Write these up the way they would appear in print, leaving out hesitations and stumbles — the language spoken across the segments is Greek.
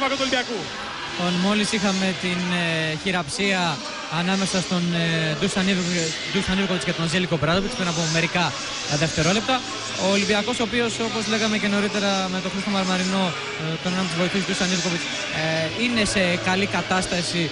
πάγκο του Ολυμπιακού. Μόλις είχαμε την χειραψία ανάμεσα στον Ντούσαν Ιβκοβιτς και τον Ζέλικο Ομπράντοβιτς πριν από μερικά δευτερόλεπτα. Ο Ολυμπιακός, ο οποίος, όπως λέγαμε και νωρίτερα με τον Χρήστο Μαρμαρινό, τον έναν από τους βοηθούς του Ντούσαν Ιβκοβιτς, είναι σε καλή κατάσταση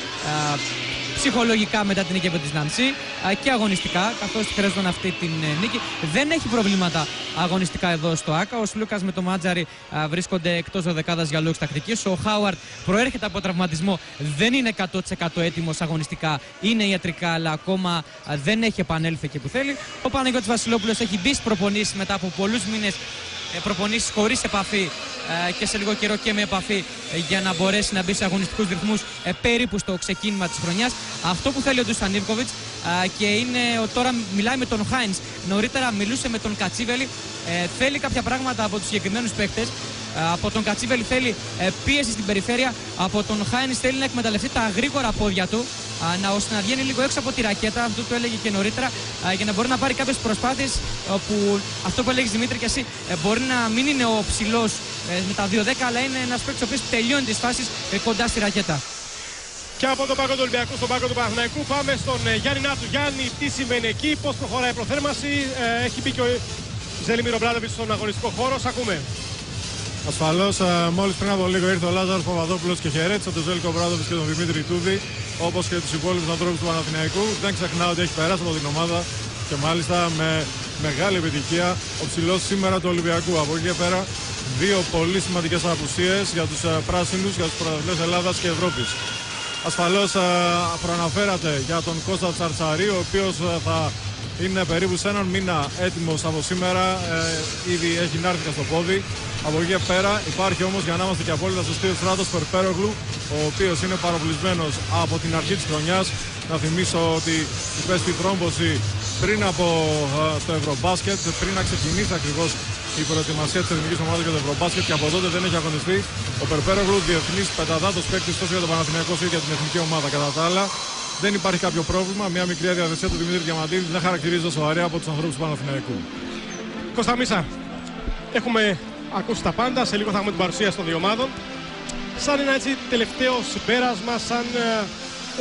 ψυχολογικά μετά την νίκη από τη Νανσί και αγωνιστικά, καθώς χρειαζόταν αυτή την νίκη. Δεν έχει προβλήματα αγωνιστικά εδώ στο ΆΚΑ. Ο Σλούκας με το Μάτζαρη βρίσκονται εκτός δεκάδας για λόγους τακτικής. Ο Χάουαρντ προέρχεται από τραυματισμό, δεν είναι 100% έτοιμος αγωνιστικά. Είναι ιατρικά, αλλά ακόμα δεν έχει επανέλθει εκεί που θέλει. Ο Παναγιώτης Βασιλόπουλος έχει μπει στις προπονήσεις μετά από πολλούς μήνες προπονήσεις χωρίς επαφή και σε λίγο καιρό και με επαφή για να μπορέσει να μπει σε αγωνιστικούς ρυθμούς περίπου στο ξεκίνημα της χρονιάς. Αυτό που θέλει ο Ντούσαν Ιβκοβιτς και είναι τώρα μιλάει με τον Χάινς. Νωρίτερα μιλούσε με τον Κατσίβελη. Θέλει κάποια πράγματα από τους συγκεκριμένους παίκτες. Από τον Κατσίβελη θέλει πίεση στην περιφέρεια. Από τον Χάινς θέλει να εκμεταλλευτεί τα γρήγορα πόδια του, ώστε να βγαίνει λίγο έξω από τη ρακέτα. Αυτό το έλεγε και νωρίτερα, για να μπορεί να πάρει κάποιες προσπάθειες που αυτό που έλεγες Δημήτρη και εσύ, μπορεί να μην είναι ο ψηλός με τα 2-10, αλλά είναι ένας παίκτης ο οποίος τελειώνει τις φάσεις κοντά στη ρακέτα. Και από τον πάγκο του Ολυμπιακού στον πάγκο του Παναθηναϊκού πάμε στον Γιάννη Νάτου. Γιάννη, τι συμβαίνει εκεί, πώς προχωράει η προθέρμανση, έχει μπει και ο Ζέλιμιρ Ομπράντοβιτς στον αγωνιστικό χώρο, σ' ακούμε. Ασφαλώς, μόλις πριν από λίγο ήρθε ο Λάζαρος Παπαδόπουλος και χαιρέτησε τον Ζέλικο Ομπράντοβιτς και τον Δημήτρη Τούδη, όπως και τους υπόλοιπους ανθρώπους του Παναθηναϊκού. Δεν ξεχνάω ότι έχει περάσει από την ομάδα και μάλιστα με μεγάλη επιτυχία ο ψηλός σήμερα του Ολυμπιακού. Από εκεί και πέρα, δύο πολύ σημαντικές απουσίες για τους πράσινους, για τους πρωταθλητές Ελλάδας και Ευρώπης. Ασφαλώς προαναφέρατε για τον Κώστα Τσαρτσαρή, ο οποίος θα είναι περίπου σε έναν μήνα έτοιμος από σήμερα. Ήδη έχει νάρθηκα στο πόδι. Από εκεί και πέρα υπάρχει όμως, για να είμαστε και απόλυτα σωστοί, ο Στράτος Περπέρογλου, ο οποίος είναι παροπλισμένος από την αρχή της χρονιάς. Να θυμίσω ότι υπέστη θρόμβωση πριν από το Ευρωμπάσκετ, πριν να ξεκινήσει ακριβώς η προετοιμασία της εθνικής ομάδας για το Ευρωμπάσκετ, και από τότε δεν έχει αγωνιστεί. Ο Περπέρογλου, διεθνής πενταδάτος παίκτης τόσο για το Παναθηναϊκό όσο για την εθνική ομάδα. Κατά τα άλλα, δεν υπάρχει κάποιο πρόβλημα. Μια μικρή αδιαθεσία του Δημήτρη Διαμαντίδη δεν χαρακτηρίζεται σοβαρή από τους ανθρώπους του Παναθηναϊκού. Κώστα Μίσα, έχουμε ακούσει τα πάντα. Σε λίγο θα έχουμε την παρουσίαση των δύο ομάδων. Σαν ένα έτσι τελευταίο συμπέρασμα, σαν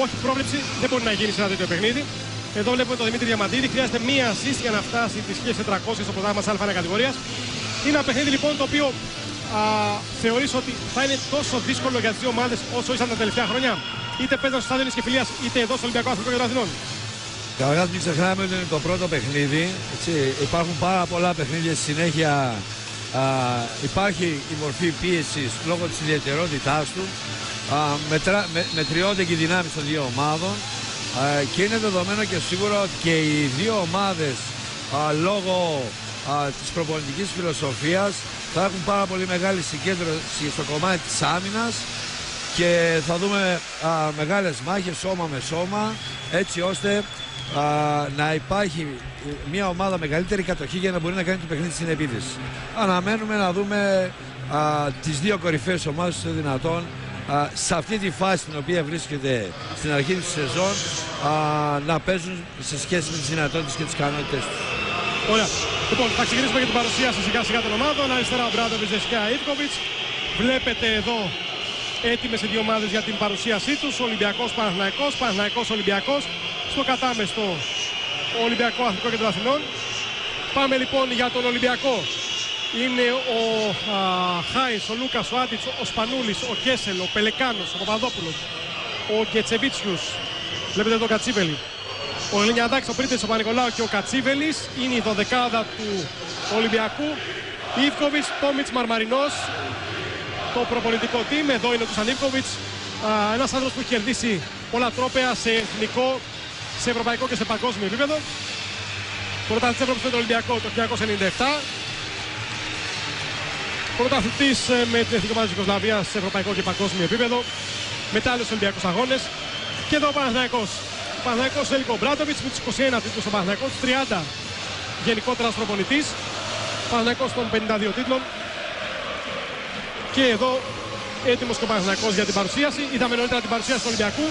όχι πρόβλεψη, δεν μπορεί να γίνει σε ένα τέτοιο παιχνίδι. Εδώ βλέπουμε τον Δημήτρη Διαμαντίδη. Χρειάζεται μία assist για να φτάσει τις 1400 στο πρωτάθλημα της Α1 κατηγορίας. Είναι ένα παιχνίδι λοιπόν το οποίο θεωρείς ότι θα είναι τόσο δύσκολο για τις δύο ομάδες όσο ήσαν τα τελευταία χρόνια. Είτε παίζαν στο στάδιο της Κεφυλίας, είτε εδώ στο Ολυμπιακό Αθλητικό Κέντρο Αθηνών. Καταρχάς μην ξεχνάμε ότι είναι το πρώτο παιχνίδι. Έτσι. Υπάρχουν πάρα πολλά παιχνίδια στη συνέχεια. Υπάρχει η μορφή πίεσης λόγω της ιδιαιτερότητάς του. Μετριώνται και οι δυνάμεις των δύο ομάδων. Και είναι δεδομένο και σίγουρο ότι και οι δύο ομάδες λόγω της προπονητικής φιλοσοφίας θα έχουν πάρα πολύ μεγάλη συγκέντρωση στο κομμάτι της άμυνας και θα δούμε μεγάλες μάχες σώμα με σώμα, έτσι ώστε να υπάρχει μια ομάδα μεγαλύτερη κατοχή για να μπορεί να κάνει το παιχνίδι στην επίθεση. Αναμένουμε να δούμε τις δύο κορυφαίες ομάδες στο δυνατόν σε αυτή τη φάση την οποία βρίσκεται στην αρχή της σεζόν να παίζουν σε σχέση με τις δυνατότητες και τις ικανότητες τους. Ωραία. Λοιπόν, θα ξεκινήσουμε για την παρουσίαση σιγά σιγά των ομάδων. Αριστερά ο Ομπράντοβιτς, δεξιά Ιβκοβιτς. Βλέπετε εδώ έτοιμες οι δύο ομάδες για την παρουσίασή τους. Ολυμπιακός Παναθηναϊκός, Παναθηναϊκός Ολυμπιακός. Στο κατάμεστο ο Ολυμπιακό Αθλητικό Κέντρο Αθηνών. Πάμε λοιπόν για τον Ολυμπιακό. Είναι ο Χάις, ο Λούκας, ο Άντιτς, ο Σπανούλης, ο Κέσελ, ο Πελεκάνος, ο Παπαδόπουλος, ο Γκετσεβίτσιους. Βλέπετε τον Κατσίβελη. Ο Ελενιαδάκης, ο Πρίτες, ο Πανικολάου και ο Κατσίβελης είναι η δωδεκάδα του Ολυμπιακού. Ιβκοβιτς, Τόμιτς, Μαρμαρινός. Το προπονητικό team, εδώ είναι ο Ντούσαν Ιβκοβιτς. Ένας άνθρωπος που έχει κερδίσει πολλά τρόπαια σε εθνικό, σε ευρωπαϊκό και σε παγκόσμιο επίπεδο. Πρωταθλητής Ευρώπης με τον Ολυμπιακό το 1997. Πρωταθλητής με την εθνική ομάδα της Ιουγκοσλαβίας σε ευρωπαϊκό και παγκόσμιο επίπεδο. Μετά άλλους Ολυμπιακούς αγώνες. Και εδώ ο Παναθηναϊκός. Ο Παναθηναϊκός Ζέλικο Ομπράντοβιτς με τους 21 τίτλους στον Παναθηναϊκό, 30 γενικότερα ως προπονητής. Παναθηναϊκός των 52 τίτλων. Και εδώ έτοιμος και ο Παναθηναϊκός για την παρουσίαση. Είδαμε νωρίτερα την παρουσίαση του Ολυμπιακού,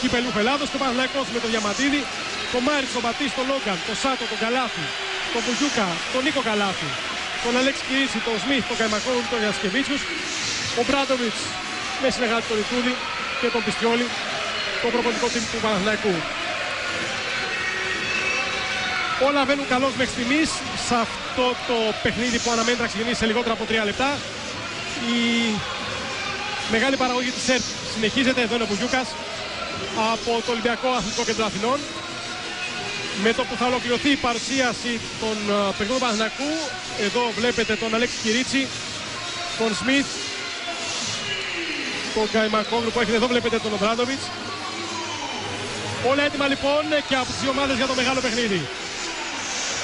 κυπελού Ελλάδος. Και ο Παναθηναϊκός με τον Διαμαντίδη, τον Μάριτς, τον Πατής, τον Λόγκαν, τον Σάτο, τον Καλάθι, τον Μπουγιούκα, τον Νίκο Καλάθι, τον Αλέξη Κυρίση, τον Σμιθ, τον Καϊμακόβιτ, τον Γιασκεβίτσιους. Ο Ομπράντοβιτς με συνεργάτη τον Ιτούδη και τον Πιστιόλη, το προπονητικό team του Παναθηναϊκού. Όλα βαίνουν καλώς μέχρι στιγμής σε αυτό το παιχνίδι που αναμένει να ξεκινήσει σε λιγότερα από 3 λεπτά. Η μεγάλη παραγωγή της ΕΡΤ συνεχίζεται. Εδώ είναι ο Μπουγιούκας από το Ολυμπιακό Αθλητικό Κέντρο Αθηνών. Με το που θα ολοκληρωθεί η παρουσίαση των παιχνιδιών του Παναθηναϊκού, εδώ βλέπετε τον Αλέξη Κυρίτσι, τον Σμιθ, τον Καϊμακόγλου που έχετε εδώ, βλέπετε τον Ομπράντοβιτς. Όλα έτοιμα λοιπόν και από τις δύο ομάδες για το μεγάλο παιχνίδι.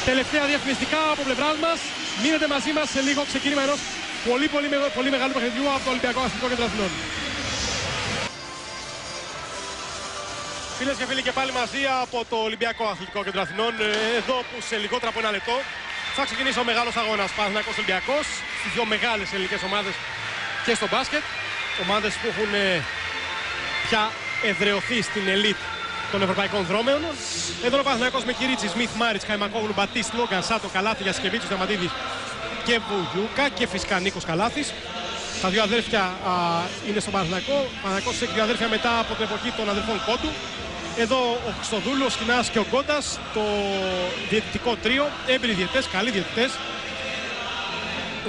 Τελευταία διαφημιστικά από πλευράς μας. Μείνετε μαζί μας σε λίγο ξεκίνημα ενός πολύ μεγάλου παιχνιδιού από το Ολυμπιακό Αθλητικό Κέντρο Αθηνών. Φίλες και φίλοι, και πάλι μαζί από το Ολυμπιακό Αθλητικό Κέντρο Αθηνών. Εδώ που σε λιγότερα από ένα λεπτό θα ξεκινήσει ο μεγάλος αγώνας Παναθηναϊκός Ολυμπιακός στις δύο μεγάλες ελληνικές ομάδες και στο μπάσκετ. Ομάδες που έχουν πια εδραιωθεί στην ελίτ των ευρωπαϊκών δρόμεων. Εδώ ο Παναθηναϊκός με Κυρίτσι, Σμιθ, Μάριτς, Καϊμακόγλου, Μπατίστ, Λόγκαν, Σάτο, Καλάθι, Γιασκεβίτσιος, Διαμαντίδης και Βουγιούκα και φυσικά Νίκος Καλάθης. Τα δύο αδέρφια είναι στον Παναθηναϊκό. Ο Παναθηναϊκός έχει δύο αδέρφια μετά από την εποχή των αδερφών Κόντου. Εδώ ο Χριστοδούλου, ο Σκινάς και ο Γκόντας, το διαιτητικό τρίο, έμπειροι διαιτητές, καλοί διαιτητές.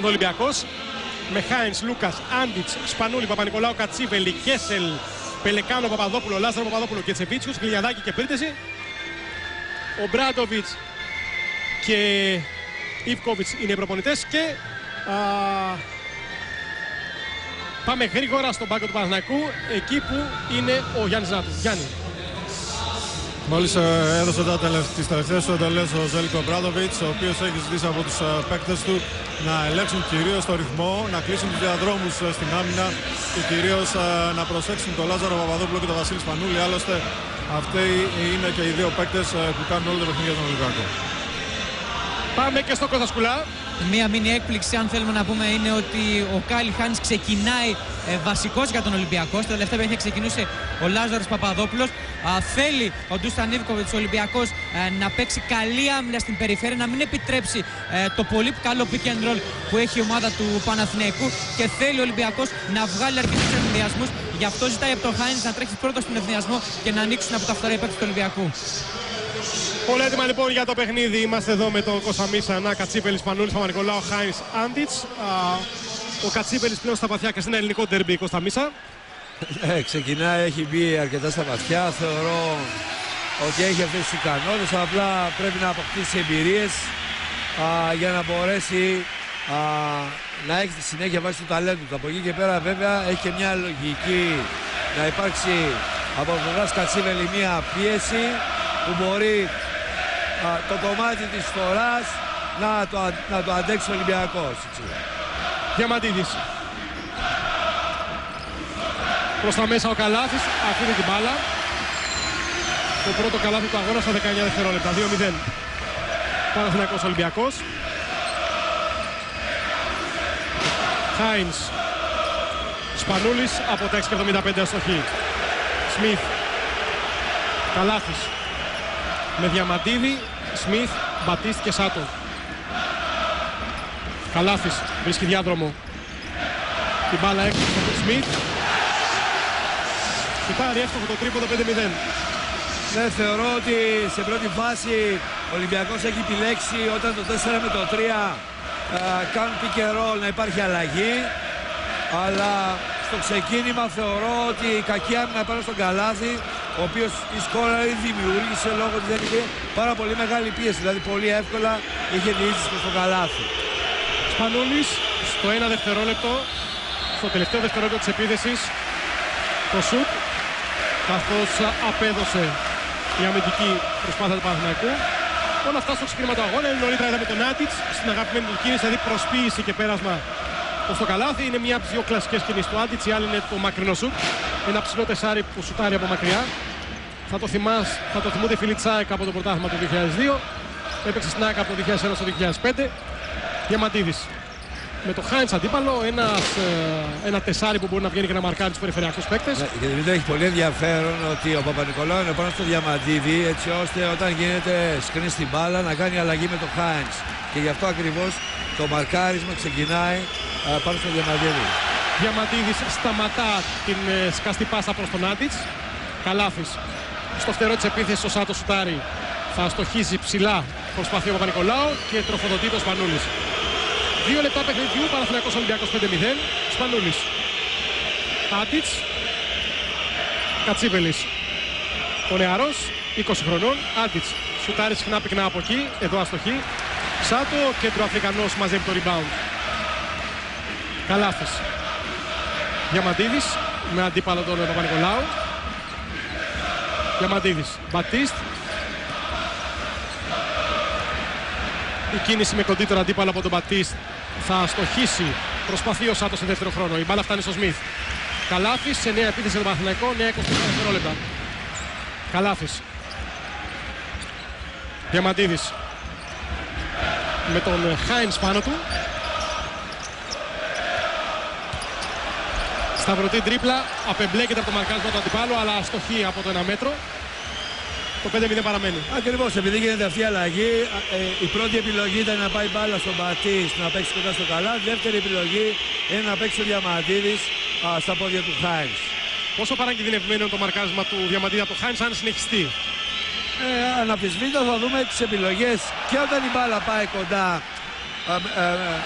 Ο Ολυμπιακός με Χάινς, Λούκας, Άντιτς, Σπανούλη, Παπα-Νικολάου, Κατσίβελη, Κέσελ, Πελεκάνο, Παπαδόπουλο, Λάζαρο Παπαδόπουλο και Τσεβίτσιους, Γλιαδάκη και Πρίτεση. Ο Μπράντοβιτς και Ιβκόβιτς είναι οι προπονητές και πάμε γρήγορα στον πάγκο του Παναθηναϊκού, εκεί που είναι ο Γιάννης Νάτου. Γιάννη. Μόλις έδωσε τις τελευταίες εντολές ο Ζέλικο Ομπράντοβιτς, ο οποίος έχει ζητήσει από τους παίκτες του να ελέγξουν κυρίως το ρυθμό, να κλείσουν τους διαδρόμους στην άμυνα και κυρίως να προσέξουν τον Λάζαρο Παπαδόπουλο και τον Βασίλη Σπανούλη. Άλλωστε αυτοί είναι και οι δύο παίκτες που κάνουν όλο το παιχνίδι για τον Ολυμπιακό. Πάμε και στο Κώστα Σκουλά. Μία μίνι έκπληξη, αν θέλουμε να πούμε, είναι ότι ο Κάλι Χάνης ξεκινάει βασικός για τον Ολυμπιακό. Στα τελευταία παιχνίδια ξεκινούσε ο Λάζαρος Παπαδόπουλος. Θέλει ο Ντούσταν Ιβκόβιτς, ο Ολυμπιακός, να παίξει καλή άμυνα στην περιφέρεια, να μην επιτρέψει το πολύ καλό pick and roll που έχει η ομάδα του Παναθηναϊκού και θέλει ο Ολυμπιακός να βγάλει αρκετούς ευθυνδιασμούς. Γι' αυτό ζητάει από τον Χάνης να τρέχει πρώτο στον ευθυνδιασμό και να ανοίξουν από τα φθορά οι παίκτες του Ολυμπιακού. Όλα έτοιμα λοιπόν για το παιχνίδι. Είμαστε εδώ με τον Κώστα Μίσανα, Κατσίπελης, Πανούλης, Παπα-Νικολάου, Χάινς, Άντιτς. Ο Κατσίπελης πλέον στα βαθιά και σε ένα ελληνικό ντερμπι, Κώστα Μίσα. Ξεκινάει, έχει μπει αρκετά στα βαθιά. Θεωρώ ότι έχει αυτές τις ικανότητες. Απλά πρέπει να αποκτήσει εμπειρίες για να μπορέσει να έχει τη συνέχεια βάσει του ταλέντου του. Από εκεί και πέρα βέβαια έχει και μια λογική να υπάρξει από πλευράς Κατσίπελη μια πίεση που μπορεί το κομμάτι της φοράς να το αντέξει ο Ολυμπιακός. Διαμαντίδης. Προς τα μέσα ο Καλάθης, αφήνει την μπάλα. Το πρώτο καλάθι του αγώνα στα 19 δευτερόλεπτα. 2-0. Παναθηναϊκός Ολυμπιακός. Χάινς. Σπανούλης από τα 6,75 αστοχή. Σμιθ. Καλάθης. Με Διαμαντίδη, Σμιθ, Μπατίστ και Σάτο. Καλάθης βρίσκει διάδρομο. Την μπάλα έξω από τον Σμιθ. Κοιτάρει εύστοχο το τρίποντο 5-0. Ναι, θεωρώ ότι σε πρώτη φάση ο Ολυμπιακός έχει επιλέξει όταν το 4 με το 3 κάνουν pick and roll να υπάρχει αλλαγή. Αλλά στο ξεκίνημα θεωρώ ότι η κακή άμυνα πάνω στον Καλάθη, ο οποίος η σκόρα δημιούργησε λόγω ότι δεν είχε πάρα πολύ μεγάλη πίεση. Δηλαδή πολύ εύκολα είχε διείσδυση προς τον Καλάθη. Σπανούλης στο 1 δευτερόλεπτο, στο τελευταίο δευτερόλεπτο της επίθεσης, το σουτ, καθώς απέδωσε η αμυντική προσπάθεια του Παναθηναϊκού. Όλα αυτά στο ξεκίνημα του αγώνα. Νωρίτερα είδαμε τον Άντιτς στην αγαπημένη του κίνηση, δηλαδή προσποίηση και πέρασμα στο καλάθι. Είναι μια από τις δύο κλασικές κινήσεις του Άντιτς, η άλλη είναι το μακρινό σουτ. Ένα ψηλό τεσάρι που σουτάρει από μακριά. Θα το θυμούνται οι φίλοι Τσάεκ από το πρωτάθλημα του 2002. Έπαιξε στην ΑΕΚ από το 2001 στο 2005. Διαμαντίδης. Με το Χάινς αντίπαλο, ένα τεσάρι που μπορεί να βγαίνει και να μαρκάρει τους περιφερειακούς παίκτες. Ναι, και Δημήτρη, έχει πολύ ενδιαφέρον ότι ο Παπα-Νικολάου είναι πάνω στο Διαμαντίδη, έτσι ώστε όταν γίνεται σκριν στην μπάλα να κάνει αλλαγή με το Χάινς. Και γι' αυτό ακριβώς το μαρκάρισμα ξεκινάει πάνω στο Διαμαντίδη. Διαμαντίδης σταματά την σκαστή πάσα προς τον Άντιτς. Καλάθης στο φτερό της επίθεσης, ο Σάτος σουτάρει. Θα στοχίζει ψηλά, προσπαθεί ο Παπα-Νικολάου και τροφοδοτεί το Σπανούλης. 2 λεπτά παιχνιδιού, Παναθηναϊκός Ολυμπιακός 5-0. Σπανούλης. Άντιτς. Κατσίπελης. Ο νεαρός, 20 χρονών. Άντιτς. Σουτάρει συχνά πυκνά από εκεί, εδώ αστοχή. Σάτο, κέντρο Αφρικανός, μαζεύει το rebound. Καλάθης. Διαμαντίδης με αντίπαλο τον Παπα-Νικολάου. Διαμαντίδης. Μπατίστ. Η κίνηση με κοντύτερο αντίπαλο από τον Μπατίστ θα στοχίσει. Προσπαθεί ο Σάτος σε δεύτερο χρόνο. Η μπάλα φτάνει στο Σμιθ. Καλάθης σε νέα επίθεση του Παναθηναϊκού, νέα 24 δευτερόλεπτα. Καλάθης. Διαμαντίδης με τον Χάινς πάνω του. Σταυρωτή τρίπλα, απεμπλέκεται από το μαρκάρισμα του αντιπάλου, αλλά αστοχή από το 1 μέτρο. Το 5-0 παραμένει. Ακριβώς, επειδή γίνεται αυτή η αλλαγή, η πρώτη επιλογή ήταν να πάει μπάλα στον Μπατίστ να παίξει κοντά στο καλά. Δεύτερη επιλογή είναι να παίξει ο Διαμαντίδης στα πόδια του Χάινς. Πόσο παρακινδυνευμένο είναι το μαρκάρισμα του Διαμαντίδη από το Χάινς αν συνεχιστεί? Αναμφισβήτητα θα δούμε τις επιλογές και όταν η μπάλα πάει κοντά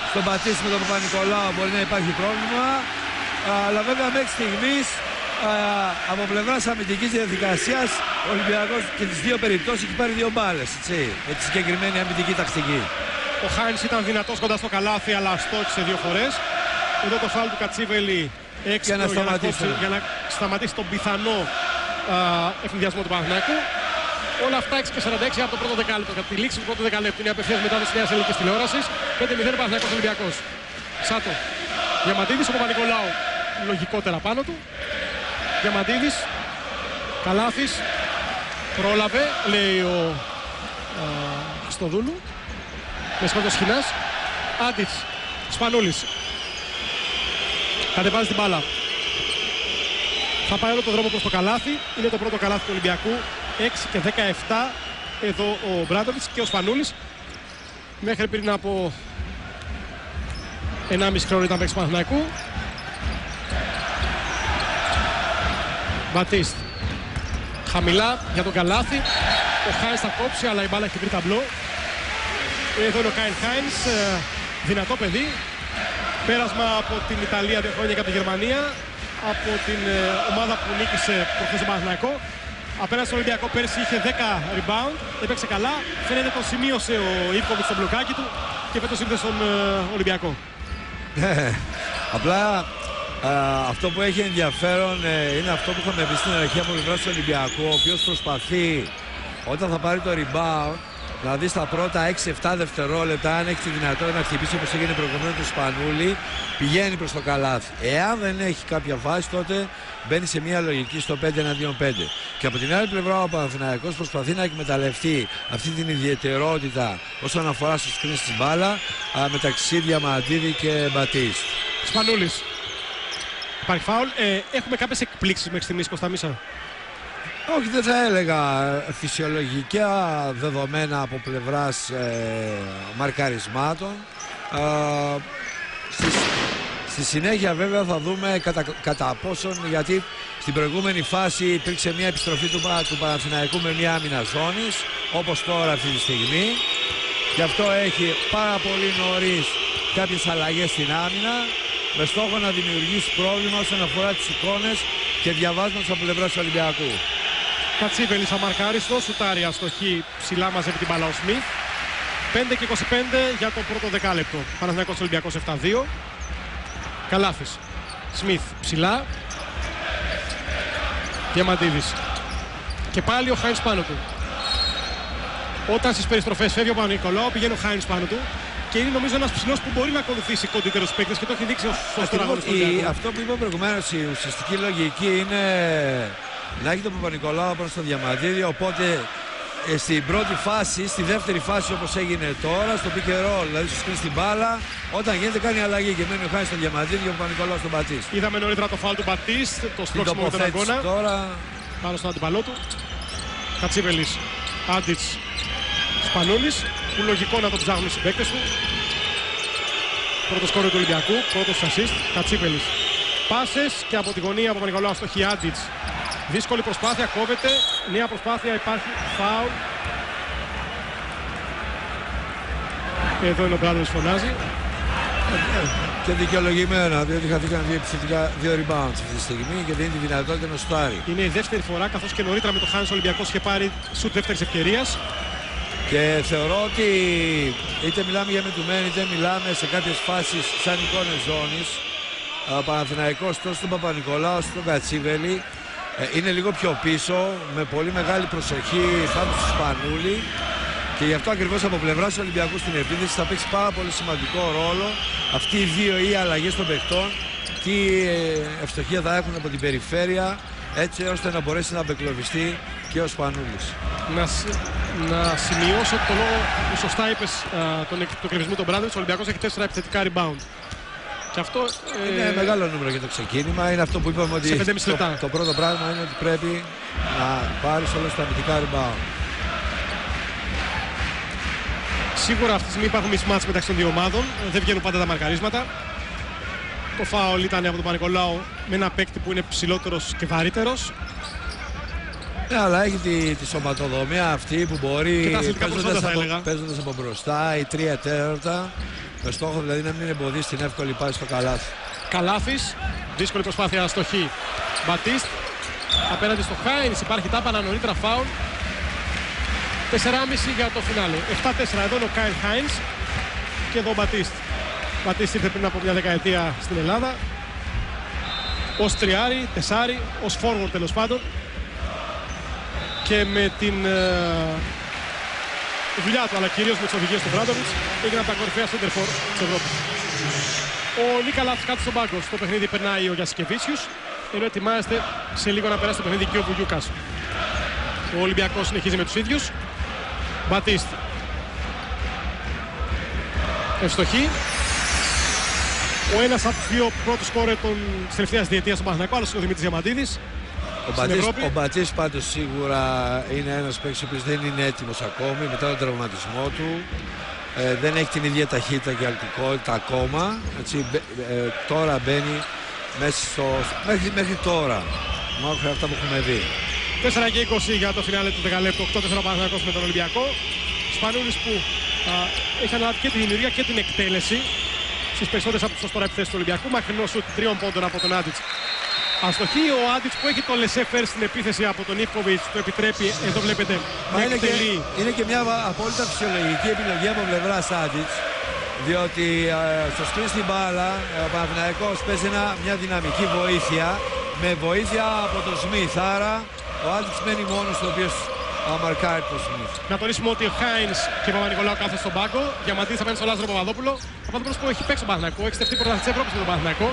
στον Μπατίστ με τον Παπα-Νικολάου μπορεί να υπάρχει πρόβλημα. Αλλά βέβαια μέχρι στιγμής από πλευράς αμυντικής διαδικασίας ο Ολυμπιακός και τις δύο περιπτώσεις έχει πάρει 2 μπάλες, έτσι, με τη συγκεκριμένη αμυντική τακτική. Ο Χάινς ήταν δυνατός κοντά στο καλάθι, αλλά στόχισε 2 φορές. Εδώ το φάουλ του Κατσίβελη έξυπνο για να σταματήσει τον πιθανό ευνηδιασμό του Παναθηναϊκού. Όλα αυτά 6 και 46 από το πρώτο δεκάλεπτο. Κατά τη λήξη του πρώτου δεκαλέπτου είναι απευθείας μετάδοση νέας ελληνικής τηλεόρασης. 5-0 Παναθηναϊκός Ολυμπιακός. Σάτο. Διαμαντίδης, ο Παπα-Νικολάου λογικότερα πάνω του. Διαμαντίδης. Καλάθης. Πρόλαβε, λέει ο Χριστοδούλου. Με σκότω Σχοινάς. Άντιτς. Σπανούλης. Κατεβάζει την μπάλα. Θα πάει όλο τον δρόμο προς το καλάθι. Είναι το πρώτο καλάθι του Ολυμπιακού. 6 και 17. Εδώ ο Μπράντοβιτς και ο Σπανούλης. Μέχρι πριν από 1,5 χρόνο ήταν παίκτης του Παναθηναϊκού. Μπατίστ. Χαμηλά για τον καλάθι. Ο Χάινς θα κόψει, αλλά η μπάλα έχει βρει ταμπλό. Εδώ είναι ο Κάιλ Χάινς. Δυνατό παιδί. Πέρασμα από την Ιταλία 2 χρόνια και από τη Γερμανία. Από την ομάδα που νίκησε προχθές τον Παναθηναϊκό. Απέναντι στον Ολυμπιακό πέρσι είχε 10 rebound. Έπαιξε καλά. Φαίνεται τον σημείωσε ο Ιβκοβιτς στο μπλοκάκι του. Και φέτος ήρθε στον Ολυμπιακό. Απλά αυτό που έχει ενδιαφέρον είναι αυτό που είχαμε πει στην αρχή από πλευράς του Ολυμπιακού, ο οποίος προσπαθεί όταν θα πάρει το rebound, δηλαδή στα πρώτα 6-7 δευτερόλεπτα, αν έχει τη δυνατότητα να χτυπήσει όπως έγινε προηγουμένως του Σπανούλη, πηγαίνει προς το καλάθι. Εάν δεν έχει κάποια βάση, τότε μπαίνει σε μια λογική στο 5-1-2-5. Και από την άλλη πλευρά ο Παναθηναϊκός προσπαθεί να εκμεταλλευτεί αυτή την ιδιαιτερότητα όσον αφορά στους σκρίνς της μπάλα μεταξύ Διαμαντίδη και Μπατίστ. Σπανούλης. Υπάρχει φάουλ. Έχουμε κάποιες εκπλήξεις μέχρι στιγμής, Κωνσταμίσα? Όχι, δεν θα έλεγα φυσιολογικά δεδομένα από πλευράς μαρκαρισμάτων. Στη συνέχεια βέβαια θα δούμε κατά πόσον, γιατί στην προηγούμενη φάση υπήρξε μια επιστροφή του Παναθηναϊκού με μια άμυνα ζώνης, όπως τώρα αυτή τη στιγμή. Γι' αυτό έχει πάρα πολύ νωρίς κάποιες αλλαγές στην άμυνα, με στόχο να δημιουργήσει πρόβλημα όσον αφορά τις εικόνες και διαβάσματα από πλευράς του Ολυμπιακού. Κατσίβελης αμαρκάριστο, σουτάρει αστοχή, ψηλά μαζεύει την μπάλα ο Σμιθ. 5 και 25 για το πρώτο δεκάλεπτο. Παναθηναϊκός Ολυμπιακός 7-2. Καλάθης. Σμιθ ψηλά. Διαμαντίδης. Και πάλι ο Χάινς πάνω του. Όταν στις περιστροφές φεύγει ο Παπα-Νικολάου, πηγαίνει ο Χάινς πάνω του. Και είναι νομίζω ένας ψηλός που μπορεί να ακολουθήσει κοντύτερους παίκτες και το έχει δείξει ως τώρα αγώνα. Αυτό που είπα προηγουμένως, η ουσιαστική λογική είναι να έχει τον Παπα-Νικολάου προς τον Διαμαντίδη, οπότε στην πρώτη φάση, στη δεύτερη φάση όπως έγινε τώρα, στο pick and roll, δηλαδή στο σκριν στην μπάλα, όταν γίνεται κάνει αλλαγή και μένει ο Χάινς στον Διαμαντίδη και ο Παπα-Νικολάου στον Μπατίστ. Είδαμε νωρίτερα το φάουλ του Μπατίστ, το σπρώξιμο με τον αγώνα. Τώρα πάνω στον αντιπαλό του. Κατσίβελης, Άντιτς, Σπανούλης, που λογικό να το ψάχνουν οι συμπαίκτες του. Πρώτο σκόρ του Ολυμπιακού, πρώτος assist, Κατσίβελης. Πάσες και από τη γωνία από Παπα-Νικολάου στο Χιάντιτς. Δύσκολη προσπάθεια, κόβεται. Νέα προσπάθεια, υπάρχει φάουλ. Εδώ είναι ο Μπράντοβιτς, φωνάζει. Και δικαιολογημένα, διότι χαθήκαν δύο rebounds αυτή τη στιγμή και δίνει τη δυνατότητα να σουτάρει. Είναι η δεύτερη φορά, καθώς και νωρίτερα με το Χάνες ο Ολυμπιακός είχε πάρει σουτ δεύτερης ευκαιρίας. Και θεωρώ ότι είτε μιλάμε για μετουμένη, είτε μιλάμε σε κάποιες φάσεις σαν εικόνες ζώνης, ο Παναθηναϊκός τόσο στον Παπα-Νικολάου όσο στον Κατσίβελη είναι λίγο πιο πίσω, με πολύ μεγάλη προσοχή πάνω στο Σπανούλη. Και γι' αυτό ακριβώς από πλευράς του Ολυμπιακού στην επίθεση θα παίξει πάρα πολύ σημαντικό ρόλο αυτοί οι δύο ή αλλαγές των παιχτών, τι ευστοχία θα έχουν από την περιφέρεια, έτσι ώστε να μπορέσει να απεκλωβιστεί και ο Σπανούλης. Να σημειώσω το λόγο που σωστά είπες τον κλεισμό των Μπράντοβιτς. Ο Ολυμπιακός έχει 4 επιθετικά rebound. Και αυτό είναι μεγάλο νούμερο για το ξεκίνημα. Είναι αυτό που είπαμε ότι το πρώτο πράγμα είναι ότι πρέπει να πάρεις όλα στα αμυντικά rebound. Σίγουρα αυτή τη στιγμή υπάρχουν mismatch μεταξύ των δύο ομάδων. Δεν βγαίνουν πάντα τα μαρκαρίσματα. Το φάουλ ήταν από τον Παπα-Νικολάου με ένα παίκτη που είναι ψηλότερος και βαρύτερος. Ναι, αλλά έχει τη σωματοδομία αυτή που μπορεί παίζοντας από μπροστά ή 3 τέταρτα, με στόχο δηλαδή να μην εμποδίσει την εύκολη πάση στο καλάθι. Καλάθις, δύσκολη προσπάθεια στο Χ. Μπατίστ, απέναντι στο Χάινς, υπάρχει τάπανα νωρίτερα φάουλ. 4,5 για το φινάλε. 7-4, εδώ είναι ο Κάιλ Χάινς και εδώ ο Μπατίστ. Μπατίστ ήρθε πριν από μια δεκαετία στην Ελλάδα ως τριάρι, τεσάρι, ως forward τέλος πάντων. Και με την δουλειά του, αλλά κυρίως με τις οδηγίες του Μπράντοβιτς, έγινε από τα κορυφαία center for της Ευρώπης. Ο Νίκαλας κάτω στον πάγκο. Στο παιχνίδι περνάει ο Γιασικεβίτσιους, ενώ ετοιμάζεται σε λίγο να περάσει το παιχνίδι και ο Βουγιούκας. Ο Ολυμπιακός συνεχίζει με τους ίδιους. Μπατίστ. Ευστοχή. Ο ένας από τους δύο πρώτους σκόρερ της τελευταίας διετίας του Παναθηναϊκού, άλλος ο Δημήτρης Διαμαντίδης. Ο Μπατίστ πάντως σίγουρα είναι ένας παίκτης ο οποίος δεν είναι έτοιμος ακόμη μετά τον τραυματισμό του. Δεν έχει την ίδια ταχύτητα και αλτικότητα ακόμα. Έτσι, τώρα μπαίνει μέσα μέχρι τώρα. Μάλλον αυτά που έχουμε δει. 4 και 20 για το φινάλε του 10 λεπτού. 8-4 Παναθηναϊκός με τον Ολυμπιακό. Σπανούλης που έχει αναλάβει και τη δημιουργία και την εκτέλεση στις περισσότερες από τις τώρα επιθέσεις του Ολυμπιακού. Μακρινό σουτ 3 πόντων από τον Άντιτς. Αστοχή ο Άντιτς που έχει το λεσέφερ στην επίθεση από τον Ιβκοβιτς, το επιτρέπει. Εδώ βλέπετε είναι και μια απόλυτα φυσιολογική επιλογή από πλευράς Άντιτς, διότι στο σκριν στην μπάλα ο Παναθηναϊκός παίζει μια δυναμική βοήθεια με βοήθεια από τον Σμιθ. Άρα ο Άντιτς μένει μόνος, το οποίο αμαρκάρει τον Σμιθ. Να τονίσουμε ότι ο Χάινς και ο Παπα-Νικολάου κάθονται στον πάγκο. Διαμαντίδης απέναντι στον Λάζαρο Παπαδόπουλο. Παπαδόπουλος που έχει παίξει τον Παναθηναϊκό, έχει στεφτεί πρωτάθλημα της Ευρώπης με τον Παναθηναϊκό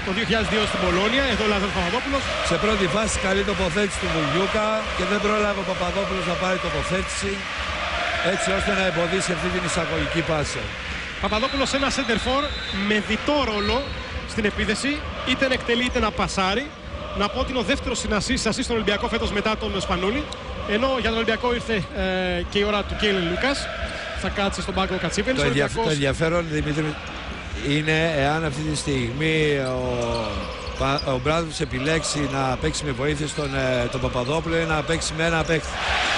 το 2002 στην Πολόνια. Εδώ ο Λάζαρος Παπαδόπουλος. Σε πρώτη φάση καλή τοποθέτηση του Βουγιούκα και δεν πρόλαβε ο Παπαδόπουλος να πάρει τοποθέτηση έτσι ώστε να εμποδίσει αυτή την εισαγωγική πάσα. Παπαδόπουλος σε ένα center for με διτό ρόλο στην επίθεση, είτε να εκτελεί είτε να πασάρει. Να πω ότι είναι ο δεύτερος στην ασίστ στον Ολυμπιακό φέτος μετά τον Σπανούλη. Ενώ για τον Ολυμπιακό ήρθε και η ώρα του Κέιλεν Λούκας. Θα κάτσει στον πάγκο ο Κατσίβελης. Το ενδιαφέρον, Δημήτρη, είναι εάν αυτή τη στιγμή ο Μπράντοβιτς επιλέξει να παίξει με βοήθεια τον Παπαδόπουλο ή να παίξει με ένα παίκτη.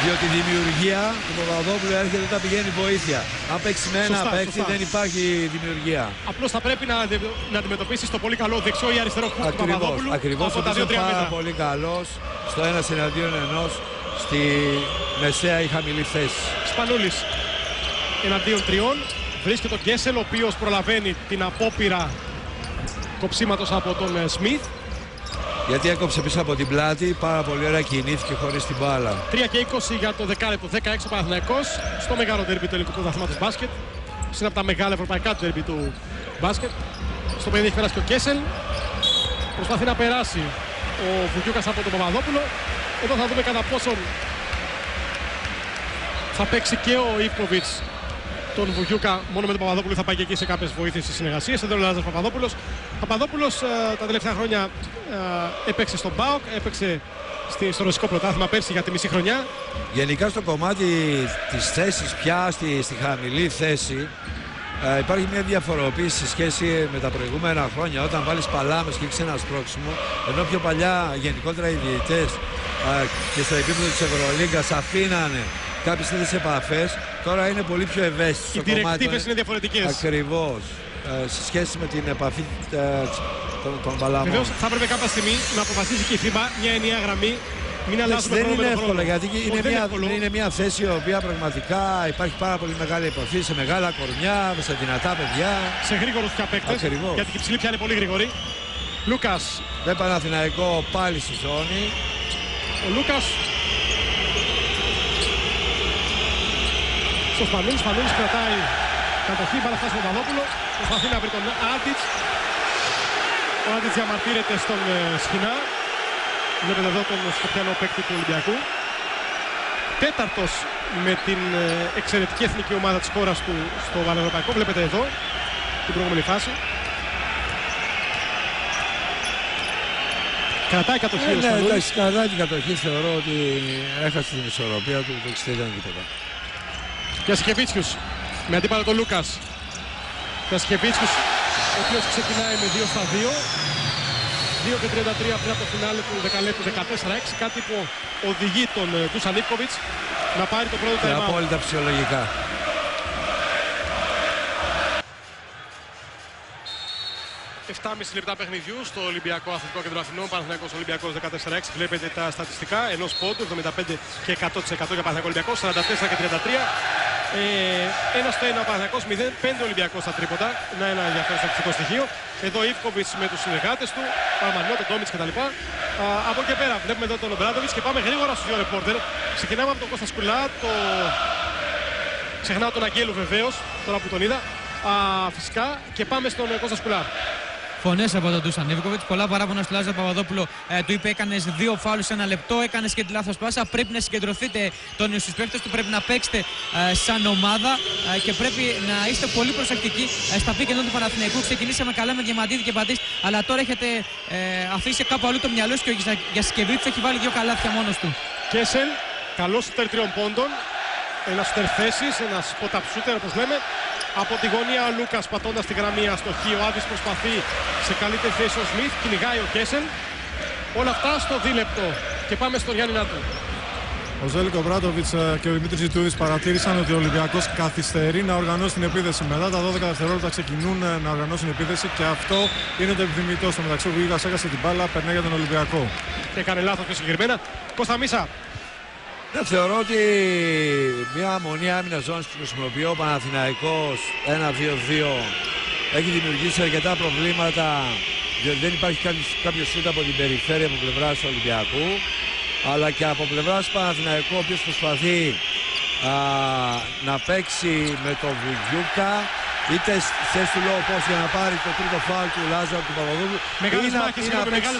Διότι η δημιουργία του Παπαδόπουλου έρχεται όταν πηγαίνει βοήθεια. Αν παίξει με ένα παίκτη δεν υπάρχει δημιουργία. Απλώς θα πρέπει να αντιμετωπίσει το πολύ καλό δεξιό ή αριστερό χουκ του Παπαδόπουλου. Ακριβώς, ότι είναι πάρα πολύ καλός στο 1-εναντίον-1 στη μεσαία ή χαμηλή θέση. Σπανούλης εναντίον τριών. Βρίσκεται τον Γκέσελ, ο οποίος προλαβαίνει την απόπειρα κοψίματος από τον Σμιθ. Γιατί έκοψε πίσω από την πλάτη, πάρα πολύ ωραία κινήθηκε χωρίς την μπάλα. 3 και 20 για το δεκάλεπτο, 16 ο Παναθηναϊκός στο μεγάλο ντέρμπι του ελληνικού πρωταθλήματος μπάσκετ. Είναι από τα μεγάλα ευρωπαϊκά ντέρμπι του μπάσκετ. Στο παιχνίδι έχει περάσει και ο Κέσελ. Προσπαθεί να περάσει ο Βουγιούκας από τον Παπαδόπουλο. Εδώ θα δούμε κατά πόσον θα παίξει και ο Ιβκοβιτς τον Βουγιούκα. Μόνο με τον Παπαδόπουλο θα πάει και εκεί σε κάποιες βοήθειες στις συνεργασίες. Εδώ ο Λάζαρος Παπαδόπουλος. Παπαδόπουλος τα τελευταία χρόνια έπαιξε στον ΠΑΟΚ, έπαιξε στο ρωσικό πρωτάθλημα πέρσι για τη μισή χρονιά. Γενικά στο κομμάτι της θέσης πια στη χαμηλή θέση Υπάρχει μια διαφοροποίηση σε σχέση με τα προηγούμενα χρόνια, όταν βάλεις παλάμες και έχεις ένα σπρώξιμο, ενώ πιο παλιά γενικότερα οι διαιτητές και στο επίπεδο της Ευρωλίγκας αφήνανε κάποιες τέτοιες επαφές. Τώρα είναι πολύ πιο ευαίσθητο. Οι διρεκτίβες είναι διαφορετικές. Ακριβώς. Σε σχέση με την επαφή των παλάμων. Βεβαίως θα έπρεπε κάποια στιγμή να αποφασίσει και η FIBA μια ενιαία γραμμή. Μην αλλάζουμε δεν χρόνο είναι με τον εύκολο, χρόνο. γιατί είναι μια θέση η οποία πραγματικά υπάρχει πάρα πολύ μεγάλη επαφή σε μεγάλα κορμιά, σε δυνατά παιδιά. Σε γρήγορους πια παίκτες. Ακριβώς. Γιατί και οι ψηλοί πια είναι πολύ γρήγοροι. Λούκας. Δεν Παναθηναϊκό πάλι στη ζώνη. Ο Λούκας. Στο Σπανούλης. Σπανούλης κρατάει κατοχή. Μπάλα φτάσει στον Παπαδόπουλο. Προσπαθεί να βρει τον Άντιτς. Ο Άντιτς διαμαρτύρεται στον Σχοινά. Βλέπετε εδώ τον σκοπιανό παίκτη του Ολυμπιακού. Τέταρτος με την εξαιρετική εθνική ομάδα της χώρας του στο Πανευρωπαϊκό. Βλέπετε εδώ την προηγούμενη φάση. Κρατάει κατοχή ο Σπανούλης. Κρατάει την κατοχή. Θεωρώ ότι έχασε την ισορροπία του. Το δεν ήταν τίποτα. Γιασκεβίτσιους με αντίπαλο τον Λούκας. Γιασκεβίτσιους, ο οποίος ξεκινάει με 2-2. 2:33 πριν από το φινάλε του δεκαλέπτου 14-6. Κάτι που οδηγεί τον Ντούσαν Ιβκοβιτς να πάρει το πρώτο time out. Απόλυτα φυσιολογικά. 7,5 λεπτά παιχνιδιού στο Ολυμπιακό Αθλητικό Κέντρο Αθηνών. Παναθηναϊκός Ολυμπιακός 14-6. Βλέπετε τα στατιστικά ενός πόντου, 75 και 100% για Παναθηναϊκό Ολυμπιακό, 44 και 33. 1-1 ο Παναθηναϊκός, 0-5 Ολυμπιακός στα τρίποτα. Ένα ενδιαφέρον στατιστικό στοιχείο. Εδώ ο Ιβκοβιτς με τους συνεργάτες του, Παρμανιό, τον Τόμιτς κτλ. Από εκεί πέρα βλέπουμε εδώ τον Ομπράντοβιτς και πάμε γρήγορα στους δύο ρεπόρτερ. Ξεκινάμε από τον Κώστα Σκουλά, ξεχνάω τον Αγγέλου βεβαίως, τώρα που τον είδα. Φυσικά και πάμε στον Κώστα Σκουλά. Φωνές από τον Ντούσαν Ιβκοβιτς. Πολλά παράπονα στο Λάζαρο Παπαδόπουλο. Του είπε: έκανες 2 φάουλους σε 1 λεπτό, έκανες και τη λάθος πάσα. Πρέπει να συγκεντρωθείτε στους παίκτες του, πρέπει να παίξετε σαν ομάδα και πρέπει να είστε πολύ προσεκτικοί στα πίκ του Παναθηναϊκού. Ξεκινήσαμε καλά με Διαμαντίδη και Μπατίστ, αλλά τώρα έχετε αφήσει κάπου αλλού το μυαλό και ο Γιασκεβίτσιος έχει βάλει 2 καλάθια μόνος του. Κέσελ, καλός σούτερ 3 πόντων. Ένας σούτερ θέσης, ένας pop-up shooter όπως λέμε. Από τη γωνία ο Λούκας πατώντας τη γραμμή αστοχή. Ο Άδης προσπαθεί σε καλύτερη θέση ο Σμιθ. Κυνηγάει ο Κέσελ. Όλα αυτά στο δίλεπτο. Και πάμε στον Γιάννη Νάτου. Ο Ζέλικο Μπράντοβιτς και ο Δημήτρης Ζητούδης παρατήρησαν ότι ο Ολυμπιακός καθυστερεί να οργανώσει την επίθεση. Μετά τα 12 δευτερόλεπτα ξεκινούν να οργανώσουν την επίθεση και αυτό είναι το επιθυμητό. Στο μεταξύ ο Βίγας έχασε την μπάλα, περνάει για τον Ολυμπιακό. Και έκανε λάθος πιο συγκεκριμένα. Κώστα Μίσα. Θεωρώ ότι μια μονή άμυνα ζώνης που χρησιμοποιεί ο Παναθηναϊκός 1-2-2 έχει δημιουργήσει αρκετά προβλήματα, διότι δεν υπάρχει κάποιο σούτ από την περιφέρεια από πλευράς του Ολυμπιακού, αλλά και από πλευράς του Παναθηναϊκού, ο οποίος προσπαθεί να παίξει με τον Βουγιούκα, είτε στη θέση του low post για να πάρει το τρίτο φάουλ του Λάζαρου του Παπαδόπουλου. Μεγάλες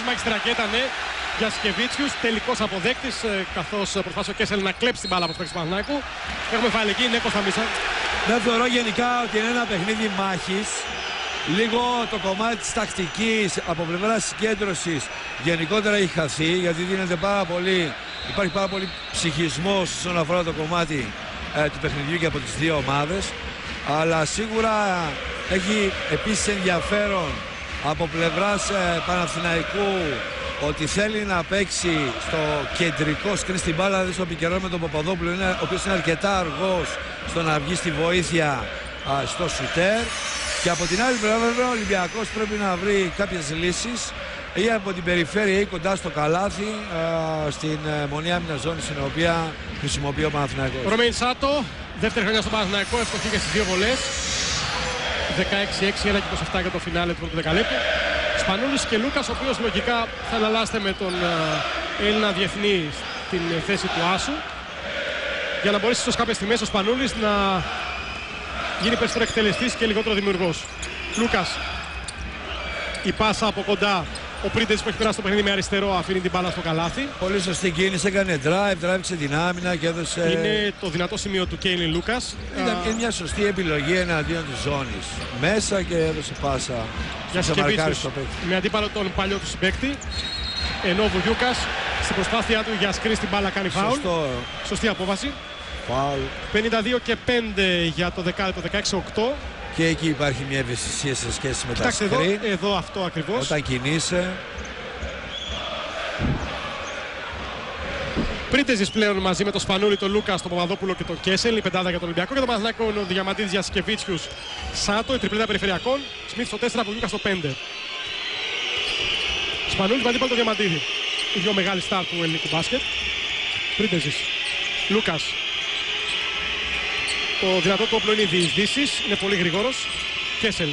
μάχες στην ρακέτα, ναι. Γιασκεβίτσιους, τελικός αποδέκτης, καθώς προσπάθησε ο Κέσελ να κλέψει την μπάλα από τους παίκτες του Παναθηναϊκού. Έχουμε φάει εκεί, ναι, Κώστα Μίσα. Δεν θεωρώ γενικά ότι είναι ένα παιχνίδι μάχης. Λίγο το κομμάτι της τακτικής από πλευράς συγκέντρωσης γενικότερα έχει χαθεί, γιατί υπάρχει πάρα πολύ ψυχισμός όσον αφορά το κομμάτι του παιχνιδιού και από τις δύο ομάδες. Αλλά σίγουρα έχει επίσης ενδιαφέρον από πλευράς Παναθηναϊκού ότι θέλει να παίξει στο κεντρικό σκριν στην μπάλα, δηλαδή στο πικερό με τον Παπαδόπουλο, ο οποίος είναι αρκετά αργός στο να βγει στη βοήθεια στο σουτέρ. Και από την άλλη πλευρά βέβαια ο Ολυμπιακός πρέπει να βρει κάποιες λύσεις ή από την περιφέρεια ή κοντά στο καλάθι στην μονή άμυνα ζώνη στην οποία χρησιμοποιεί ο Παναθηναϊκός. Ρωμέιν Σάτο, δεύτερη χρονιά στο Παναθηναϊκό, ευστοχή και στις 2 βολές. 16-6, 1-27 για το φινάλε του πρώτου δεκαλέπτου. Σπανούλης και Λούκας, ο οποίος λογικά θα εναλλάσσεται με τον Έλληνα διεθνή στην θέση του Άσου, για να μπορέσει ίσως κάποιες στιγμές ο Σπανούλης να γίνει περισσότερο εκτελεστής και λιγότερο δημιουργός. Λούκας, η πάσα από κοντά. Ο Πρίντες που έχει περάσει το παιχνίδι με αριστερό αφήνει την μπάλα στο καλάθι. Πολύ σωστή κίνηση, έκανε drive, τράβηξε την άμυνα και έδωσε... Είναι το δυνατό σημείο του Κέιλιν Λούκας. Ήταν μια σωστή επιλογή εναντίον της ζώνης. Μέσα και έδωσε πάσα. Για Σκεβίτσιος με αντίπαλο τον παλιό του συμπαίκτη. Ενώ ο Βουγιούκας στην προσπάθειά του για σκριν στην μπάλα κάνει φάουλ. Σωστή απόβαση. Φάουλ. 52 και 5 για το δεκάλεπτο, 16-8. και εκεί υπάρχει μια ευαισθησία σε σχέση με τα Κοιτάξτε screen. εδώ αυτό ακριβώς. Όταν κινείσαι. Πρίτεζης πλέον μαζί με τον Σπανούλη, τον Λούκα, τον Παπαδόπουλο και τον Κέσελ. Η πεντάδα για τον Ολυμπιακό. Για τον Παναθηναϊκό είναι ο Διαμαντίδης, Γιασκεβίτσιους, Σάτο. Η τριπλέτα περιφερειακών. Σμιθ στο 4, Λούκα στο 5. Σπανούλης με αντίπαλο τον Διαμαντίδη. Οι δύο μεγάλοι στάρ του ελληνικού μπάσκετ. Πρίτεζης. Λούκας. Το δυνατό του όπλο είναι οι διεισδύσεις. Είναι πολύ γρήγορος. Κέσελ.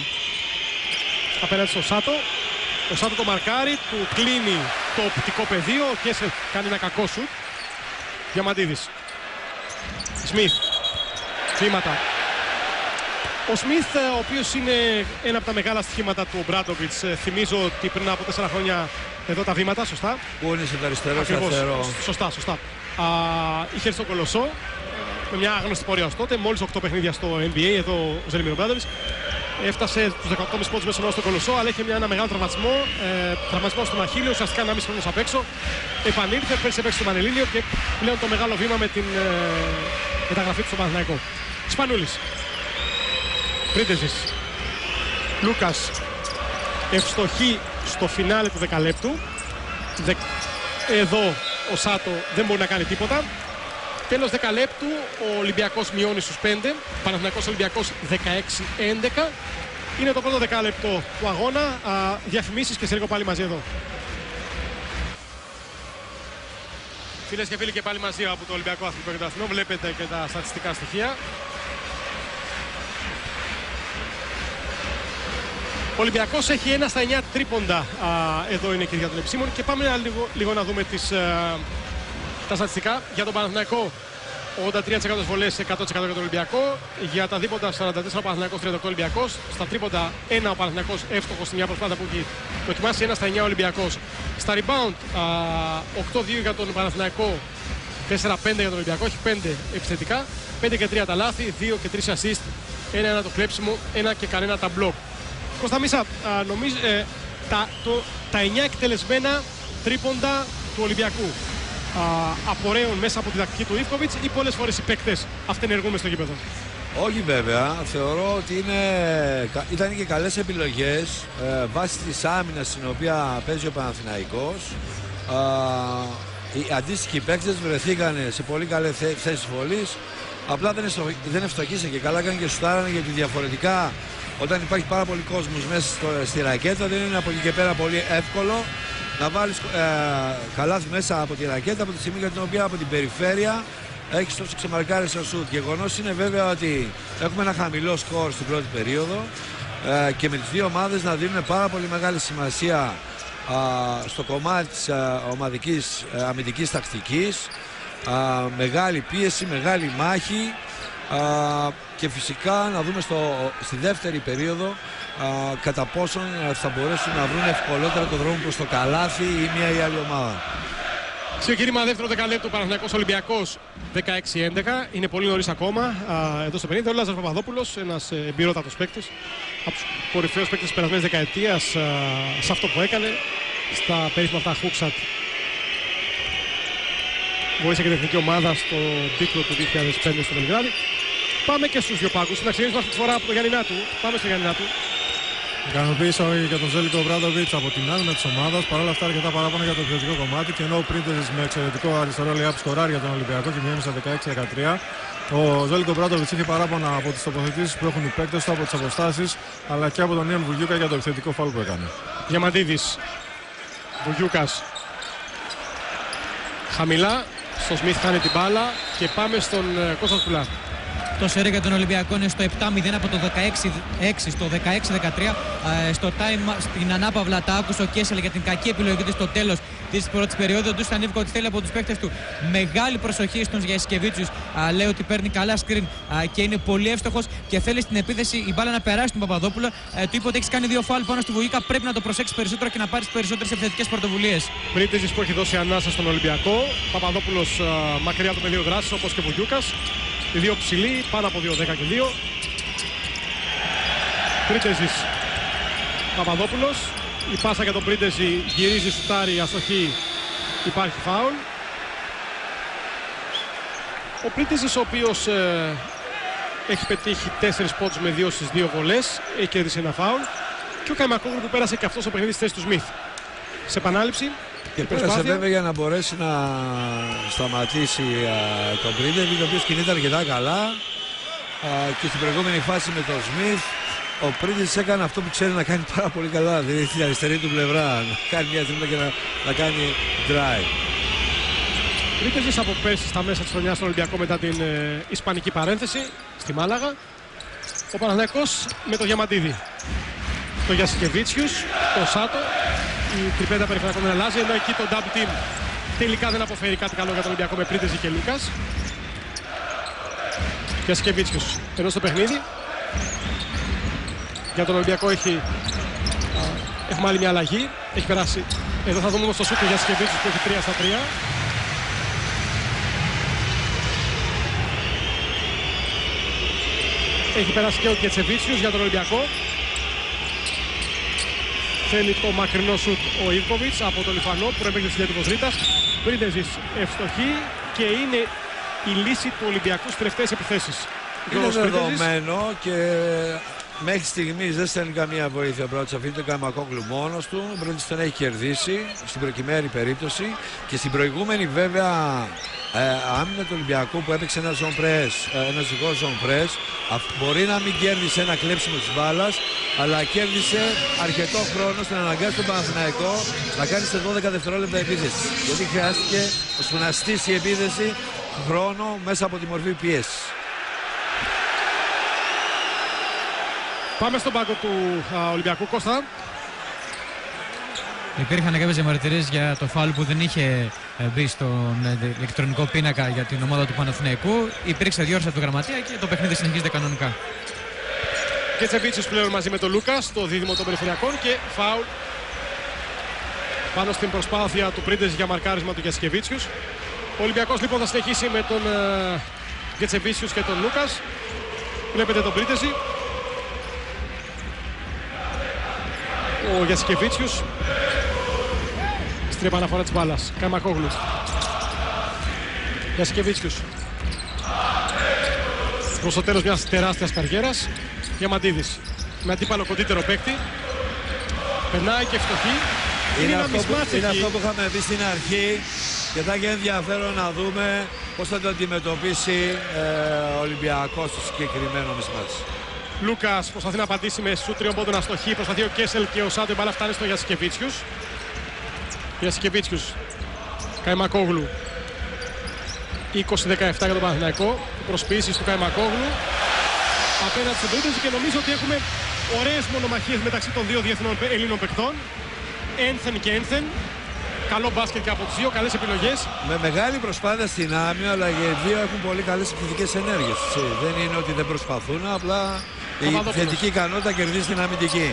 Απέναντι στο Σάτο. Ο Σάτο το μαρκάρει, του κλείνει το οπτικό πεδίο. Ο Κέσελ κάνει ένα κακό σουτ. Διαμαντίδης. Σμιθ. Βήματα. Ο Σμιθ, ο οποίος είναι ένα από τα μεγάλα στοιχήματα του Ομπράντοβιτς. Θυμίζω ότι πριν από 4 χρόνια εδώ τα βήματα, σωστά. Πού είναι στο αριστερό, Ακριβώς, σταθερό. σωστά. Είχε έρθει στο Κολοσσό με μια άγνωστη πορεία ως τότε. Μόλις 8 παιχνίδια στο NBA, εδώ ο Ζελίμιρ Ομπράντοβιτς. Έφτασε τους 18,5 πόντους μέσω όρο στο Κολοσσό, αλλά είχε ένα μεγάλο τραυματισμό. Τραυματισμό στον Αχίλλειο, ουσιαστικά 1,5 χρόνο απ' έξω. Επανήλθε, πέρσι έπαιξε στο Πανελλήνιο και πλέον το μεγάλο βήμα με την μεταγραφή του στο Παναθηναϊκό. Σπανούλης. Πρίτεζης. Λούκας. Ευστοχή στο φινάλε του δεκαλέπτου. Εδώ ο Σάτο δεν μπορεί να κάνει τίποτα. Τέλος δεκαλέπτου, ο Ολυμπιακός μειώνει στους 5. Παναθηναϊκός Ολυμπιακός 16-11. Είναι το πρώτο δεκάλεπτο του αγώνα. Διαφημίσεις και σε λίγο πάλι μαζί εδώ. Φίλες και φίλοι, και πάλι μαζί από το Ολυμπιακό Αθλητικό Κέντρο Αθηνών. Βλέπετε και τα στατιστικά στοιχεία. Ο Ολυμπιακός έχει 1 στα 9 τρίποντα. Εδώ είναι και για τον επισήμων. Και πάμε λίγο να δούμε τα στατιστικά. Για τον Παναθηναϊκό 83% βολές, 100% για τον Ολυμπιακό. Για τα δίποντα 44 ο Παναθηναϊκός, 38 Ολυμπιακός. Στα τρίποντα 1 ο Παναθηναϊκός εύστοχος στη μια προσπάθεια που έχει δοκιμάσει, 1 στα 9 ο Ολυμπιακός. Στα rebound 8-2 για τον Παναθηναϊκό, 4-5 για τον Ολυμπιακό. Έχει 5 επιθετικά, 5 και 3 τα λάθη, 2 και 3 assist, 1 το κλέψιμο, 1 και κανένα τα block. Κώστα Μίσα, νομίζω τα 9 εκτελεσμένα τρίποντα του Ολυμπιακού απορρέουν μέσα από τη τακτική του Ιβκοβιτς ή πολλές φορές οι παίκτες αυτενεργούν στο γήπεδο? Όχι βέβαια, θεωρώ ότι ήταν και καλές επιλογές βάσει της άμυνας στην οποία παίζει ο Παναθηναϊκός. Οι αντίστοιχοι παίκτες βρεθήκαν σε πολύ καλές θέσεις βολής. Απλά δεν ευστοχήσε και καλά, έκανε και σουτάρανε, γιατί διαφορετικά όταν υπάρχει πάρα πολύ κόσμος μέσα στη ρακέτα δεν είναι από εκεί και πέρα πολύ εύκολο να βάλεις καλάθι μέσα από τη ρακέτα, από τη στιγμή για την οποία από την περιφέρεια έχεις τόσο ξεμαρκάριστα σουτ. Γεγονός είναι βέβαια ότι έχουμε ένα χαμηλό σκορ στην πρώτη περίοδο και με τις δύο ομάδες να δίνουν πάρα πολύ μεγάλη σημασία στο κομμάτι της ομαδικής αμυντικής τακτικής. Μεγάλη πίεση, μεγάλη μάχη και φυσικά να δούμε στη δεύτερη περίοδο κατά πόσον θα μπορέσουν να βρουν ευκολότερα το δρόμο προς το καλάθι ή μια ή άλλη ομάδα. Ξεκίνημα δεύτερο δεκαλέπτου, Παναθηναϊκός Ολυμπιακός 16-11. Είναι πολύ νωρίς ακόμα εδώ στο 50. Ο Λάζαρος Παπαδόπουλος, ένας εμπειρότατος παίκτης, από τους κορυφαίους παίκτες της περασμένης δεκαετίας σε αυτό που έκανε, στα περίφημα αυτά Χούξατ. Βοήθησε και την εθνική ομάδα στο τίτλο του 2005 στο Βελιγράδι. Πάμε και στους δύο πάγκους. Να ξεκινήσουμε αυτή τη φορά από το Γιάννηνά του. Πάμε στο Γιάννηνά του. Ικανοποίησα για τον Ζέλικο Ομπράντοβιτς από την άμυνα της ομάδας. Παρ' όλα αυτά, αρκετά παράπονα για το επιθετικό κομμάτι. Και ενώ ο Πρίτεζης με εξαιρετικό αριστερό layup σκοράρει για τον Ολυμπιακό και μειώνει στα 16-13, ο Ζέλικο Ομπράντοβιτς είχε παράπονα από τις τοποθετήσεις που έχουν οι παίκτες του, από τις αποστάσεις, αλλά και από τον Ιαν Βουγιούκα για το επιθετικό φάουλ που έκανε. Διαμαντίδης. Βουγιούκας. Χαμηλά. Στο Σμιθ χάνει την μπάλα και πάμε στον Κώστα Πουλά. Το σερί για τον Ολυμπιακό είναι στο 7-0 από το 16-6 στο 16-13. Στο time, στην ανάπαυλα τα άκουσε ο Κέσελ για την κακή επιλογή του στο τέλος της πρώτης περίοδου. Ο Ντούσαν Ιβκοβιτς θέλει από τους παίκτες του μεγάλη προσοχή στον Γιασκεβίτσιους. Λέει ότι παίρνει καλά screen και είναι πολύ εύστοχος και θέλει στην επίθεση η μπάλα να περάσει τον Παπαδόπουλο. Του είπε ότι έχει κάνει 2 φάουλ πάνω στη Βουγίκα. Πρέπει να το προσέξει περισσότερο και να πάρει περισσότερες επιθετικές πρωτοβουλίες. Πρίτεζης που έχει δώσει ανάσα στον Ολυμπιακό. Παπαδόπουλος μακριά από το πεδίο δράσης, όπως και Βουγιούκας. Οι δύο ψηλοί, πάνω από 2-10 και 2. Πρίτεζης, Παπαδόπουλος. Η πάσα για τον Πρίτεζη, γυρίζει, σουτάρει, αστοχή, υπάρχει φάουλ. Ο Πρίτεζης, ο οποίος έχει πετύχει 4 πόντους με 2 στις 2 βολές, έχει κερδίσει ένα φάουλ. Και ο Καϊμακόγλου που πέρασε και αυτό στο παιχνίδι στη θέση του Σμιθ. Σε επανάληψη. Και πέρασε βέβαια για να μπορέσει να σταματήσει τον Πρίντεζιτς, ο οποίος κινείται αρκετά καλά. Και στην προηγούμενη φάση με τον Σμιθ, ο Πρίντεζιτς έκανε αυτό που ξέρει να κάνει πάρα πολύ καλά. Δηλαδή στην αριστερή του πλευρά, να κάνει μια τρίμπλα και να κάνει drive. Πρίντεζιτς από πέρσι στα μέσα της χρονιάς στον Ολυμπιακό μετά την ισπανική παρένθεση στη Μάλαγα. Ο Παναθηναϊκός με το Διαμαντίδη, το Γιασικεβίτσιους, το Σάτο. Η τριπέτα περιφερειακών αλλάζει, ενώ εκεί το double team τελικά δεν αποφέρει κάτι καλό για τον Ολυμπιακό με Πρίντεζιτς και Λούκας. Γιασικεβίτσιους ενώ στο παιχνίδι. Για τον Ολυμπιακό έχουμε άλλη μια αλλαγή. Έχει περάσει. Εδώ θα δούμε όμως το σούτ του Γιασικεβίτσιους που έχει 3-3. Έχει περάσει και ο Κετσεβίτσιους για τον Ολυμπιακό. Θέλει το μακρινό σουτ ο Ιβκοβιτς από τον Λιφανό που έπαιξε στη διάρκεια του Ρήτας. Πρίντεζιτς ευστοχή και είναι η λύση του Ολυμπιακού στις τελευταίες επιθέσεις. Είναι δεδομένο και μέχρι στιγμής δεν στέλνει καμία βοήθεια. Πρώτα αφήνει τον Καϊμακόγλου μόνος του. Ο Πρίντεζιτς τον έχει κερδίσει στην προκειμένη περίπτωση και στην προηγούμενη βέβαια άμυνα του Ολυμπιακού που έπαιξε ένα zone press, ένα ζυγό zone press, μπορεί να μην κέρδισε ένα κλέψιμο της μπάλας, αλλά κέρδισε αρκετό χρόνο στην αναγκάση του Παναθηναϊκό να κάνει σε 12 δευτερόλεπτα επίθεση. Γιατί χρειάστηκε ώστε να στήσει η επίθεση χρόνο μέσα από τη μορφή πίεση. Πάμε στον πάγκο του Ολυμπιακού, Κώστα. Υπήρχαν κάποιες διαμαρτυρίες για το φάουλ που δεν είχε μπει στον ηλεκτρονικό πίνακα για την ομάδα του Παναθηναϊκού. Υπήρξε διόρθωση από το γραμματεία και το παιχνίδι συνεχίζεται κανονικά. Και Τσεβίτσιος πλέον μαζί με τον Λούκας, το δίδυμο των περιφερειακών και φάουλ πάνω στην προσπάθεια του Πρίντεζιτς για μαρκάρισμα του Γιασικεβίτσιους. Ο Ολυμπιακός λοιπόν θα συνεχίσει με τον Γετσεβίτσιους και τον Λούκας. Βλέπετε τον Πρίντεζιτ. Ο Γιασικεβίτσιους στην επαναφορά της μπάλας. Καϊμακόγλου. Γιασικεβίτσιους. Προς το τέλος μιας τεράστιας καριέρας. Διαμαντίδης με αντίπαλο κοντύτερο παίκτη. Περνάει και φτωχή. Είναι αυτό που είχαμε πει στην αρχή και θα έχει ενδιαφέρον να δούμε πώς θα το αντιμετωπίσει ο Ολυμπιακός στο συγκεκριμένο μισμάτς. Λούκας προσπαθεί να απαντήσει με σουτ τριών πόντων αστοχή. Προσπαθεί ο Κέσελ και ο Σάντο. Η μπάλα φτάνει στο Γιασικεβίτσιους. Γιασικεβίτσιους. Καϊμακόγλου. 20-17 για τον Παναθηναϊκό. Προσποιήσεις του Καϊμακόγλου απέναντι στον Πρίντεζιτ και νομίζω ότι έχουμε ωραίες μονομαχίες μεταξύ των δύο διεθνών Ελλήνων παικτών. Ένθεν και ένθεν. Καλό μπάσκετ και από τους δύο, καλές επιλογές. Με μεγάλη προσπάθεια στην άμυνα, αλλά οι δύο έχουν πολύ καλές επιθετικές ενέργειες. Δεν είναι ότι δεν προσπαθούν, απλά η θετική ικανότητα κερδίζει την αμυντική.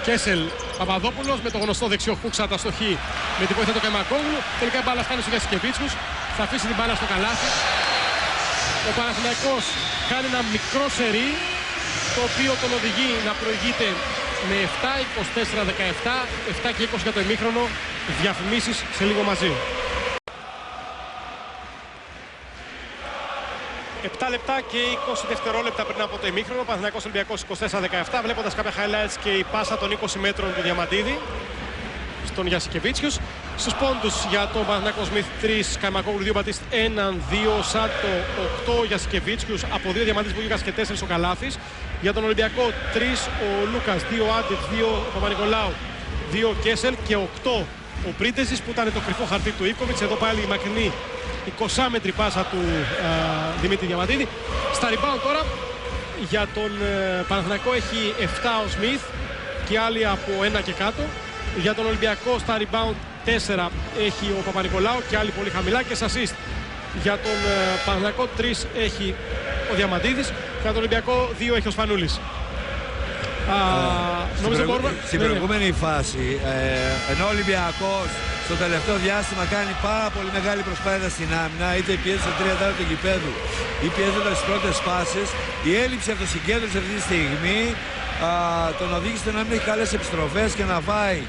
Κέσελ Παπαδόπουλος με το γνωστό δεξιό χούξα τα στοχή με την βοήθεια του Καϊμακόγλου. Τελικά η μπάλα φτάνει στο Γιασικεβίτσιους. Θα αφήσει την μπάλα στο καλάθι. Ο Παναθηναϊκός κάνει ένα μικρό σερί, το οποίο τον οδηγεί να προηγείται με 7-24-17, 7 και 20 για το ημίχρονο. Διαφημίσεις σε λίγο μαζί. 7 λεπτά και 20 δευτερόλεπτα πριν από το ημίχρονο. Παναθηναϊκός Ολυμπιακός 24-17. Βλέποντας κάποια highlights και η πάσα των 20 μέτρων του Διαμαντίδη στον Γιασικεβίτσιους. Στους πόντους για τον Παναθηναϊκό Σμιθ 3, Καϊμακόγλου 2, Μπατίστ 1, 2, Σάτο 8, Γιασικεβίτσιους από 2, Διαμαντίδης Βουγιούκας και 4 ο Καλάθης. Για τον Ολυμπιακό 3 ο Λούκας, 2 Άντιτς, 2 ο Παπα-Νικολάου, 2 Κέσελ και 8 ο Πρίντεζιτς που ήταν το κρυφό χαρτί του Ιβκοβιτς. Εδώ πάλι η μακρινή 20μέτρη πάσα του Δημήτρη Διαμαντίδη. Στα rebound τώρα για τον Παναθηναϊκό έχει 7 ο Σμιθ και άλλοι από 1 και κάτω. Για τον Ολυμπιακό στα rebound 4 έχει ο Παπα-Νικολάου και άλλοι πολύ χαμηλά. Και σε assist για τον Παναθηναϊκό 3 έχει ο Διαμαντίδης και για τον Ολυμπιακό 2 έχει ο Σπανούλης. Στην προηγούμενη φάση, ενώ ο Ολυμπιακός στο τελευταίο διάστημα κάνει πάρα πολύ μεγάλη προσπάθεια στην άμυνα, είτε πιέζει στο 3 του γηπέδου ή πιέζοντας τις πρώτες φάσεις, η έλλειψη αυτοσυγκέντρωσης αυτή τη στιγμή τον οδήγησε να μην έχει καλές επιστροφές και να φάει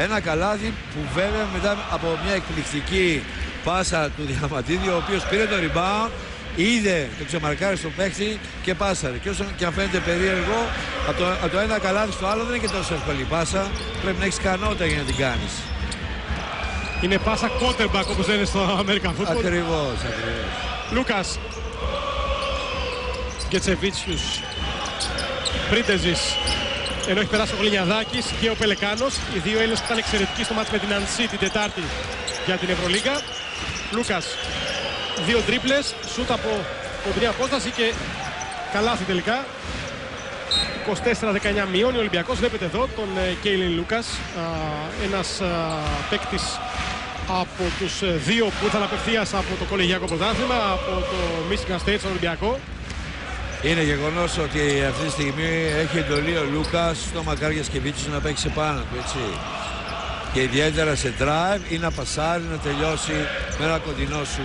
ένα καλάθι που βέβαια μετά από μια εκπληκτική πάσα του Διαμαντίδη, ο οποίος πήρε το rebound είδε το ξεμαρκάρι στο παίχτη και πάσαρε. Και όσο και αν φαίνεται περίεργο, από το ένα καλάθι στο άλλο δεν είναι και τόσο εύκολη πάσα. Πρέπει να έχεις ικανότητα για να την κάνεις. Είναι πάσα quarterback όπως λένε στο American Football. Ακριβώς. Λούκας. Γκετσεβίτσιους. Πρίντεζης. Ενώ έχει περάσει ο Γλινιαδάκης και ο Πελεκάνος. Οι δύο Έλληνες που ήταν εξαιρετικοί στο μάτς με την Ανσί την Τετάρτη για την Ευρωλίγκα. Λούκας. Δύο τρίπλες. Σούτ από κοντρή απόσταση και καλάθι τελικά. 24-19 μειώνει ο Ολυμπιακός. Βλέπετε εδώ τον Κέιλιν Λούκας. Ένας παίκτης από τους δύο που ήταν απευθείας από το κολεγιακό πρωτάθλημα, από το Michigan State στον Ολυμπιακό. Είναι γεγονός ότι αυτή τη στιγμή έχει εντολή ο Λούκας στο μακάρι Γιασκεβίτσιος να παίξει πάνω του, έτσι. Και ιδιαίτερα σε drive ή να πασάρει, να τελειώσει με ένα κοντινό σου.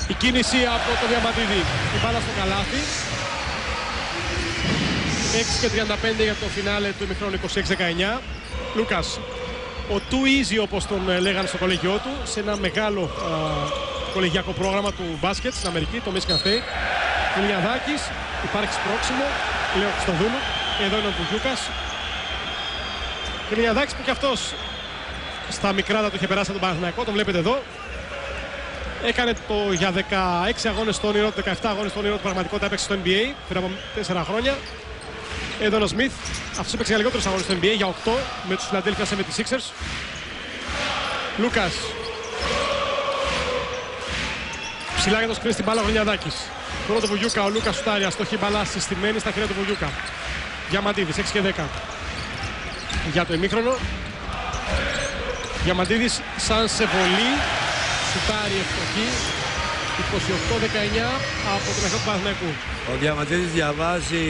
Η κίνηση από το Διαμαντίδη. Η μπάλα στο καλάθι. 6:35 για το φινάλε του ημιχρόνου 26-19. Λούκας. Ο too easy όπως τον λέγανε στο κολεγιό του, σε ένα μεγάλο κολεγιακό πρόγραμμα του μπάσκετ στην Αμερική, το Michigan State. Γλινιαδάκης, υπάρχει σπρώξιμο, λέω στον Δούλου, εδώ είναι ο Βουγιούκας. Γλινιαδάκης που και αυτός στα μικρά του είχε περάσει από τον Παναθηναϊκό, τον βλέπετε εδώ. Έκανε το για 16 αγώνες στο όνειρο, 17 αγώνες στο όνειρο του, πραγματικότητα έπαιξε στο NBA πριν από 4 χρόνια. Εδώ είναι ο Σμιθ, αυτός έπαιξε για λιγότερους αγώνες στο NBA, για 8 με τους Philadelphia 76ers. Λούκας. Ψηλά για το σκριν στην μπάλα ο Γλινιαδάκης. Τώρα το Βουγιούκα, ο Λούκας σουτάρει, αστοχή μπαλά συστημένη στα χέρια του Βουγιούκα. Διαμαντίδης, 6-10. Για το ημίχρονο. Διαμαντίδης σαν σε βολή, σουτάρει ευστοχή. 28-19 από τον εχθρό του Παναθηναϊκού. Ο Διαμαντίδης διαβάζει,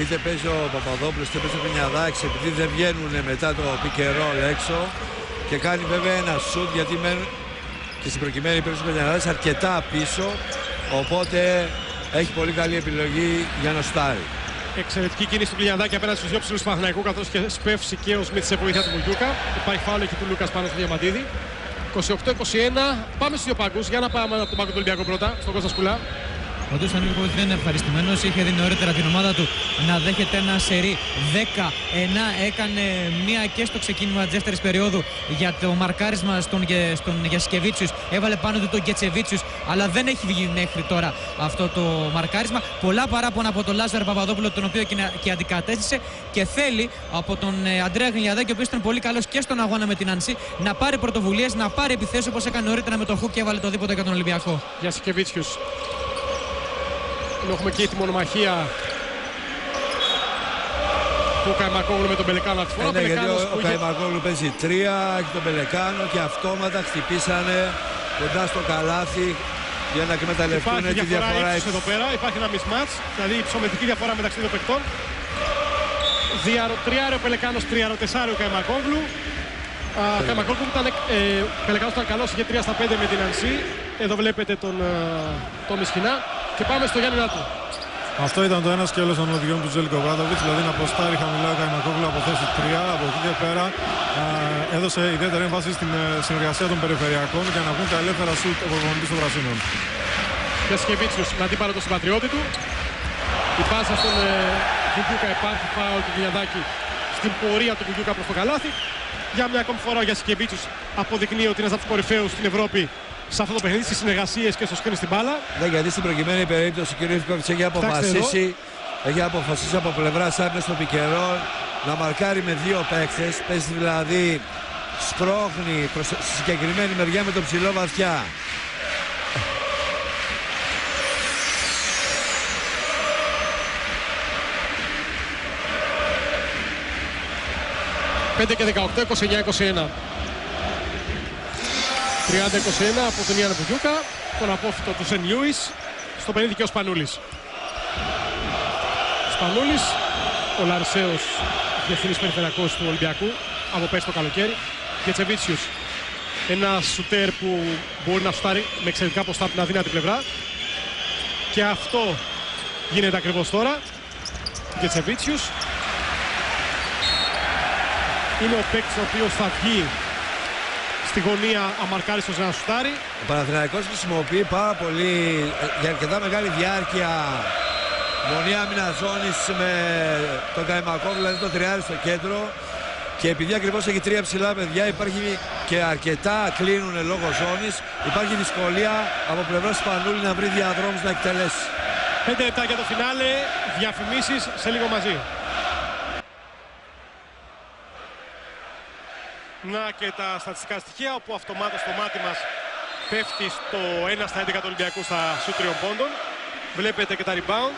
είτε παίζει ο Παπαδόπουλος είτε παίζει ο Γλινιαδάκης, επειδή δεν βγαίνουν μετά το pick and roll έξω, και κάνει βέβαια ένα σουτ, γιατί μένουν και στην προκειμένη περίπτωση του Γλινιαδάκης αρκετά πίσω, οπότε έχει πολύ καλή επιλογή για να σουτάρει. Εξαιρετική κίνηση του Γλινιαδάκη απέναντι στους δύο ψηλούς του Παναθηναϊκού, καθώς και σπεύσει και ο Σμιθ σε βοήθεια του Βουγιούκα. Υπάρχει φάουλ εκεί του Λούκας πάνω στο Διαμαντίδη. 28-21. Πάμε στους δύο πάγκους. Για να πάμε από τον πάγκο του Ολυμπιακού πρώτα, στον Κώστα Σκουλά. Ο Ντούσαν Ιβκοβιτς δεν είναι ευχαριστημένος. Είχε δει νωρίτερα την ομάδα του να δέχεται ένα σερί 10-9. Έκανε μία και στο ξεκίνημα της δεύτερης περίοδου για το μαρκάρισμα στον Γιασκεβίτσιους. Έβαλε πάνω του τον Γκετσεβίτσιους, αλλά δεν έχει βγει μέχρι τώρα αυτό το μαρκάρισμα. Πολλά παράπονα από τον Λάζαρο Παπαδόπουλο, τον οποίο και αντικατέστησε, και θέλει από τον Αντρέα Γλινιαδάκη, ο οποίος ήταν πολύ καλός και στον αγώνα με την Ανσί, να πάρει πρωτοβουλίες, να πάρει επιθέσεις όπως έκανε νωρίτερα με το Χουκ και έβαλε το δίποτα για τον Ολυμπιακό. Γιασκεβίτσιους. Έχουμε και τη μονομαχία του Καϊμακόγλου με τον Πελεκάνο. Ναι, γιατί ο Καϊμακόγλου παίζει 3, έχει τον Πελεκάνο και αυτόματα χτυπήσανε κοντά στο καλάθι για να εκμεταλλευτούν τη διαφορά. Εδώ πέρα υπάρχει ένα mismatch, δηλαδή η ψωμετρική διαφορά μεταξύ των παικτών. 3 ο Πελεκάνος, 3-4 ο Καϊμακόγλου. Ο Καϊμακόγλου ήταν, Πελεκάνος ήταν καλός, είχε 3-5 με την Ανσί. Εδώ βλέπετε τον Τόμι Σχοινά. Και πάμε στο Γιάννη Νάτου. Αυτό ήταν το ένα σκέλος των οδηγιών του Ζέλικο Βράντοβιτς, δηλαδή να αποστάρει χαμηλά ο Καϊμακόγλου από θέση 3. Από εκεί και πέρα έδωσε ιδιαίτερη έμφαση στην συνεργασία των περιφερειακών για να βγουν τα ελεύθερα σουτ ο προπονητής των Πρασίνων. Γιασκεβίτσιους να αντίπαλο το συμπατριώτη του. Η πάσα στον Βουγιούκα, υπάρχει φάουλ του Γλινιαδάκη στην πορεία του Βουγιούκα προς το καλάθι. Για μια ακόμη φορά ο Γιασκεβίτσιους αποδεικνύει ότι είναι ένας από τους κορυφαίους στην Ευρώπη σε αυτό το παιχνίδι, στις συνεργασίες και στο σκριν στην μπάλα. Ναι, γιατί στην προκειμένη περίπτωση ο κ. Ιβκοβιτς έχει αποφασίσει από πλευράς άμυνας στο πικερό να μαρκάρει με δύο παίκτες. Παίζει δηλαδή, σπρώχνει προς τη συγκεκριμένη μεριά με το ψηλό βαθιά. «5 και 18, 29-21». 30-21 από τον Ιάννη Βουγιούκα, τον απόφυτο του Σεν Λιούις. Στο παιχνίδι και ο Σπανούλης. Σπανούλης, ο Λαρσέος, διευθύνης περιφερειακός του Ολυμπιακού από πέρσι το καλοκαίρι. Γκετσεβίτσιους, ένα σουτέρ που μπορεί να σουτάρει με εξαιρετικά ποστά από την αδύνατη πλευρά. Και αυτό γίνεται ακριβώς τώρα. Γκετσεβίτσιους είναι ο παίκτης ο οποίος θα βγει στη γωνία αμαρκάριστος να σουτάρει. Ο Παναθηναϊκός χρησιμοποιεί πάρα πολύ, για αρκετά μεγάλη διάρκεια, μονή άμυνα ζώνης με τον Καϊμακόβλου, δηλαδή το τριάρι στο κέντρο. Και επειδή ακριβώς έχει τρία ψηλά παιδιά, υπάρχει και αρκετά κλείνουν λόγω ζώνης, υπάρχει δυσκολία από πλευράς Σπανούλη να βρει διαδρόμους να εκτελέσει. 5 λεπτά για το φινάλε, διαφημίσεις σε λίγο μαζί. Να και τα στατιστικά στοιχεία, όπου αυτομάτως το μάτι μας πέφτει στο 1 στα 11 του Ολυμπιακού στα σουτ 3 πόντων. Βλέπετε και τα rebound,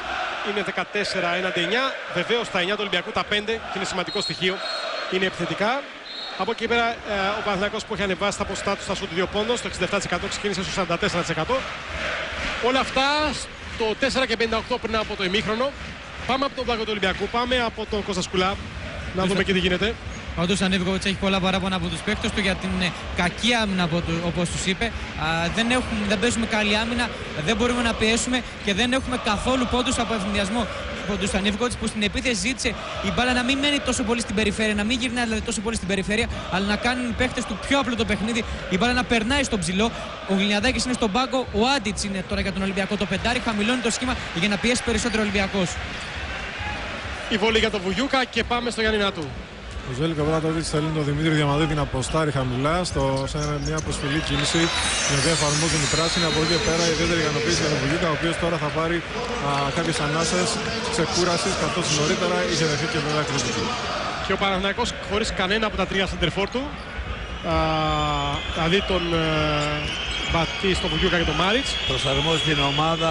είναι 14-9. Βεβαίως τα 9 του Ολυμπιακού, τα 5, και είναι σημαντικό στοιχείο, είναι επιθετικά. Από εκεί πέρα ο Παναθηναϊκός που έχει ανεβάσει τα ποσοστά του στα σουτ 2 πόντων, στο 67% ξεκίνησε στο 44%. Όλα αυτά στο 4:58 πριν από το ημίχρονο. Πάμε από τον πάγκο του Ολυμπιακού, πάμε από τον Κώστα Σκουλά, να δούμε και τι γίνεται. Ο Ντούσαν Ιβκοβιτς έχει πολλά παράπονα από τους παίκτες του για την κακή άμυνα, όπως τους είπε. Δεν παίζουμε καλή άμυνα, δεν μπορούμε να πιέσουμε και δεν έχουμε καθόλου πόντους από ευνηδιασμό. Ο Ντούσαν Ιβκοβιτς που στην επίθεση ζήτησε η μπάλα να μην μένει τόσο πολύ στην περιφέρεια, να μην γυρνάει δηλαδή τόσο πολύ στην περιφέρεια, αλλά να κάνουν οι παίκτες του πιο απλό το παιχνίδι, η μπάλα να περνάει στον ψηλό. Ο Γλινιαδάκης είναι στον πάγκο, ο Άντιτς είναι τώρα για τον Ολυμπιακό το πεντάρι, χαμηλώνει το σχήμα για να πιέσει περισσότερο ο Ολυμπιακός. Η βολή για τον Βουγιούκα και πάμε στο Γιάννη Νάτου. Ο Ζέλικο Μπράντοβιτς θέλει τον Δημήτρη Διαμαντίδη να αποστάρει χαμηλά σε μια προσφυλή κίνηση την οποία εφαρμόζουν οι πράσινοι. Από εκεί και πέρα ιδιαίτερη ικανοποίηση για τον Βουγιούκα, ο οποίος τώρα θα πάρει κάποιες ανάσες ξεκούρασης, καθώς νωρίτερα είχε δεχθεί και βέβαια κριτική. Και ο Παναθηναϊκός χωρίς κανένα από τα τρία σεντερφόρ του, δηλαδή τον Μπατή, τον Βουγιούκα και τον Μάριτς. Προσαρμόζει την ομάδα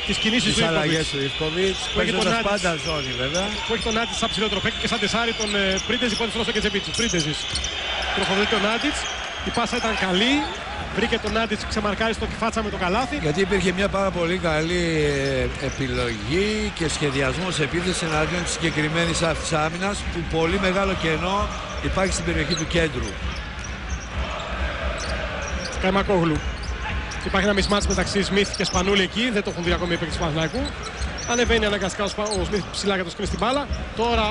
τις κινήσεις του αλλαγές του Ιβκοβιτς, παίζοντας πάντα ζώνη βέβαια. Που έχει τον Άντιτς σαν ψηλό τροπέκι και σαν τεσάρι τον Πρίντεζι που είναι στο Κετσεβίτσου. Πρίντεζις τροφοδοτεί τον Άντιτς, η πάσα ήταν καλή, βρήκε τον Άντιτς, ξεμαρκάρει στο κεφάτσα με το καλάθι. Γιατί υπήρχε μια πάρα πολύ καλή επιλογή και σχεδιασμός επίθεση εναντίον της συγκεκριμένης αυτής άμυνας, που πολύ μεγάλο κενό υπάρχει στην περιοχή του κέντρου. Καϊμακόγλου. Υπάρχει ένα mismatch μεταξύ Σμιθ και Σπανούλη εκεί, δεν το έχουν δει ακόμη οι παίκτες του Παναθηναϊκού. Ανεβαίνει αναγκαστικά ο Σμιθ ψηλά για το σκριν στην μπάλα. Τώρα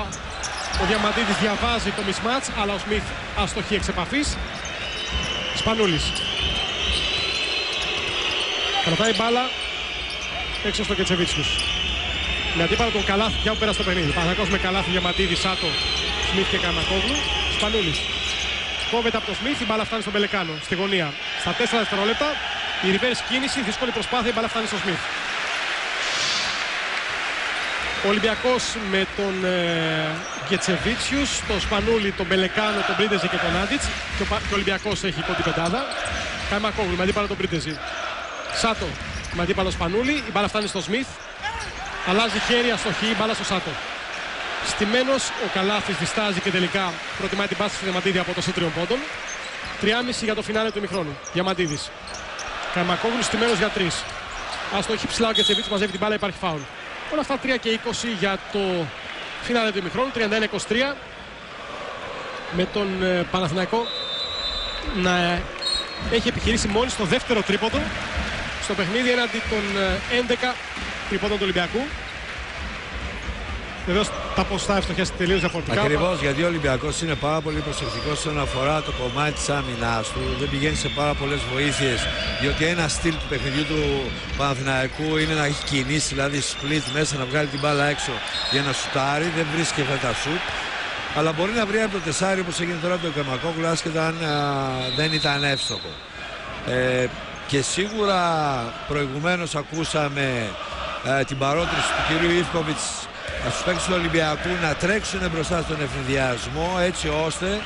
ο Διαμαντίδης διαβάζει το mismatch, αλλά ο Σμιθ αστοχή εξ επαφής. Σπανούλης. Κρατάει μπάλα έξω στο Κετσεβίτσιους. Με αντίπαλο τον Καλάθι πια που πέρασε το παιχνίδι. Παναθηναϊκός με Καλάθι, Διαμαντίδη, Σάτο, Σμιθ και Καϊμακόγλου. Σπανούλης. Κόβεται από το Σμιθ, η μπάλα φτάνει στον Πελεκάνο, στη γωνία. Στα 4 δευτερόλεπτα, η reverse κίνηση, δύσκολη προσπάθεια, η μπάλα φτάνει στο Σμιθ. Ο Ολυμπιακός με τον Γκετσεβίτσιους, τον Σπανούλη, τον Πελεκάνο, τον Πρίντεζι και τον Άντιτς. Και ο Ολυμπιακός έχει υπό την πεντάδα. Καϊμακόγλου με αντίπαλο τον Πρίντεζι. Σάτο με αντίπαλο Σπανούλη, η μπάλα φτάνει στο Σμιθ. Αλλάζει χέρι, αστοχή, η μπάλα στο Σάτο. Στημένος ο Καλάθης διστάζει και τελικά προτιμάει την πάση του Διαμαντίδη από το σούτ 3 πόντων. 3,5 για το φινάλε του ημιχρόνου. Διαμαντίδης. Καϊμακόγλου στημένος για 3. Αστοχή ψηλά ο Γκετσεβίτσιους, μαζεύει την μπάλα, υπάρχει φάουλ. Όλα αυτά 3 και 20 για το φινάλε του ημιχρόνου. 31-23. Με τον Παναθηναϊκό να έχει επιχειρήσει μόλις το δεύτερο τρίποντο στο παιχνίδι έναντι των 11 τρίποντων του Ολυμπιακού. Βεβαίως τα ποστά ευστοχές τελείως διαφορετικά. Ακριβώς, γιατί ο Ολυμπιακός είναι πάρα πολύ προσεκτικός όσον αφορά το κομμάτι της άμυνας του. Δεν πηγαίνει σε πάρα πολλές βοήθειες, διότι ένα στυλ του παιχνιδιού του Παναθηναϊκού είναι να έχει κινήσει, δηλαδή split μέσα, να βγάλει την μπάλα έξω για να σουτάρει. Δεν βρίσκει αυτά τα σουτ. Αλλά μπορεί να βρει από το τεσάρι, όπως έγινε τώρα από τον Καϊμακόγλου, άσχετα αν δεν ήταν εύστοχο. Και σίγουρα προηγουμένως ακούσαμε την παρότριση του κυρίου Ιβκοβιτς στους παίκτες του Ολυμπιακού να τρέξουν μπροστά στον ευνηδιασμό, έτσι ώστε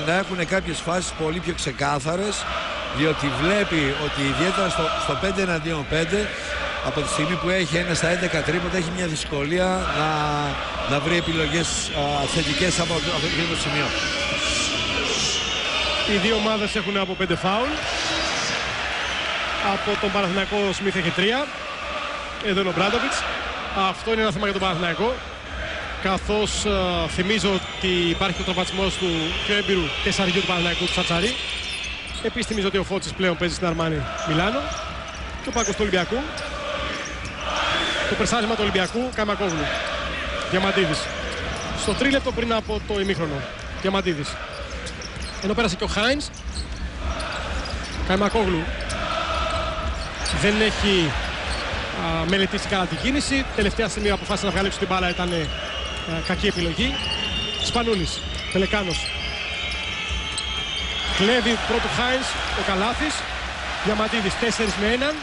να έχουν κάποιες φάσεις πολύ πιο ξεκάθαρες, διότι βλέπει ότι ιδιαίτερα στο 5 εναντίον 5, από τη στιγμή που έχει 1 στα 11 τρίποτα, έχει μια δυσκολία να βρει επιλογές θετικές από αυτό το σημείο. Οι δύο ομάδες έχουν από 5 φάουλ. Από τον Παναθηναϊκό ο Σμιθ έχει 3. Εδώ είναι ο Μπράντοβιτς. Αυτό είναι ένα θέμα για τον Παναθηναϊκό. Καθώς θυμίζω ότι υπάρχει ο τραυματισμός του πιο έμπειρου τεσσαριού του Παναθηναϊκού, του Τσατσαρή. Επίσης θυμίζω ότι ο Φώτσης πλέον παίζει στην Αρμάνι Μιλάνο. Και ο πάγκος του Ολυμπιακού. Το περσάρισμα του Ολυμπιακού, Καϊμακόγλου. Διαμαντίδης. Στο τρίλεπτο πριν από το ημίχρονο. Διαμαντίδης. Ενώ πέρασε και ο Χάινς. Καϊμακόγλου δεν έχει μελετήσει καλά την κίνηση. Τελευταία στιγμή αποφάσισε να βγάλει την μπάλα, ήταν κακή επιλογή. Σπανούλης, Πελεκάνος. Κλέβει πρώτου Χάινς, ο Καλάθης. Διαμαντίδης 4 με 1.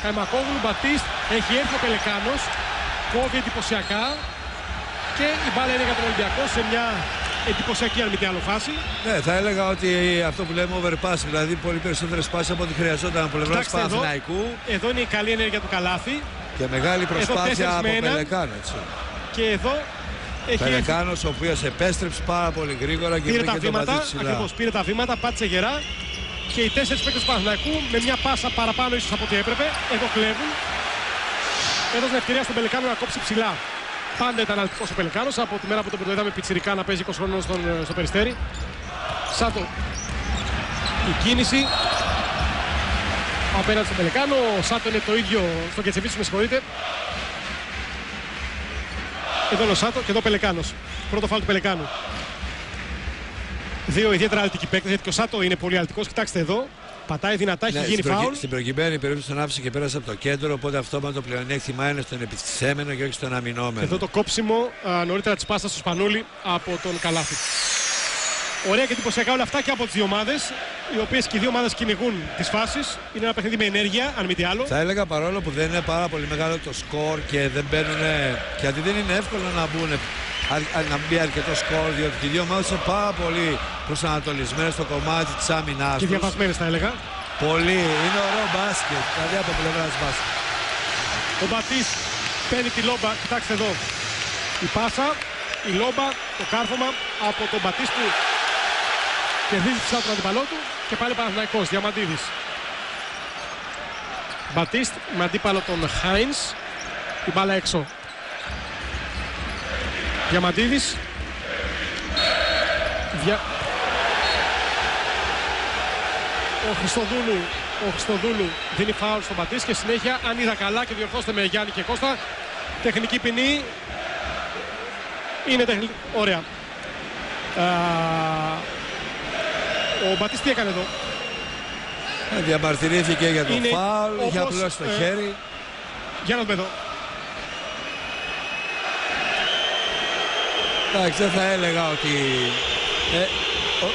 Καϊμακόγλου, Μπατίστ, έχει έρθει ο Πελεκάνος. Κόβει εντυπωσιακά. Και η μπάλα είναι για τον Ολυμπιακό σε μια εντυπωσιακή αν μη τι άλλο φάση. Ναι, θα έλεγα ότι αυτό που λέμε overpass, δηλαδή πολύ περισσότερες πάσεις από ό,τι χρειαζόταν από πλευράς Παναθηναϊκού. Εδώ είναι η καλή ενέργεια του Καλάθη. Και μεγάλη προσπάθεια από Πελεκάνο. Και εδώ έχει Πελεκάνος, ο οποίος επέστρεψε πάρα πολύ γρήγορα και πήρε τα βρήκε τον βήματα. Μπατίστη ψηλά. Ακριβώς, πήρε τα βήματα, πάτησε γερά. Και οι 4 παίκτες του Παναθηναϊκού με μια πάσα παραπάνω ίσως από ό,τι έπρεπε. Εδώ κλέβουν. Έδωσαν ευκαιρία στον Πελεκάνο να κόψει ψηλά. Πάντα ήταν αλτικός ο Πελεκάνος. Από τη μέρα που τον είδαμε πιτσιρικά να παίζει 20 χρόνων στο Περιστέρι. Σάτο. Η κίνηση απέναντι στον Πελεκάνο. Ο Σάτο είναι το ίδιο στο Κετσεβίτσου, με συγχωρείτε. Εδώ είναι ο Σάτο και εδώ ο Πελεκάνος. Πρώτο φάουλ του Πελεκάνου. Δύο ιδιαίτερα αλτικοί παίκτες, γιατί και ο Σάτο είναι πολύ αλτικός. Κοιτάξτε εδώ. Πατάει δυνατά, έχει γίνει φάουλ. Στην προκειμένη περίπτωση τον άφησε και πέρασε από το κέντρο. Οπότε αυτόματο το πλεονέκτημα είναι στον επιστησέμενο και όχι στον αμυνόμενο. Εδώ το κόψιμο νωρίτερα της πάσας του Σπανούλη από τον Καλάθη. Ωραία και εντυπωσιακά όλα αυτά και από τις δύο ομάδες, οι οποίες και οι δύο ομάδες κυνηγούν τις φάσεις. Είναι ένα παιχνίδι με ενέργεια, αν μη τι άλλο. Θα έλεγα παρόλο που δεν είναι πάρα πολύ μεγάλο το σκορ και δεν μπαίνουν. Γιατί δεν είναι εύκολο να μπουν. Να μπει αρκετό σκορ, διότι και οι δύο ομάδες είναι πάρα πολύ προσανατολισμένες στο κομμάτι της άμυνας. Και διαβασμένες θα έλεγα. Πολύ. Είναι ωραίο μπάσκετ, δηλαδή από πλευράς μπάσκετ. Ο Μπατής παίρνει τη λόμπα, κοιτάξτε εδώ. Η πάσα, η λόμπα, το κάρφωμα από τον Μπατής που κερδίζει ψηλά τον αντιπαλό του και πάλι Παναθηναϊκός, Διαμαντίδης. Μπατίστ με αντίπαλο τον Χάινς, την μπάλα έξω. Διαμαντίδης. Ο Χριστοδούλου δίνει φάουλ στον Μπατίστ και συνέχεια, αν είδα καλά και διορθώστε με Γιάννη και Κώστα, τεχνική ποινή. Είναι τεχνική. Ωραία. Ο Μπατίστ τι έκανε εδώ? Διαμαρτυρήθηκε για το φάουλ, είχε απλώσει το χέρι. Για να δούμε εδώ. Εντάξει, δεν θα έλεγα ότι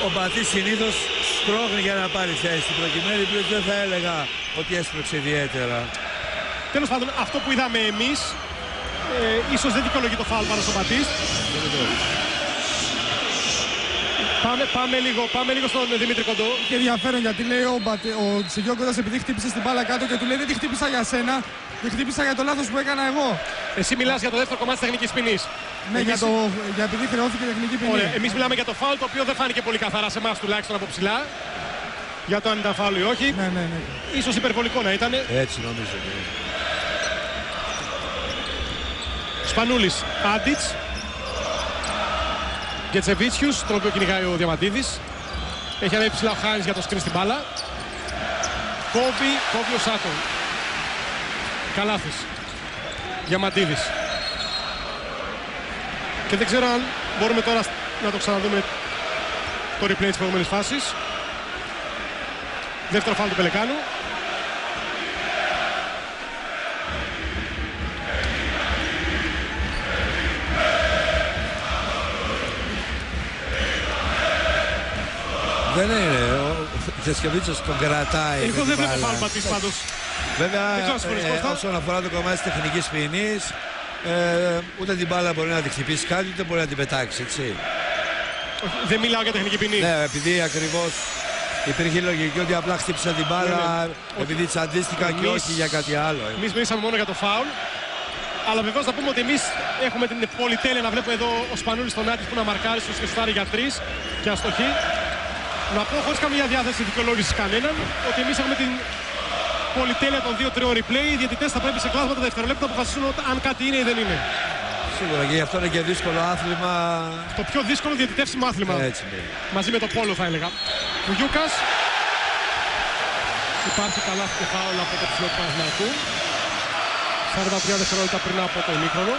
ο Μπατής συνήθως στρώχνει για να πάρει θέση. Στην προκειμένη πλήρως δεν θα έλεγα ότι έσπρωξε ιδιαίτερα. Τέλος πάντων, αυτό που είδαμε εμείς ίσως δεν δικαιολογεί το φάουλ πάνω στον Μπατίστ. Πάμε λίγο στον Δημήτρη Κοντό. Και ενδιαφέρον γιατί λέει ο Σιγιώκοντας επειδή χτύπησε την μπάλα κάτω και του λέει δεν τη χτύπησα για σένα, τη χτύπησα για το λάθος που έκανα εγώ. Εσύ μιλάς για το δεύτερο κομμάτι της τεχνικής ποινής. Ναι, για επειδή χρεώθηκε τεχνική ποινή. Ωραία, εμείς μιλάμε για το φάουλ το οποίο δεν φάνηκε πολύ καθαρά σε εμάς τουλάχιστον από ψηλά. Για το αν ήταν φάουλ ή όχι. Ναι. Ίσως υπερβολικό να ήταν. Έτσι νομίζω. Σπανούλης, Άντιτς. Γκετσεβίτσιους, τον οποίο κυνηγάει ο Διαμαντίδης. Έχει ανέβει ψηλά ο Χάινς για το σκριν στην μπάλα. Κόβει ο Σάτον. Καλάθης. Διαμαντίδης. Και δεν ξέρω αν μπορούμε τώρα να το ξαναδούμε το replay της προηγούμενης φάσης. Δεύτερο φάουλ του Πελεκάνου. Δεν είναι, ο Τζεσκεβίτσος τον κρατάει. Εγώ δεν βλέπω φάουλ Μπατίστ πάντως. Βέβαια, όσον αφορά το κομμάτι της τεχνικής ποινής, ούτε την μπάλα μπορεί να τη χτυπήσει κάτι, ούτε μπορεί να την πετάξει, έτσι. Δεν μιλάω για τεχνική ποινή. Ναι, επειδή ακριβώς υπήρχε λογική ότι απλά χτύπησα την μπάλα, επειδή τσαντίστηκα και όχι για κάτι άλλο. Εμείς μιλήσαμε μόνο για το φάουλ. Αλλά βεβαίως θα πούμε ότι εμείς έχουμε την πολυτέλεια να βλέπουμε εδώ ο Σπανούλης στον Άτης που να μαρκάρει στο σκεστάρι για 3 και αστοχή. Να πω χωρίς καμία διάθεση δικαιολόγηση κανέναν ότι εμείς έχουμε την πολυτέλεια των 2-3 replay. Οι διαιτητές θα πρέπει σε κλάσματα δευτερολέπτα να αποφασίσουν αν κάτι είναι ή δεν είναι. Σίγουρα και γι' αυτό είναι και δύσκολο άθλημα. Το πιο δύσκολο διαιτητεύσιμο άθλημα. Έτσι, ναι. Μαζί με το πόλο θα έλεγα. Ο Γιούκας. Υπάρχει καλά και φάουλ από το ψηλό του Παναθηναϊκού. 43 δευτερόλεπτα πριν από το ημίχρονο.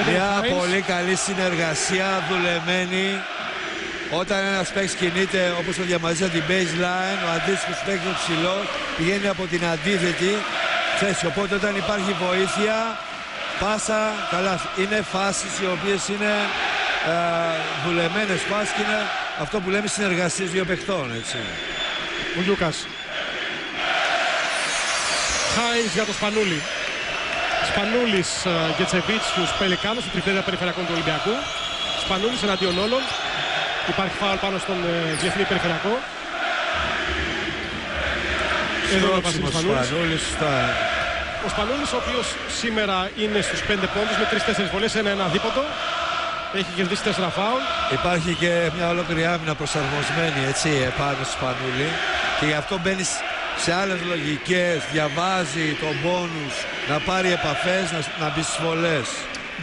Μια πολύ καλή συνεργασία, δουλεμένη. όταν ένας παίκτης κινείται όπως το διαμαζίζει την baseline, ο αντίστοιχος παίκτης ο ψηλός πηγαίνει από την αντίθετη θέση. Οπότε όταν υπάρχει βοήθεια, πάσα, καλά, είναι φάσεις οι οποίες είναι δουλεμένες φάσεις και είναι αυτό που λέμε συνεργασίες δύο παιχτών, έτσι. Βουγιούκας. Χάινς για το Σπανούλη. Σπανούλης, Γκετσεβίτσιους, Πελεκάνος, στο τριπλέδα περιφερειακών του Ολυμπιακού. Σπανούλης εναντίον όλων. Υπάρχει φάουλ πάνω στον διεθνή περιφερειακό. Εδώ είναι ο Βασίλης Σπανούλης. Ο Σπανούλης, ο οποίος σήμερα είναι στους 5 πόντους με 3-4 βολές, ένα δίποτο. Έχει κερδίσει 4 φάουλ. Υπάρχει και μια ολόκληρη άμυνα προσαρμοσμένη, έτσι, επάνω στο Σπανούλη. Και γι' αυτό μπαίνει σε άλλες λογικές, διαβάζει τον πόνους, να πάρει επαφές, να μπει στις βολές.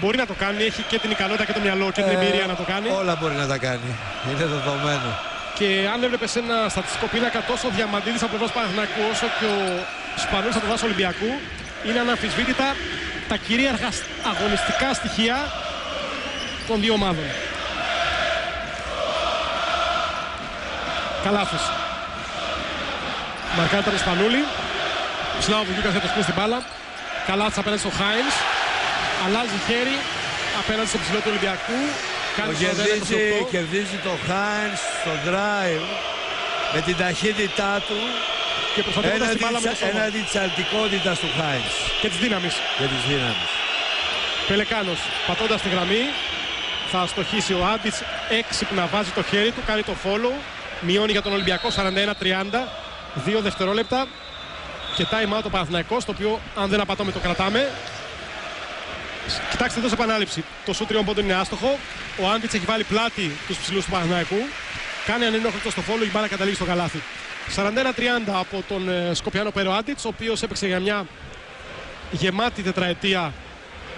Μπορεί να το κάνει, έχει και την ικανότητα και το μυαλό και την εμπειρία να το κάνει. Όλα μπορεί να τα κάνει, είναι δεδομένο. Και αν έβλεπες ένα στατιστικό πίνακα, τόσο ο Διαμαντίδης από πλευράς Παναθηναϊκού όσο και ο Σπανούλης από πλευράς Ολυμπιακού είναι αναμφισβήτητα τα κυρίαρχα αγωνιστικά στοιχεία των δύο ομάδων. Καλάθος. Μαρκάρει τον Σπανούλη. Ψηλά ο Βουγιούκας για το σκούει στην μπάλα. Καλάθος απέναντι στο Χάινς. Αλλάζει χέρι απέναντι στο ψηλό του Ολυμπιακού. Κερδίζει το Χάινς στο drive με την ταχύτητά του. Και προσπαθώντας την μπάλα με το σώμα. Έναντι της αλτικότητας του Χάινς. Και της δύναμης. Πελεκάνος, πατώντας τη γραμμή, θα στοχίσει ο Άντιτς, έξυπνα βάζει το χέρι του, κάνει το follow, μειώνει για τον Ολυμπιακό 41-30, 2 δευτερόλεπτα και time out ο Παναθηναϊκός, το οποίο αν δεν απατώμε το κρατάμε. Κοιτάξτε εδώ σε επανάληψη, το σούτ τριών πόντων είναι άστοχο, ο Άντιτς έχει βάλει πλάτη τους ψηλούς του Παναθηναϊκού, κάνει ανενόχλητο στο follow, η μπάλα καταλήγει στο καλάθι. 41-30 από τον Σκοπιάνο Πέρο Άντιτς, ο οποίος έπαιξε για μια γεμάτη τετραετία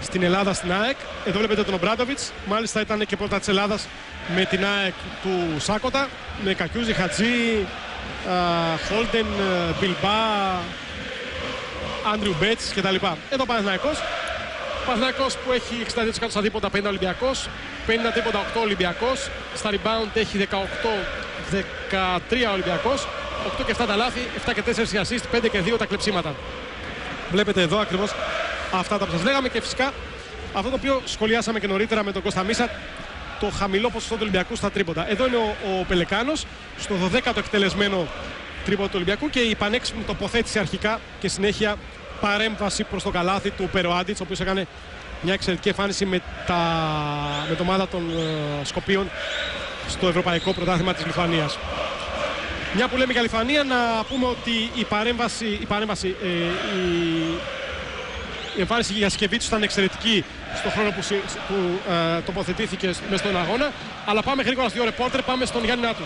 στην Ελλάδα, στην ΑΕΚ. Εδώ βλέπετε τον Ομπράντοβιτς. Μάλιστα ήταν και πρώτα της Ελλάδας με την ΑΕΚ του Σάκοτα. Με Κακιούζη, Χατζή, Χόλτεν, Μπιλμπά, Άντριου Μπέτς κτλ. Εδώ Παναθηναϊκός. Παναθηναϊκός που έχει 62% στα δίποτα, 50 Ολυμπιακός. 50 τίποτα 8 Ολυμπιακός. Στα rebound έχει 18-13 Ολυμπιακός. 8 και 7 τα λάθη, 7 και 4 οι assist, 5 και 2 τα κλεψίματα. Βλέπετε εδώ ακριβώς αυτά τα που σας λέγαμε και φυσικά αυτό το οποίο σχολιάσαμε και νωρίτερα με τον Κώστα Μίσα, το χαμηλό ποσοστό του Ολυμπιακού στα τρίποτα. Εδώ είναι ο Πελεκάνος στο 12ο εκτελεσμένο τρίποντο του Ολυμπιακού και η πανέξυπνη τοποθέτηση αρχικά και συνέχεια παρέμβαση προς το καλάθι του Περοάντιτς, ο οποίος έκανε μια εξαιρετική εμφάνιση με την ομάδα των Σκοπίων στο Ευρωπαϊκό Πρωτάθλημα της Λιθουανίας. Μια που λέμε για Λιθουανία, να πούμε ότι η εμφάνιση για Σκεβίτσου ήταν εξαιρετική στον χρόνο που τοποθετήθηκε μέσα στον αγώνα. Αλλά πάμε γρήγορα στο ρεπόρτερ, πάμε στον Γιάννη Νάτου.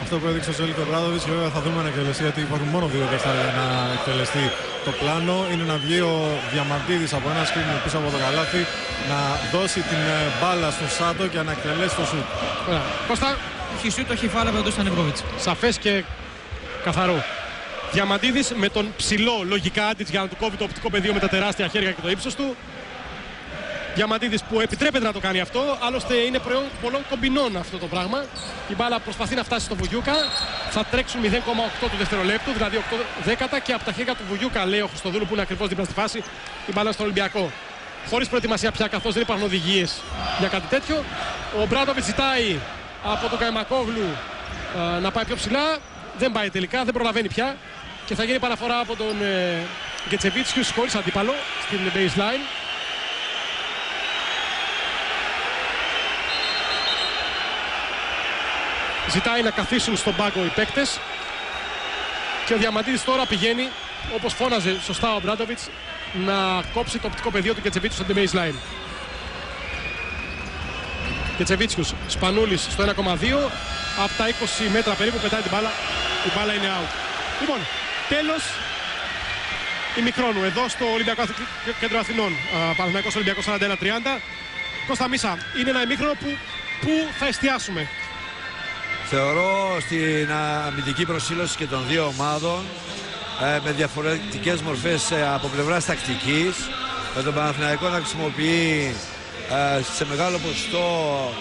Αυτό που έδειξε ο Ζέλικο Ομπράντοβιτς, και βέβαια θα δούμε να εκτελεστεί, γιατί υπάρχουν μόνο 2 δευτερόλεπτα για να εκτελεστεί το πλάνο. Είναι να βγει ο Διαμαντίδης από ένα σκριν πίσω από το καλάθι, να δώσει την μπάλα στον Σάτο και να εκτελέσει το σουτ. Κώστα. Έχει σουτ, έχει φάλα από τον Στανεβκόβιτς. Σαφές και καθαρό. Διαμαντίδης με τον ψηλό λογικά Άντιτς για να του κόβει το οπτικό πεδίο με τα τεράστια χέρια και το ύψος του. Διαμαντίδης που επιτρέπεται να το κάνει αυτό, άλλωστε είναι προϊόν πολλών κομπινών αυτό το πράγμα. Η μπάλα προσπαθεί να φτάσει στο Βουγιούκα, θα τρέξουν 0,8 του δευτερολέπτου, δηλαδή 8 δέκατα, και από τα χέρια του Βουγιούκα, λέει ο Χριστοδούλου που είναι ακριβώς δίπλα στη φάση, η μπάλα στον Ολυμπιακό. Χωρίς προετοιμασία πια, καθώς δεν υπάρχουν οδηγίες για κάτι τέτοιο. Ο Μπράντοβιτς ζητάει από τον Καϊμακόγλου να πάει πιο ψηλά, δεν πάει τελικά, δεν προλαβαίνει πια και θα γίνει παραφορά από τον Γκετσεβίτσιους χωρίς αντίπαλο στην baseline. Ζητάει να καθίσουν στον πάγκο οι παίκτες και ο Διαμαντίδης τώρα πηγαίνει, όπως φώναζε σωστά ο Μπράντοβιτς, να κόψει το οπτικό πεδίο του Γκετσεβίτσιους στην baseline. Γκετσεβίτσιους, Σπανούλης στο 1,2, από τα 20 μέτρα περίπου πετάει την μπάλα, η μπάλα είναι out. Λοιπόν, τέλος ημιχρόνου εδώ στο Ολυμπιακό Κέντρο Αθηνών, Παναθηναϊκός Ολυμπιακός 41-30. Κώστα Μίσα, είναι ένα ημίχρονο που θα εστιάσουμε. Θεωρώ στην αμυντική προσήλωση και των δύο ομάδων με διαφορετικές μορφές από πλευράς τακτικής, με τον Παναθηναϊκό να χρησιμοποιεί σε μεγάλο ποσοστό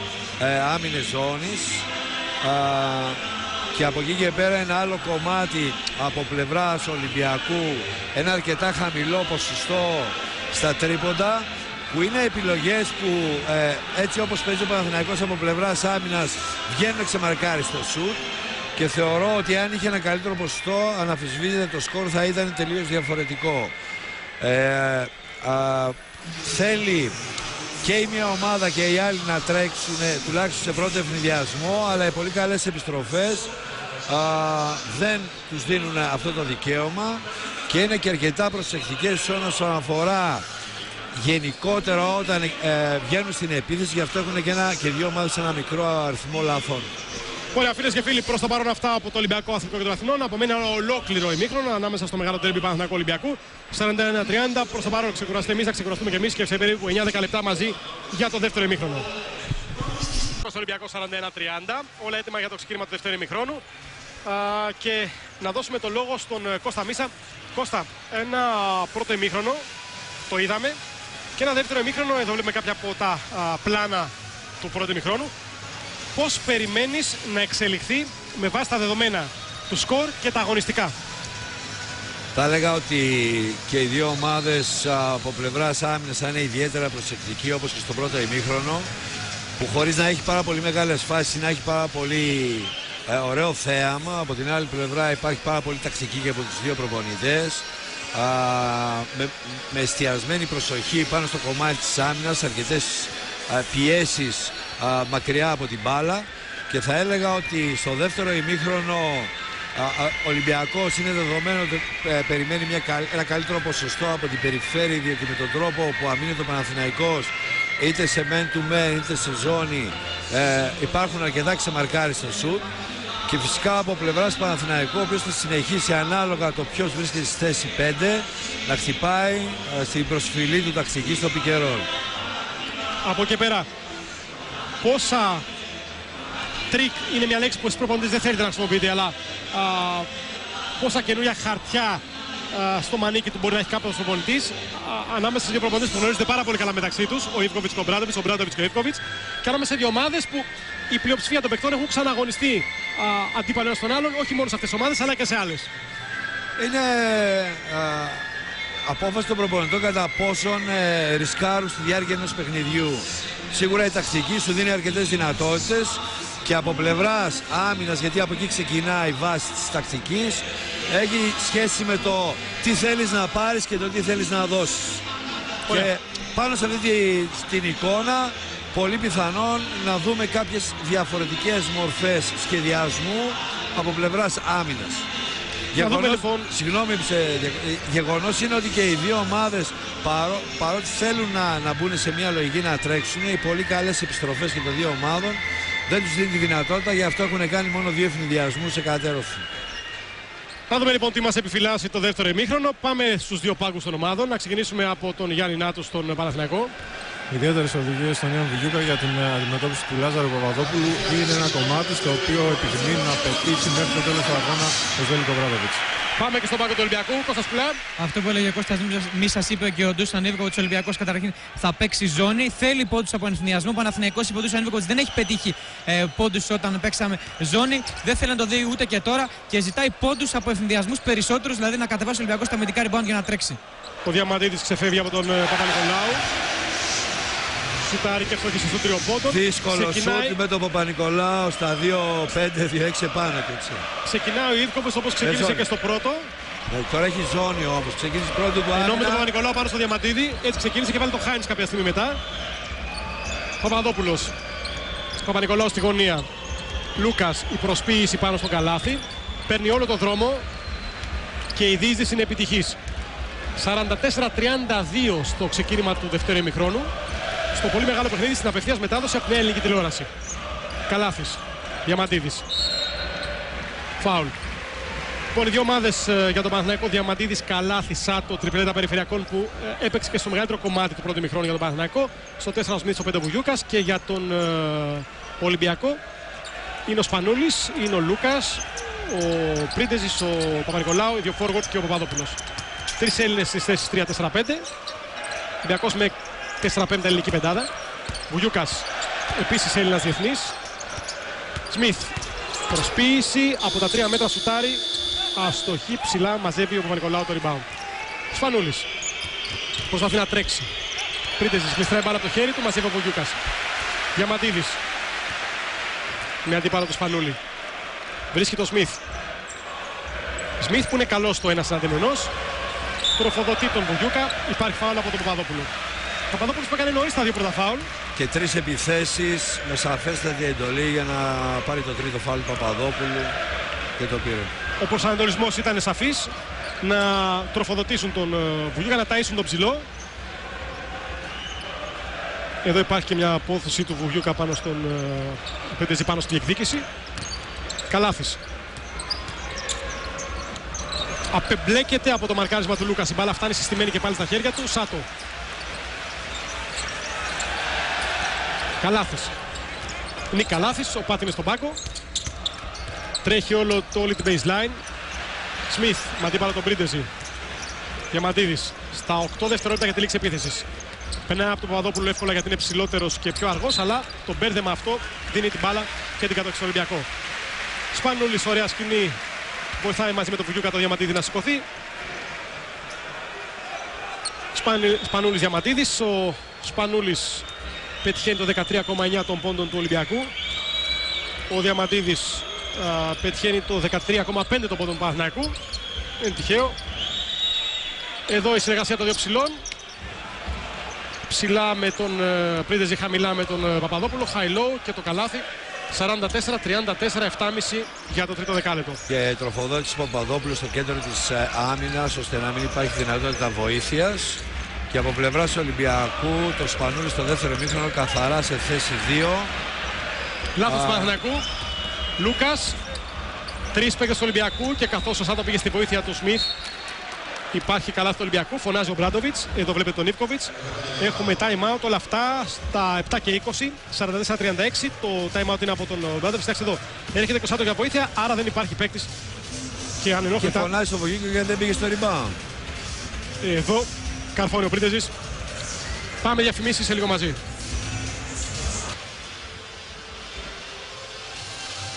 άμυνες ζώνης Και από εκεί και πέρα ένα άλλο κομμάτι από πλευράς Ολυμπιακού, ένα αρκετά χαμηλό ποσοστό στα τρίποντα, που είναι επιλογές που έτσι όπως παίζει ο Παναθηναϊκός από πλευράς άμυνας βγαίνουν ξεμαρκάριστο σουτ, και θεωρώ ότι αν είχε ένα καλύτερο ποσοστό, αναμφισβήτητα το σκορ θα ήταν τελείως διαφορετικό. Θέλει και η μία ομάδα και οι άλλοι να τρέξουν τουλάχιστον σε πρώτο ευνηδιασμό, αλλά οι πολύ καλές επιστροφές δεν τους δίνουν αυτό το δικαίωμα, και είναι και αρκετά προσεκτικές όσον αφορά γενικότερα όταν βγαίνουν στην επίθεση. Γι' αυτό έχουν και δύο ομάδες ένα μικρό αριθμό λαθών. Ωραία, φίλες και φίλοι, προς το παρόν αυτά από το Ολυμπιακό Αθλητικό Κέντρο Αθηνών. Απομένει ένα ολόκληρο ημίχρονο ανάμεσα στο μεγάλο τέρμπι Παναθηναϊκού Ολυμπιακού. 41-30. Προς το παρόν ξεκουραστείτε εμείς, θα ξεκουραστούμε και εμείς, και σε περίπου 9-10 λεπτά μαζί για το δεύτερο ημίχρονο. Στο Ολυμπιακό 41-30. Όλα έτοιμα για το ξεκίνημα του δεύτερου ημίχρονου. Και να δώσουμε το λόγο στον Κώστα Μίσα. Κώστα, ένα πρώτο ημίχρονο το είδαμε, και ένα δεύτερο ημίχρονο. Εδώ βλέπουμε κάποια από τα πλάνα του πρώτου ημίχρονου. Πώς περιμένεις να εξελιχθεί με βάση τα δεδομένα του σκορ και τα αγωνιστικά? Θα έλεγα ότι και οι δύο ομάδες από πλευράς άμυνας θα είναι ιδιαίτερα προσεκτικοί, όπως και στο πρώτο ημίχρονο, που χωρίς να έχει πάρα πολύ μεγάλες φάσεις, να έχει πάρα πολύ ωραίο θέαμα. Από την άλλη πλευρά υπάρχει πάρα πολύ τακτική και από τους δύο προπονητές, με εστιασμένη προσοχή πάνω στο κομμάτι της άμυνας, αρκετές πιέσεις μακριά από την μπάλα, και θα έλεγα ότι στο δεύτερο ημίχρονο ο Ολυμπιακός είναι δεδομένο ότι περιμένει ένα καλύτερο ποσοστό από την περιφέρεια, διότι με τον τρόπο που αμήνεται ο Παναθηναϊκός είτε σε man to man είτε σε ζώνη υπάρχουν αρκετά ξεμαρκάριστα σουτ, και φυσικά από πλευράς Παναθηναϊκού, ο οποίος θα συνεχίσει ανάλογα το ποιος βρίσκεται στη θέση 5 να χτυπάει στην προσφυλή του τακτική στο pick and roll. Από εκεί πέρα, πόσα τρίκ είναι μια λέξη που εσείς προπονητές δεν θέλετε να χρησιμοποιείτε, αλλά πόσα καινούργια χαρτιά στο μανίκι του μπορεί να έχει κάποιος προπονητής ανάμεσα σε δύο προπονητές που γνωρίζονται πάρα πολύ καλά μεταξύ τους, ο Ιβκοβιτς και ο Μπράντοβιτς, ο Μπράντοβιτς και ο Ιβκοβιτς, και ανάμεσα σε δύο ομάδες που η πλειοψηφία των παικτών έχουν ξαναγωνιστεί αντίπαλο ένας στον άλλον, όχι μόνο σε αυτές τις ομάδες αλλά και σε άλλες. Είναι απόφαση των προπονητών κατά πόσον ρισκάρουν στη διάρκεια ενός παιχνιδιού. Σίγουρα η τακτική σου δίνει αρκετές δυνατότητες, και από πλευράς άμυνας, γιατί από εκεί ξεκινάει η βάση της τακτικής, έχει σχέση με το τι θέλεις να πάρεις και το τι θέλεις να δώσεις. Και πάνω σε αυτή την εικόνα, πολύ πιθανόν να δούμε κάποιες διαφορετικές μορφές σχεδιασμού από πλευράς άμυνας. Γεγονός είναι ότι και οι δύο ομάδες, παρότι θέλουν να μπουν σε μια λογική να τρέξουν, οι πολύ καλές επιστροφές και των δύο ομάδων δεν τους δίνει τη δυνατότητα, γι' αυτό έχουν κάνει μόνο δύο ευνηδιασμούς σε κατέρρωση. Θα δούμε λοιπόν τι μας επιφυλάσσει το δεύτερο ημίχρονο. Πάμε στους δύο πάγκους των ομάδων. Να ξεκινήσουμε από τον Γιάννη Νάτο στον Παναθηναϊκό. Ιδιαίτερες οδηγίες στον Ιαν Βουγιούκα για την αντιμετώπιση του Λάζαρου Παπαδόπουλου είναι ένα κομμάτι στο οποίο επιθυμεί να πετύχει μέχρι το τέλος του αγώνα ο Ζέλικο Βράδοβιτς. Πάμε και στον πάγκο του Ολυμπιακού. Κώστας Κουλά. Αυτό που έλεγε ο Κώστας Μίσας είπε και ο Ντούσαν Ίβκοβιτς, ο Ολυμπιακός καταρχήν θα παίξει ζώνη. Θέλει πόντους από ενθουσιασμό. Ο Παναθηναϊκός είπε ο Ντούσαν Ίβκοβιτς δεν έχει πετύχει πόντους όταν παίξαμε ζώνη. Δεν θέλει να το δει ούτε και τώρα και ζητάει πόντους από ενθουσιασμούς περισσότερους, δηλαδή να κατεβάσει ο Ολυμπιακός τα αμυντικά rebound για να τρέξει. Ο Διαμαντίδης ξεφεύγει από τον Παπα-Νικολάου. Σουτάρει και φτωχίσει στο τριοπόντο. Δύσκολο σούτ με τον Παπα-Νικολάου στα 2-5-2-6 επάνω του. Ξεκινάει ο Ιβκοβιτς όπως ξεκίνησε και στο πρώτο. Τώρα έχει ζώνη όμως. Ξεκίνησε πρώτο του άμυνα. Ενώ με τον Παπα-Νικολάου πάνω στο Διαμαντίδη. Έτσι ξεκίνησε και βάλει το Χάινς κάποια στιγμή μετά. Παπαδόπουλος. Παπα-Νικολάου στη γωνία. Λούκας, η προσποίηση πάνω στο καλάθι. Παίρνει όλο τον δρόμο και η διείσδυση είναι επιτυχής. 44-32 στο ξεκίνημα του δευτέρου ημιχρόνου. Στο πολύ μεγάλο παιχνίδι στην απευθείας μετάδοση από την ελληνική τηλεόραση. Καλάθης, Διαμαντίδης. Φάουλ. Λοιπόν, οι δύο ομάδες για τον Παναθηναϊκό, Διαμαντίδης, Καλάθη, Σάτο, τριπλέτα περιφερειακών που έπαιξε και στο μεγαλύτερο κομμάτι του πρώτου ημιχρόνου για τον Παναθηναϊκό. Στο 4 ο Σμιτ, στο 5 Βουγιούκας, και για τον Ολυμπιακό είναι ο Σπανούλης, είναι ο Λούκας, ο Πρίντεζης, ο Παπα-Νικολάου, οι δύο forward και ο Παπαδόπουλος. Τρεις Έλληνες στις θέσεις 3-4-5. Ολυμπιακός με 4-5 ελληνική πεντάδα. Βουγιούκας, επίσης Έλληνας διεθνής. Σμιθ, Προσποίηση από τα 3 μέτρα σουτάρει. Αστοχή ψηλά, μαζεύει ο Παπα-Νικολάου το rebound. Σπανούλης. Προσπαθεί να τρέξει. Πρίντεζης γλιστράει μπάλα από το χέρι του, μαζεύει ο Βουγιούκας. Διαμαντίδης. Με αντίπαλο του Σπανούλη. Βρίσκει το Σμιθ. Σμιθ που είναι καλός στο 1-1. Τροφοδοτεί τον Βουγιούκα. Υπάρχει φάουλ από τον Παπαδόπουλο. Παπαδόπουλος που έκανε νωρίς τα 2 πρώτα φάουλ. Και 3 επιθέσεις με σαφέστατη εντολή για να πάρει το τρίτο φάουλ του Παπαδόπουλου και το πήρε. Ο προσανατολισμός ήταν σαφής. Να τροφοδοτήσουν τον Βουγιούκα, να ταΐσουν τον ψηλό. Εδώ υπάρχει και μια απόθεση του Βουγιούκα πάνω στον Πρίντεζη, πάνω στη διεκδίκηση. Καλάθης. Απεμπλέκεται από το μαρκάρισμα του Λούκας. Η μπάλα φτάνει συστημένη και πάλι στα χέρια του. Σάτο. Καλάθης. Είναι Καλάθης, ο Πάτ είναι στον πάκο. Τρέχει όλη την baseline. Σμιθ, με αντίπαλο τον Πρίντεζη. Διαμαντίδης. Στα 8 δευτερόλεπτα για τη λήξη επίθεσης. Περνάει από τον Παπαδόπουλο εύκολα γιατί είναι ψηλότερος και πιο αργός, αλλά το μπέρδεμα αυτό δίνει την μπάλα και την κατοχή στο Ολυμπιακό. Σπανούλης, ωραία σκηνή. Βοηθάει μαζί με τον Βουγιούκα το Διαμαντίδη να σηκωθεί. Σπανούλης Διαμαντίδης. Ο Σπανούλης πετυχαίνει το 13,9 των πόντων του Ολυμπιακού. Ο Διαμαντίδης πετυχαίνει το 13,5 των πόντων του Παναθηναϊκού. Είναι τυχαίο. Εδώ η συνεργασία των 2 ψηλών. Ψηλά με τον Πρίντεζη, χαμηλά με τον Παπαδόπουλο. High low και το καλάθι. 44-34, 7,5 για το τρίτο δεκάλεπτο. Και τροφοδότηση του Παπαδόπουλου στο κέντρο της άμυνας, ώστε να μην υπάρχει δυνατότητα βοήθειας. Και από πλευράς Ολυμπιακού το Σπανούλη στο δεύτερο ημίχρονο καθαρά σε θέση 2. Λάθος του Παναθηναϊκού. Λούκας. 3 παίκτες του Ολυμπιακού και καθώς ο Σάτο πήγε στη βοήθεια του Σμιθ, υπάρχει καλά του Ολυμπιακού. Φωνάζει ο Μπράντοβιτς. Εδώ βλέπετε τον Ιβκοβιτς. Έχουμε time out όλα αυτά στα 7 και 20. 44-36. Το time out είναι από τον Μπράντοβιτς. Κοιτάξτε εδώ. Έρχεται ο Σάτο για βοήθεια, άρα δεν υπάρχει παίκτης. Και ανενόχλητα. Και φωνάζει στο Βουγιούκα γιατί δεν πήγε στο rebound. Εδώ καρφώνει ο Πρίντεζης. Πάμε διαφημίσεις σε λίγο μαζί.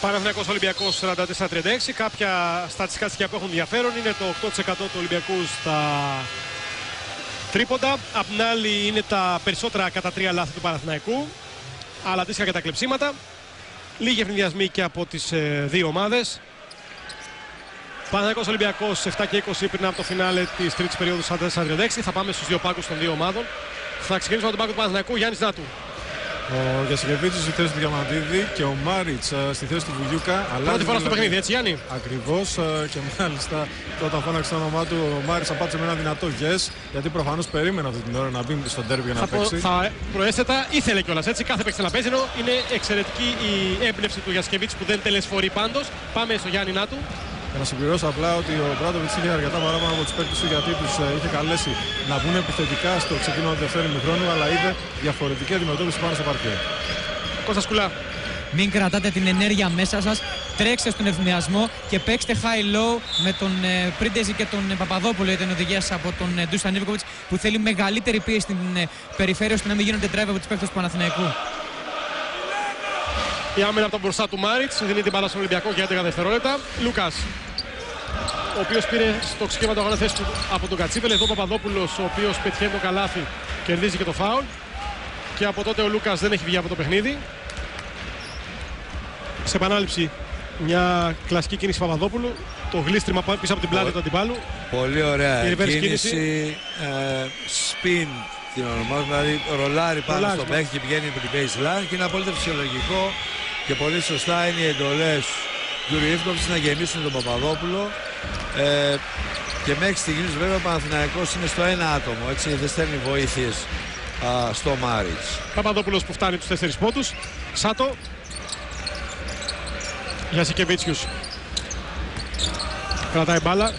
Παναθηναϊκός Ολυμπιακός 44-36. Κάποια στατιστικά στοιχεία που έχουν ενδιαφέρον είναι το 8% του Ολυμπιακού στα τρίποντα. Απ' την άλλη είναι τα περισσότερα κατά 3 λάθη του Παναθηναϊκού. Αλλά αντίστοιχα και τα κλεψίματα. Λίγοι ευνηδιασμοί και από τις 2 ομάδες. Παναθηναϊκός Ολυμπιακός 7 και 20 πριν από το φινάλε της τρίτης περίοδου 44-36. Θα πάμε στους 2 πάγκους των 2 ομάδων. Θα ξεκινήσουμε από τον πάγκο του Παναθηναϊκού. Γιάννης Νάτου. Ο Γιασικεβίτσιος στη θέση του Διαμαντίδη και ο Μάριτς στη θέση του Βουγιούκα. Πρώτη φορά στο παιχνίδι, έτσι Γιάννη. Ακριβώς, και μάλιστα όταν φώναξε το όνομά του, ο Μάριτς απάντησε με ένα δυνατό yes, γιατί προφανώς περίμενε αυτή την ώρα να μπει στο ντέρμπι για να παίξει. Θα προέστατα, ήθελε κιόλας έτσι. Κάθε παίκτη να παίζει, ενώ είναι εξαιρετική η έμπνευση του Γιασικεβίτσιου που δεν τελεσφορεί πάντως. Πάμε στο Γιάννη Νάτου. Για να συμπληρώσω απλά ότι ο Μπράντοβιτς είχε αρκετά παράπονα από τους παίκτες του, γιατί τους είχε καλέσει να βγουν επιθετικά στο ξεκίνημα του δεύτερου ημιχρόνου, αλλά είδε διαφορετική αντιμετώπιση πάνω στο παρκέ. Κώστα Σκουλά. Μην κρατάτε την ενέργεια μέσα σας, τρέξτε στον ευμιασμό και παίξτε high-low με τον Πρίντεζη και τον Παπαδόπουλο. Ήταν οδηγίας από τον Ντούσαν Ιβκοβιτς που θέλει μεγαλύτερη πίεση στην περιφέρεια ώστε να μην γίνονται drive από τους παίκτες του Παναθηναϊκού. Η άμυνα από τον μπροστά του Μάριτς δίνει την μπάλα στον Ολυμπιακό για 11 δευτερόλεπτα. Λούκας, ο οποίος πήρε στο ξεκίνημα του αγώνα θέση του από τον Κατσίπελ. Εδώ ο Παπαδόπουλος, ο οποίος πετυχαίνει το καλάθι, κερδίζει και το φάουλ. Και από τότε ο Λούκας δεν έχει βγει από το παιχνίδι. Σε επανάληψη, μια κλασική κίνηση Παπαδόπουλου. Το γλίστριμα πίσω από την πλάτη του αντιπάλου. Πολύ ωραία κίνηση. Spin την ονομάζουμε, δηλαδή ρολάρι πάνω στο παίκτη και πηγαίνει από την baseline και είναι απόλυτα φυσιολογικό και πολύ σωστά είναι οι εντολές του Ιβκοβιτς να γεμίσουν τον Παπαδόπουλο. Και μέχρι στιγμής βέβαια ο Παναθηναϊκός είναι στο 1 άτομο, έτσι δεν στέλνει βοήθειες στο Μάριτς. Παπαδόπουλος που φτάνει τους 4 πόντους. Σάτο. Γιασικεβίτσιους. Κρατάει μπάλα.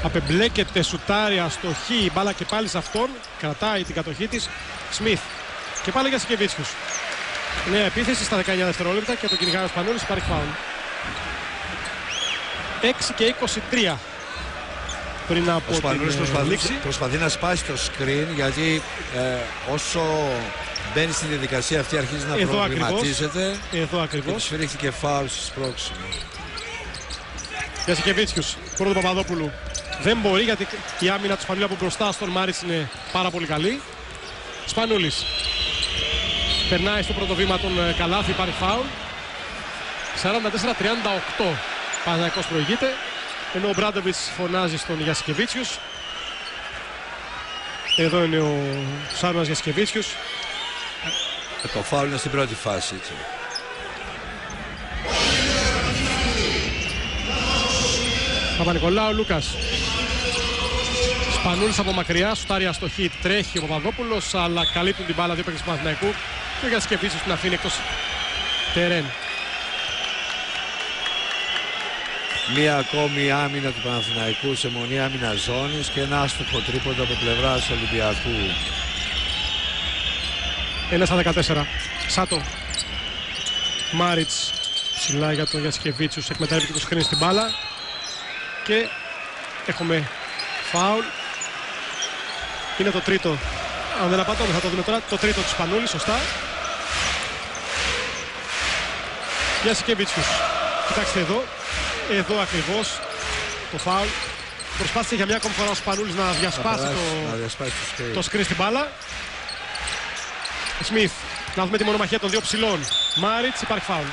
Απεμπλέκεται, σουτάρει, αστοχή, η μπάλα και πάλι σε αυτόν. Κρατάει την κατοχή της. Σμιθ. Και πάλι Γιασικεβίτσιους. Νέα επίθεση στα 19 δευτερόλεπτα και το κυνηγάει ο Σπανούλης. Υπάρχει φάουλ. 6 και 23. Πριν από ο Σπανούλης την λήξη. προσπαθεί να σπάσει το screen, γιατί όσο μπαίνει στη διαδικασία αυτή, αρχίζει να προβληματίζεται. Εδώ ακριβώς. Και σφυρίχθηκε φάουλ στη σπρώξη. Γιασικεβίτσιους, πρώτο Παπαδόπουλου. Δεν μπορεί γιατί η άμυνα του Σπανούλη από μπροστά στον Μάριτς είναι πάρα πολύ καλή. Σπανούλης. Περνάει στο πρώτο βήμα τον Καλάθι, πάρει φάουλ. 44-38. Παναθηναϊκός προηγείται. Ενώ ο Μπράντοβιτς φωνάζει στον Γιασικεβίτσιους. Εδώ είναι ο Σάρωνας Γιασικεβίτσιους. Το φάουλ είναι στην πρώτη φάση. Έτσι. Παπα-Νικολάου, Λούκας. Σπανούλης από μακριά, σουτάρει αστοχή, τρέχει ο Παπαδόπουλος, αλλά καλύπτουν την μπάλα δύο παίκτες του Παναθηναϊκού και ο Γιασικεβίτσιους την αφήνει εκτός τερέν. Μία ακόμη άμυνα του Παναθηναϊκού σε μονή άμυνα ζώνης και ένα άστοχο τρίποντο από πλευράς Ολυμπιακού. 1-14. Σάτο. Μάριτς ψηλά για τον Γιασικεβίτσιους, εκμεταλλεύεται το σκριν στην μπάλα και έχουμε φάουλ. Είναι το τρίτο. Αν δεν απατώμε θα το δούμε τώρα. Το τρίτο του Σπανούλη, σωστά. Γιασικεβίτσιους. Κοιτάξτε εδώ. Εδώ ακριβώς το φάουλ. Προσπάθησε για μια ακόμη φορά ο Σπανούλης να διασπάσει το σκριν στην μπάλα. Σμιθ. Να δούμε τη μονομαχία των δύο ψηλών. Μάριτς, υπάρχει φάουλ.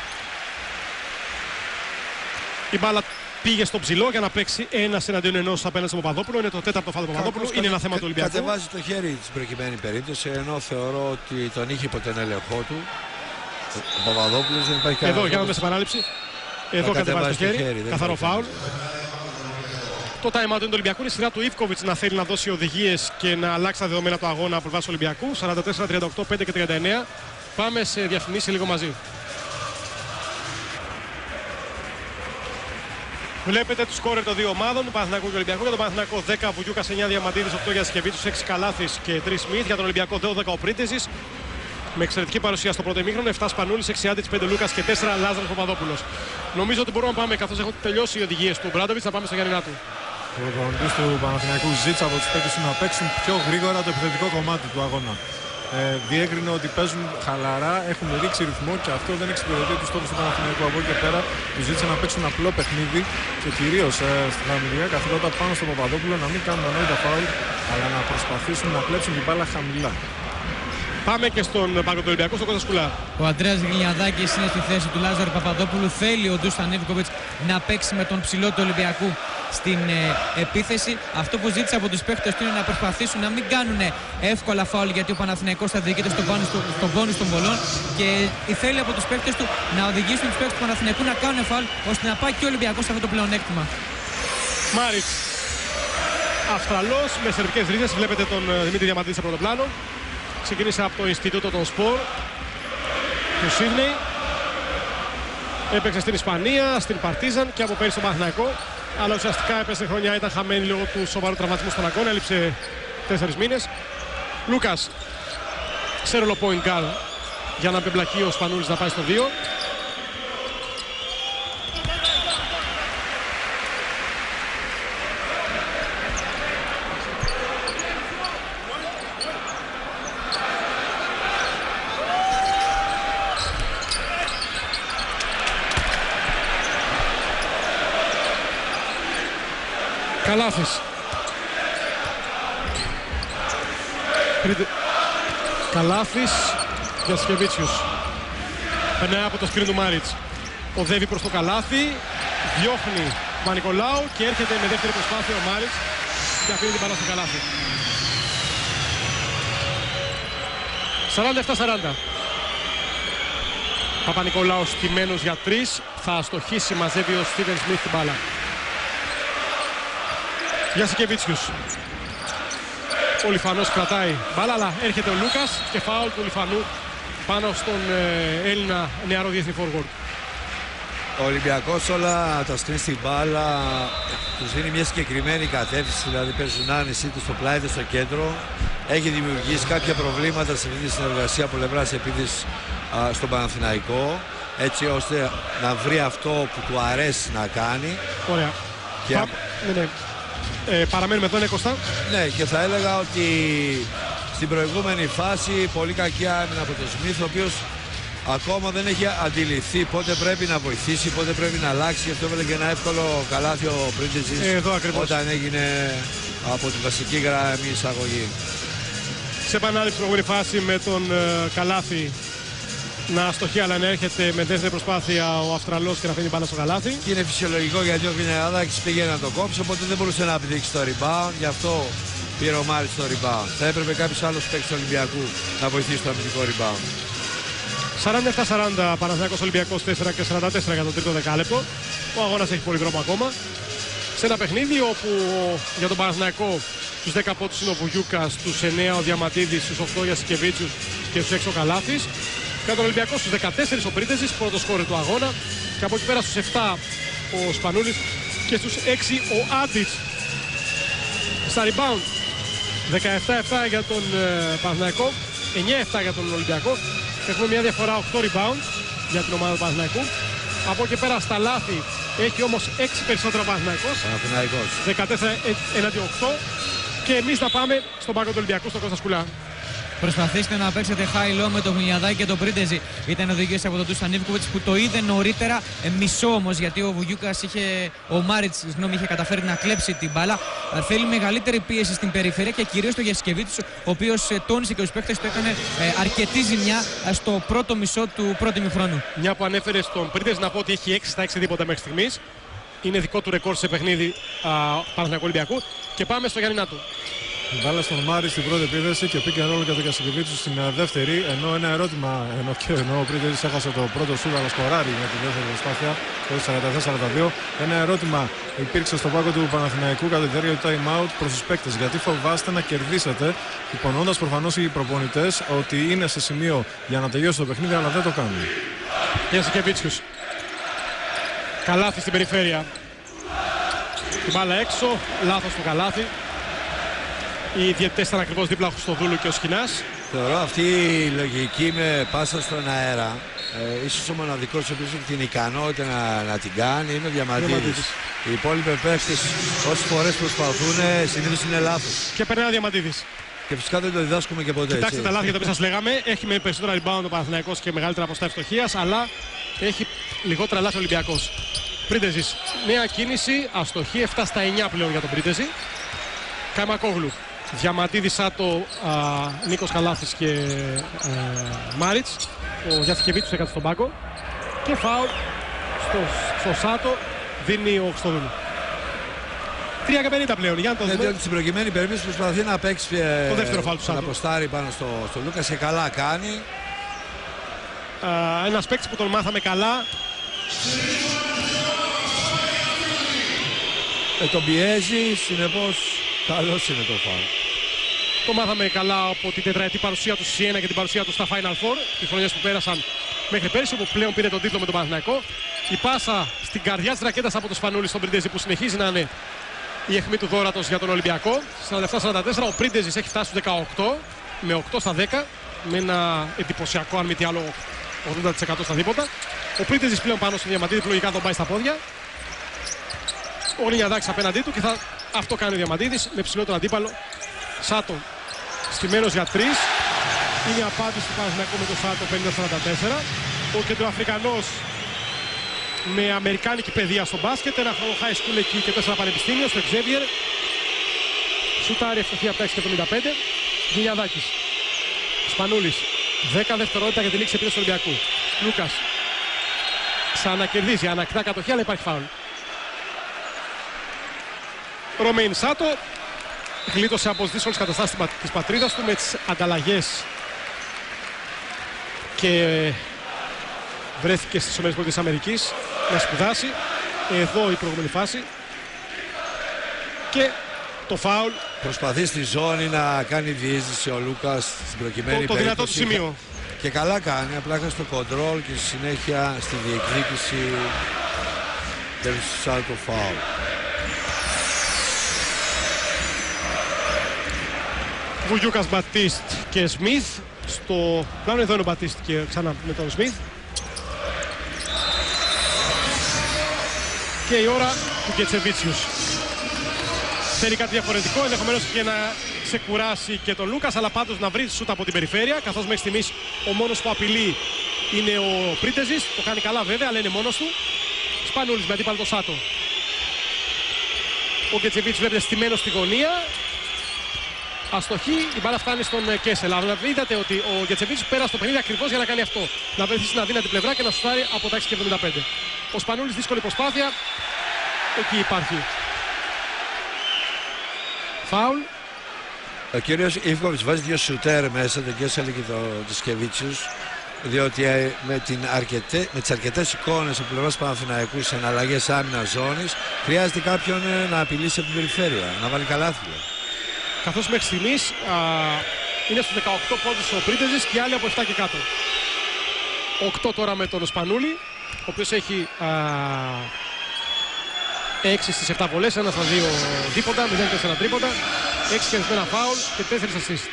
Η μπάλα πήγε στο ψηλό για να παίξει ένας εναντίον ενός απέναντι στον Παπαδόπουλο. Είναι το τέταρτο φάουλ του Παπαδόπουλου. Είναι ένα θέμα του Ολυμπιακού. Κατεβάζει το χέρι στην προκειμένη περίπτωση, ενώ θεωρώ ότι τον είχε υπό τον έλεγχό του. Ο Παπαδόπουλος δεν υπάρχει κανένα. Εδώ, για να δούμε σε επανάληψη. Εδώ κατεβάζει το χέρι. Καθαρό φάουλ. Το time out είναι του Ολυμπιακού. Είναι η σειρά του Ιβκοβιτς να θέλει να δώσει οδηγίες και να αλλάξει τα δεδομένα του αγώνα από πλευράς του Ολυμπιακού. 44-38, 5 και 39. Πάμε σε διαφημίσεις λίγο μαζί. Βλέπετε τους σκόρερ των δύο ομάδων, του Παναθηναϊκού και του Ολυμπιακού. Για τον Παναθηναϊκό 10 Βουγιούκας, 9 Διαμαντίδης, 8 Γιασικεβίτσιους, 6 Καλάθης και 3 Σμιθ. Για τον Ολυμπιακό 12 ο Πρίντεζης. Με εξαιρετική παρουσία στο πρώτο ημίχρονο, 7 Σπανούλης, 6 Άντιτς, 5 Λούκας και 4 Λάζαρος Παπαδόπουλος. Νομίζω ότι μπορούμε να πάμε, καθώς έχουν τελειώσει οι οδηγίες του Μπράντοβιτς, να πάμε στο Γιάννηνά του. Ο προπονητής του Παναθηναϊκού ζήτησε από τους παίκτες να παίξουν πιο γρήγορα το επιθετικό κομμάτι του αγώνα. Διέκρινε ότι παίζουν χαλαρά, έχουν ρίξει ρυθμό και αυτό δεν εξυπηρετεί τους στόχους του Παναθηναϊκού. Από εκεί και πέρα τους ζήτησε να παίξουν απλό παιχνίδι και κυρίως στα αμυντικά καθηκόντα πάνω στο Παπαδόπουλο να μην κάνουν ανόητα φάουλ, αλλά να προσπαθήσουν να κλέψουν την μπάλα χαμηλά. Πάμε και στον πάγκο του Ολυμπιακού, στον Κώστα Σκουλά. Ο Αντρέας Γλινιαδάκης είναι στη θέση του Λάζαρου Παπαδόπουλου. Θέλει ο Ντούσαν Ιβκοβιτς να παίξει με τον ψηλό του Ολυμπιακού στην επίθεση. Αυτό που ζήτησε από τους παίκτες του είναι να προσπαθήσουν να μην κάνουν εύκολα φάουλ, γιατί ο Παναθηναϊκός θα διοικείται στον πόνους των βολών. Και θέλει από τους παίκτες του να οδηγήσουν τους παίκτες του Παναθηναϊκού να κάνουν φάουλ, ώστε να πάει και ο Ολυμπιακός σε αυτό το πλεονέκτημα. Μάριτς. Αυστραλός με σερβικές ρίζες. Βλέπετε τον Δημήτρη Διαμαντίδη σε πρώτο πλάνο. Ξεκίνησε από το Ινστιτούτο των Σπορ του Σίδνεϊ. Έπαιξε στην Ισπανία, στην Παρτίζαν και από πέρυσι στον Παναθηναϊκό. Αλλά ουσιαστικά έπεσε χρονιά, ήταν χαμένη λόγω του σοβαρού τραυματισμού στον αγώνα. Έλειψε 4 μήνες. Λούκας, σε ρόλο point guard για να πεμπλακεί ο Σπανούλης να πάει στο 2. Καλάθης. Καλάθης, Γιασικεβίτσιους. Περνάει από το σκριν του Μάριτς. Οδεύει προς το Καλάθι, διώχνει Παπα-Νικολάου και έρχεται με δεύτερη προσπάθεια ο Μάριτς και αφήνει την μπάλα στο Καλάθι. 47-40. Παπα-Νικολάου στημένος για 3. Θα αστοχίσει, μαζεύει ο Στίβεν Σμιθ την μπάλα. Γιασικεβίτσιους. Ο Λιφανός κρατάει μπάλα, αλλά έρχεται ο Λούκας και φάουλ του Λιφανού πάνω στον Έλληνα νεαρό διεθνή forward. Ο Ολυμπιακός όλα τα σκριν στην μπάλα τους δίνει μια συγκεκριμένη κατεύθυνση, δηλαδή παίζουν άνεση είτε στο πλάι είτε στο κέντρο. Έχει δημιουργήσει κάποια προβλήματα σε αυτή τη συνεργασία από πλευράς επίθεσης στον Παναθηναϊκό, έτσι ώστε να βρει αυτό που του αρέσει να κάνει. Ωραία. Παραμένουμε εδώ, είναι Κώστα. Ναι, και θα έλεγα ότι στην προηγούμενη φάση. Πολύ κακή άμυνα από τον Σμιθ, ο οποίος ακόμα δεν έχει αντιληφθεί πότε πρέπει να βοηθήσει, πότε πρέπει να αλλάξει. Γι' αυτό έβαλε και ένα εύκολο καλάθι ο Πρίντεζης όταν έγινε από την βασική γραμμή εισαγωγή. Σε επανάληψη προηγούμενη φάση με τον καλάθι να αστοχεί, αλλά να έρχεται με δεύτερη προσπάθεια ο Αυστραλός και να φέρνει μπάλα στο καλάθι. Και είναι φυσιολογικό γιατί ο Γνιαδάκης πήγε να το κόψει, οπότε δεν μπορούσε να επιδείξει το rebound. Γι' αυτό πήρε ο Μάριτς το rebound. Θα έπρεπε κάποιος άλλος παίκτης του Ολυμπιακού να βοηθήσει το αμυντικό rebound. 47-40 Παναθηναϊκός Ολυμπιακός 4 και 44 για το τρίτο δεκάλεπτο. Ο αγώνας έχει πολύ δρόμο ακόμα. Σε ένα παιχνίδι όπου για τον Παναθηναϊκό στους 10 πόντους είναι ο Βουγιούκας, στους 9 ο Διαματίδης, στους 8 ο Γιασικεβίτσιους και στους 6 ο Καλάθης. Για τον Ολυμπιακό στους 14 ο Πρίντεζης, πρώτος σκόρερ του αγώνα. Και από εκεί πέρα στους 7 ο Σπανούλης και στους 6 ο Άντιτς. Στα rebound 17-7 για τον Παναθηναϊκό, 9-7 για τον Ολυμπιακό. Έχουμε μια διαφορά 8 rebound για την ομάδα του Παναθηναϊκού. Από εκεί πέρα στα λάθη έχει όμως 6 περισσότερα Παναθηναϊκός. 14 έναντι 8. Και εμείς θα πάμε στον πάγκο του Ολυμπιακού, στον Κώστα Σκουλά. Προσπαθήστε να παίξετε high-low με τον Γνιαδάκη και τον Πρίντεζη. Ήταν οδηγίες από τον Ντούσαν Ιβκοβιτς που το είδε νωρίτερα. Μισό όμως, γιατί ο Βουγιούκας ο Μάριτς είχε καταφέρει να κλέψει την μπάλα. Θέλει μεγαλύτερη πίεση στην περιφέρεια και κυρίως το Γιασικεβίτσιος, ο οποίος τόνισε και τους παίκτες του έκανε αρκετή ζημιά στο πρώτο μισό του πρώτου ημιχρόνου. Μια που ανέφερε στον Πρίντεζη, να πω ότι έχει 6 στα 6 δίποτα μέχρι στιγμής. Είναι δικό του ρεκόρ σε παιχνίδι Παναθηναϊκού Ολυμπιακού. Και πάμε στο Γιάννη Νάτου. Βάλε στον Μάρι στην πρώτη επίδεση και πήγε ρόλο για τον Γιασικεβίτσιου στην δεύτερη. Ενώ ένα ερώτημα, ενώ ο Πρίντεζης έχασε το πρώτο σούτ, αλλά σκοράρει για τη δεύτερη προσπάθεια, το 44-42. Ένα ερώτημα υπήρξε στο πάγκο του Παναθηναϊκού κατά τη διάρκεια του time out προς τους παίκτες. Γιατί φοβάστε να κερδίσετε, υπονοώντας προφανώς οι προπονητές ότι είναι σε σημείο για να τελειώσει το παιχνίδι, αλλά δεν το κάνουν. Γιασικεβίτσιους. Καλάθι στην περιφέρεια. Την μπάλα έξω, λάθος το καλάθι. Οι διαιτητές ήταν ακριβώς δίπλα στο Δούλου και ο Σχοινάς. Θεωρώ αυτή η λογική με πάσα στον αέρα, ίσως ο μοναδικός ο οποίος έχει την ικανότητα να την κάνει είναι ο Διαμαντίδης. Οι υπόλοιποι παίκτες όσες φορές προσπαθούν συνήθως είναι λάθος. Και περνάει ο Διαμαντίδης. Και φυσικά δεν το διδάσκουμε και ποτέ. Κοιτάξτε τα λάθη για τα οποία σας λέγαμε. Έχει με περισσότερα rebound ο Παναθηναϊκός και μεγαλύτερα ποστά ευστοχίας, αλλά έχει λιγότερα λάθη ο Ολυμπιακός. Πρίντεζης, νέα κίνηση, αστοχή 7 στα 9 πλέον για τον Πρίντεζη. Καϊμακόγλου. Διαμαντίδης, Σάτο, Νίκος Καλάθης και Μάριτς. Ο Γιασικεβίτσιος έκατσε στον πάγκο. Και φάουλ στο Σάτο δίνει ο Χριστοδούλου. 3-50 πλέον. Για να το δούμε. Διότι στην προκειμένη περίπτωση προσπαθεί να παίξει το δεύτερο φάουλ του Σάτο. Να αποστάρει πάνω στο Λούκας και καλά κάνει. Ένας παίκτης που τον μάθαμε καλά. Τον πιέζει, συνεπώς καλός είναι το φάουλ. Το μάθαμε καλά από την τετραετή παρουσία του στη Σιένα και την παρουσία του στα Final Four. Τις χρονιές που πέρασαν μέχρι πέρυσι, όπου πλέον πήρε τον τίτλο με τον Παναθηναϊκό. Η πάσα στην καρδιά της ρακέτας από τον Σπανούλη στον Πρίντεζη, που συνεχίζει να είναι η αιχμή του δώρατος για τον Ολυμπιακό. 47-44, ο Πρίντεζης έχει φτάσει στους 18 με 8 στα 10. Με ένα εντυπωσιακό, αν μη τι άλλο, 80% στα δίποτα. Ο Πρίντεζης πλέον πάνω στο Διαμαντίδη που λογικά τον πάει στα πόδια. Ο Γνιαδάκης απέναντί του και αυτό κάνει ο Διαμαντίδης με ψηλότερο αντίπαλο. Σάτο στημένος για 3. Είναι η απάντηση του Παναθηναϊκού με τον Σάτο 50-44. Ο κεντροαφρικανός με αμερικάνικη παιδεία στο μπάσκετ. Ένα χρόνο high school εκεί και 4 πανεπιστήμιο στο Xavier. Σουτάρει ευστοχή από τα 6,75. Γνιαδάκης. Σπανούλης. 10 δευτερόλεπτα για τη λήξη επίδοσης του Ολυμπιακού. Λούκας. Ξανακερδίζει. Ανακτά κατοχή, αλλά υπάρχει φάουλ. Ρωμέιν Σάτο γλίτωσε από τις δύσκολες καταστάσεις της πατρίδας του με τις ανταλλαγές και βρέθηκε στις ΗΠΑ να σπουδάσει. Εδώ η προηγούμενη φάση και το φάουλ. Προσπαθεί στη ζώνη να κάνει διείσδυση ο Λούκας στην προκειμένη το δυνατό του σημείο. Και καλά κάνει, απλά είχα στο κοντρόλ και στη συνέχεια στη διεκδίκηση παίρνει στο άλλο το φάουλ. Βουγιούκας, Μπατίστ και Σμιθ. Στο πλάνο εδώ είναι ο Μπατίστ και ξανά με τον Σμιθ. Και η ώρα του Κετσεβίτσιους. Θέλει κάτι διαφορετικό, ενδεχομένως και να ξεκουράσει και τον Λούκας, αλλά πάντως να βρει σούτ από την περιφέρεια, καθώς μέχρι στιγμής ο μόνος που απειλεί είναι ο Πρίτεζης. Το κάνει καλά βέβαια, αλλά είναι μόνος του. Σπανούλης με αντίπαλο το Σάτο. Ο Γκετσεβίτσιος βλέπετε στημένος στη γωνία. Αστοχή, η μπάλα φτάνει στον Κέσελ. Αλλά είδατε ότι ο Γκετσεβίτσιος πέρασε το 50 ακριβώς για να κάνει αυτό. Να βρεθεί στην αδύνατη πλευρά και να σουτάρει από τα 6,75. Ο Σπανούλης δύσκολη προσπάθεια. Εκεί υπάρχει φάουλ. Ο κύριος Ιβκοβιτς βάζει δύο σουτέρ μέσα, τον Κέσελ και τον Τζισκεβίτσιους, διότι με τις αρκετές εικόνες από πλευράς Παναθηναϊκού σε εναλλαγές άμυνας ζώνης χρειάζεται κάποιον να απειλήσει από την περιφέρεια, να βάλει καλάθια. Καθώς μέχρι στιγμής είναι στους 18 πόντους ο Πρίτεζης και άλλοι από 7 και κάτω. 8 τώρα με τον Σπανούλη, ο οποίος έχει 6 στις 7 βολές, 1 στα 2 δίποτα, 0-4 τρίποντα, 6 κερδισμένα φάουλ και 4 assist.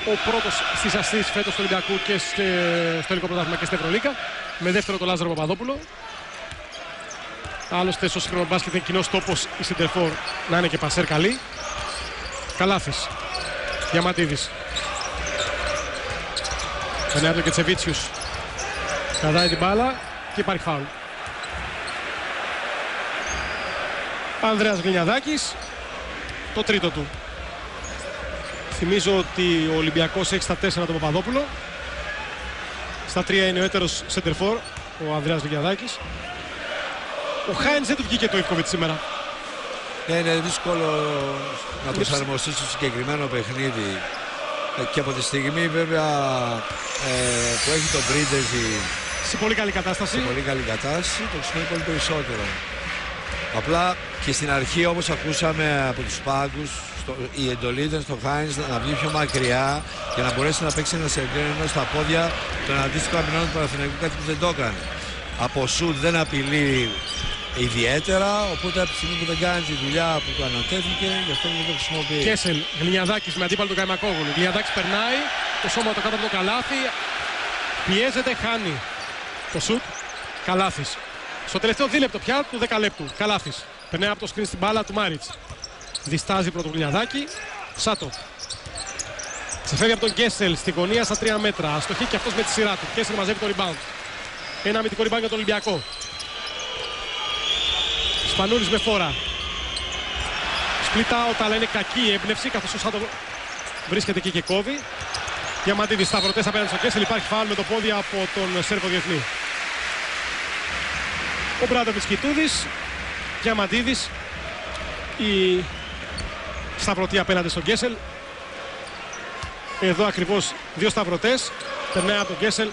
Ο πρώτος στις assist φέτος του Ολυμπιακού και στο ελληνικό πρωτάθλημα και στην Ευρωλίγκα, με δεύτερο τον Λάζαρο Παπαδόπουλο. Άλλωστε στο σύγχρονο μπάσκετ είναι κοινός τόπος η σεντερφόρ να είναι και πασέρ καλή. Καλάθης, Διαματίδης. Περνάει τον Κετσεβίτσιους. Κρατάει την μπάλα και υπάρχει φάουλ. Ανδρέας Γλινιαδάκης, το τρίτο του. Θυμίζω ότι ο Ολυμπιακός έχει στα 4 τον Παπαδόπουλο. Στα 3 είναι ο έτερος σεντερφόρ, ο Ανδρέας Γλινιαδάκης. Ο Χάινς δεν του βγήκε το Ιβκοβιτς σήμερα. Ναι, είναι δύσκολο να προσαρμοστεί στο συγκεκριμένο παιχνίδι. Και από τη στιγμή βέβαια που έχει τον Πρίτεζη σε πολύ καλή κατάσταση, το χρησιμοποιεί πολύ περισσότερο. Απλά και στην αρχή, όπως ακούσαμε από τους πάγκους, η εντολή ήταν στο Χάινς να βγει πιο μακριά και να μπορέσει να παίξει ένα σερβίρ στα πόδια των αντίστοιχων αμυνών του Παναθηναϊκού, κάτι που δεν το έκανε. Από σουτ δεν απειλεί ιδιαίτερα, οπότε από τη στιγμή που δεν κάνει τη δουλειά που του ανατέθηκε, γι' αυτό δεν το χρησιμοποιεί. Κέσελ, Γλινιαδάκης με αντίπαλο τον Καϊμακόγλου. Γλινιαδάκης περνάει, το σώμα το κάτω από το καλάθι, πιέζεται, χάνει το σουτ. Καλάθης. Στο τελευταίο δίλεπτο πια του 10 λεπτού. Καλάθης. Περνάει από το σκριν στην μπάλα του Μάριτς. Διστάζει πρώτο Γλινιαδάκη. Σάτο. Ξεφεύγει από τον Κέσελ στη γωνία στα 3 μέτρα. Αστοχή και αυτός με τη σειρά του. Κέσελ μαζεύει το rebound. Ένα αμυντικό rebound για τον Ολυμπιακό. Σπανούλης με φόρα. Split out, αλλά είναι κακή η έμπνευση καθώς ο Σάτο βρίσκεται εκεί και κόβει. Διαμαντίδης σταυρωτές απέναντι στο Κέσελ. Υπάρχει φάουλ με το πόδι από τον Σέρβο διεθνή. Ο Μπράντοβιτς Κιτούδης, Διαμαντίδης, η σταυρωτή απέναντι στον Κέσελ. Εδώ ακριβώς δύο σταυρωτές. Περνάει από τον Κέσελ.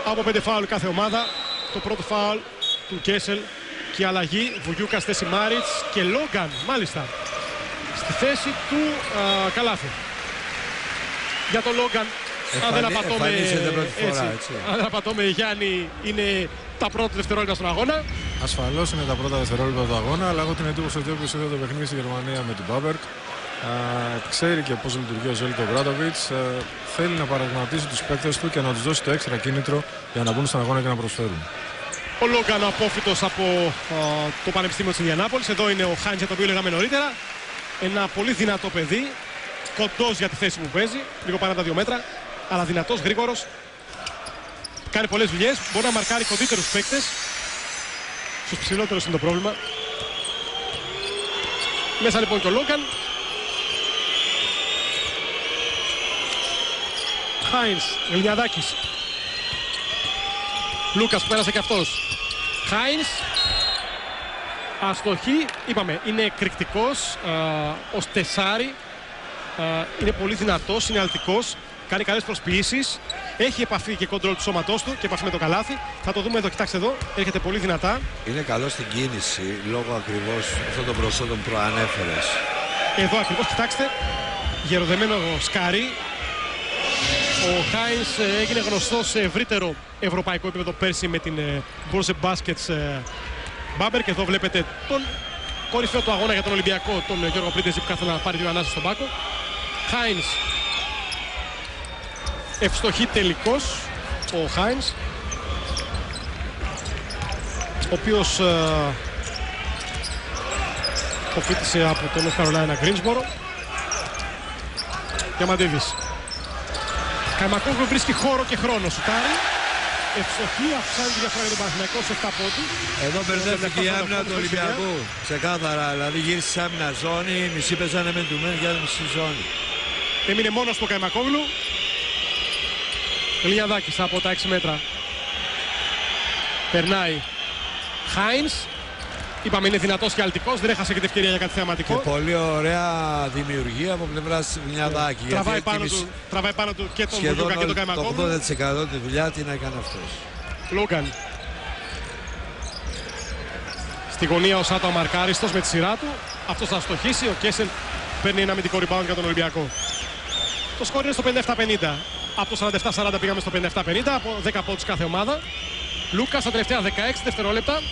Από 5 φάουλ κάθε ομάδα. Το πρώτο φάουλ του Κέσελ και η αλλαγή. Βουγιούκας θέση Μάριτς και Λόγκαν μάλιστα στη θέση του Καλάθη. Για τον Λόγκαν, αν δεν απατώμε Γιάννη, είναι τα πρώτα δευτερόλεπτα στον αγώνα. Ασφαλώς είναι τα πρώτα δευτερόλεπτα του αγώνα, αλλά έχω την εντύπωση ότι όποιος είδε το παιχνίδι στη Γερμανία με την Μπάμπερκ ξέρει και πώς λειτουργεί ο Ζέλικο Ομπράντοβιτς. Θέλει να παραγματίσει τους παίκτες του και να τους δώσει το έξτρα κίνητρο για να μπουν στον αγώνα και να προσφέρουν. Ο Λόγκαν, ο απόφυτος από το Πανεπιστήμιο της Ινδιανάπολης. Εδώ είναι ο Χάιντς, το οποίο λέγαμε νωρίτερα. Ένα πολύ δυνατό παιδί, κοντός για τη θέση που παίζει, λίγο πάνω από τα 2 μέτρα, αλλά δυνατός, γρήγορος. Κάνει πολλές δουλειές, μπορεί να μαρκάρει κοντύτερους παίκτες. Στους ψηλότερους είναι το πρόβλημα. Μέσα λοιπόν και ο Λόγκαν. Χάινς, Γλινιαδάκης. Λούκας που πέρασε και αυτός. Χάινς. Αστοχή, είπαμε, είναι εκρηκτικός, ως τεσάρι. Είναι πολύ δυνατός, είναι αλτικός. Κάνει καλές προσποιήσεις. Έχει επαφή και κοντρόλ του σώματός του και επαφή με το καλάθι. Θα το δούμε εδώ, κοιτάξτε εδώ. Έρχεται πολύ δυνατά. Είναι καλό στην κίνηση λόγω ακριβώς αυτών των προσόντων που προανέφερες. Εδώ ακριβώς, κοιτάξτε. Γεροδεμένο σκάρι. Ο Χάινς έγινε γνωστός σε ευρύτερο ευρωπαϊκό επίπεδο πέρσι με την Borze Baskets Μπάμπερ. Και εδώ βλέπετε τον κορυφαίο του αγώνα για τον Ολυμπιακό, τον Γιώργο Πρίτεζη, που κάθεται να πάρει δύο ανάσες στον πάκο. Χάινς. Ευστοχή τελικός ο Χάινς, ο οποίος αποφύτησε από τον North Carolina Greensboro. Διαμαντίδης. Καϊμακόγλου βρίσκει χώρο και χρόνο. Σουτάρει. Ευστοχή, αυξάνει τη διαφορά για τον Παναθηναϊκό σε 7 πόντους. Εδώ μπερδεύτηκε η άμυνα του Ολυμπιακού. Ξεκάθαρα, δηλαδή γύρισε σε άμυνα ζώνη, μισή παίζανε με του μεν για μισή ζώνη. Έμεινε μόνος του Καϊμακόγλου. Λιαδάκης από τα 6 μέτρα. Περνάει. Χάινς. Είπαμε είναι δυνατός και αλτικός, δεν έχασε και την ευκαιρία για κάτι θεαματικό. Και πολύ ωραία δημιουργία από πλευράς Λιαδάκη. Τραβάει πάνω του και τον Βουγιούκα και τον Καϊμακόγλου. Το 80% τη δουλειά την έκανε αυτός. Λούγκαν. Στη γωνία ο Σάτο αμαρκάριστος με τη σειρά του. Αυτός θα στοχίσει. Ο Κέσελ παίρνει ένα αμυντικό rebound για τον Ολυμπιακό. Το σκορ είναι στο 57-50. Από το 47-40 πήγαμε στο 57-50. Από 10 πόντους κάθε ομάδα. Λούκας στα τελευταία 16 δευτερόλεπτα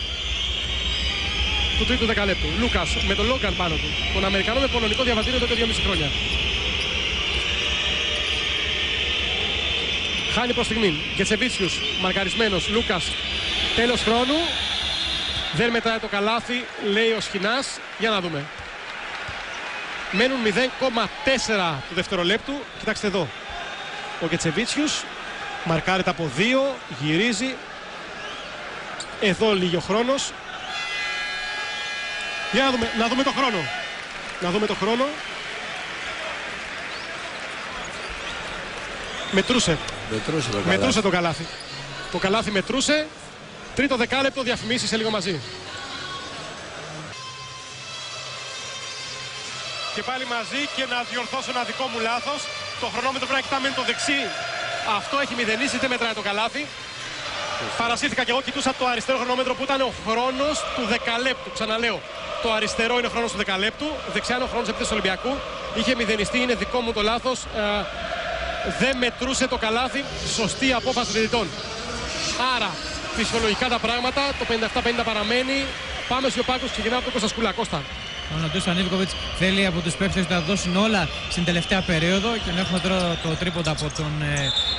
του τρίτου δεκαλέπτου. Λούκας με τον Λόγκαν πάνω του. Τον Αμερικανό με πολωνικό διαβατήριο τότε 2,5 χρόνια. Χάνει προς στιγμή. Γκετσεβίτσιους μαρκαρισμένος. Λούκας. Τέλος χρόνου. Δεν μετράει το καλάθι, λέει ο Σχοινάς. Για να δούμε. Μένουν 0,4 του δευτερολέπτου. Κοιτάξτε εδώ. Ο Γκετσεβίτσιους μαρκάρεται από 2. Γυρίζει. Εδώ λίγο χρόνος. Για να δούμε το χρόνο. Να δούμε το χρόνο. Μετρούσε το καλάθι. Το καλάθι μετρούσε. Τρίτο δεκάλεπτο, διαφημίσεις σε λίγο μαζί. Και πάλι μαζί και να διορθώσω ένα δικό μου λάθος. Το χρονόμετρο πρέπει να κοιτάμε το δεξί. Αυτό έχει μηδενίσει, δεν μετράει το καλάθι. Παρασύρθηκα και εγώ, κοιτούσα το αριστερό χρονόμετρο που ήταν ο χρόνος του δεκαλέπτου. Ξαναλέω, το αριστερό είναι ο χρόνος του δεκαλέπτου, δεξιά είναι ο χρόνος επίθεσης του Ολυμπιακού. Είχε μηδενιστεί, είναι δικό μου το λάθος. Δεν μετρούσε το καλάθι, σωστή απόφαση των διαιτητών. Άρα, φυσιολογικά τα πράγματα, το 57-50 παραμένει. Πάμε στο Πάκος, ξεκινάμε από τον Κωνστασκούλα. Κώστα. Ο Ντούσαν Ιβκοβιτς θέλει από τους παίκτες να δώσουν όλα στην τελευταία περίοδο και να έχουμε τώρα το τρίποντα από τον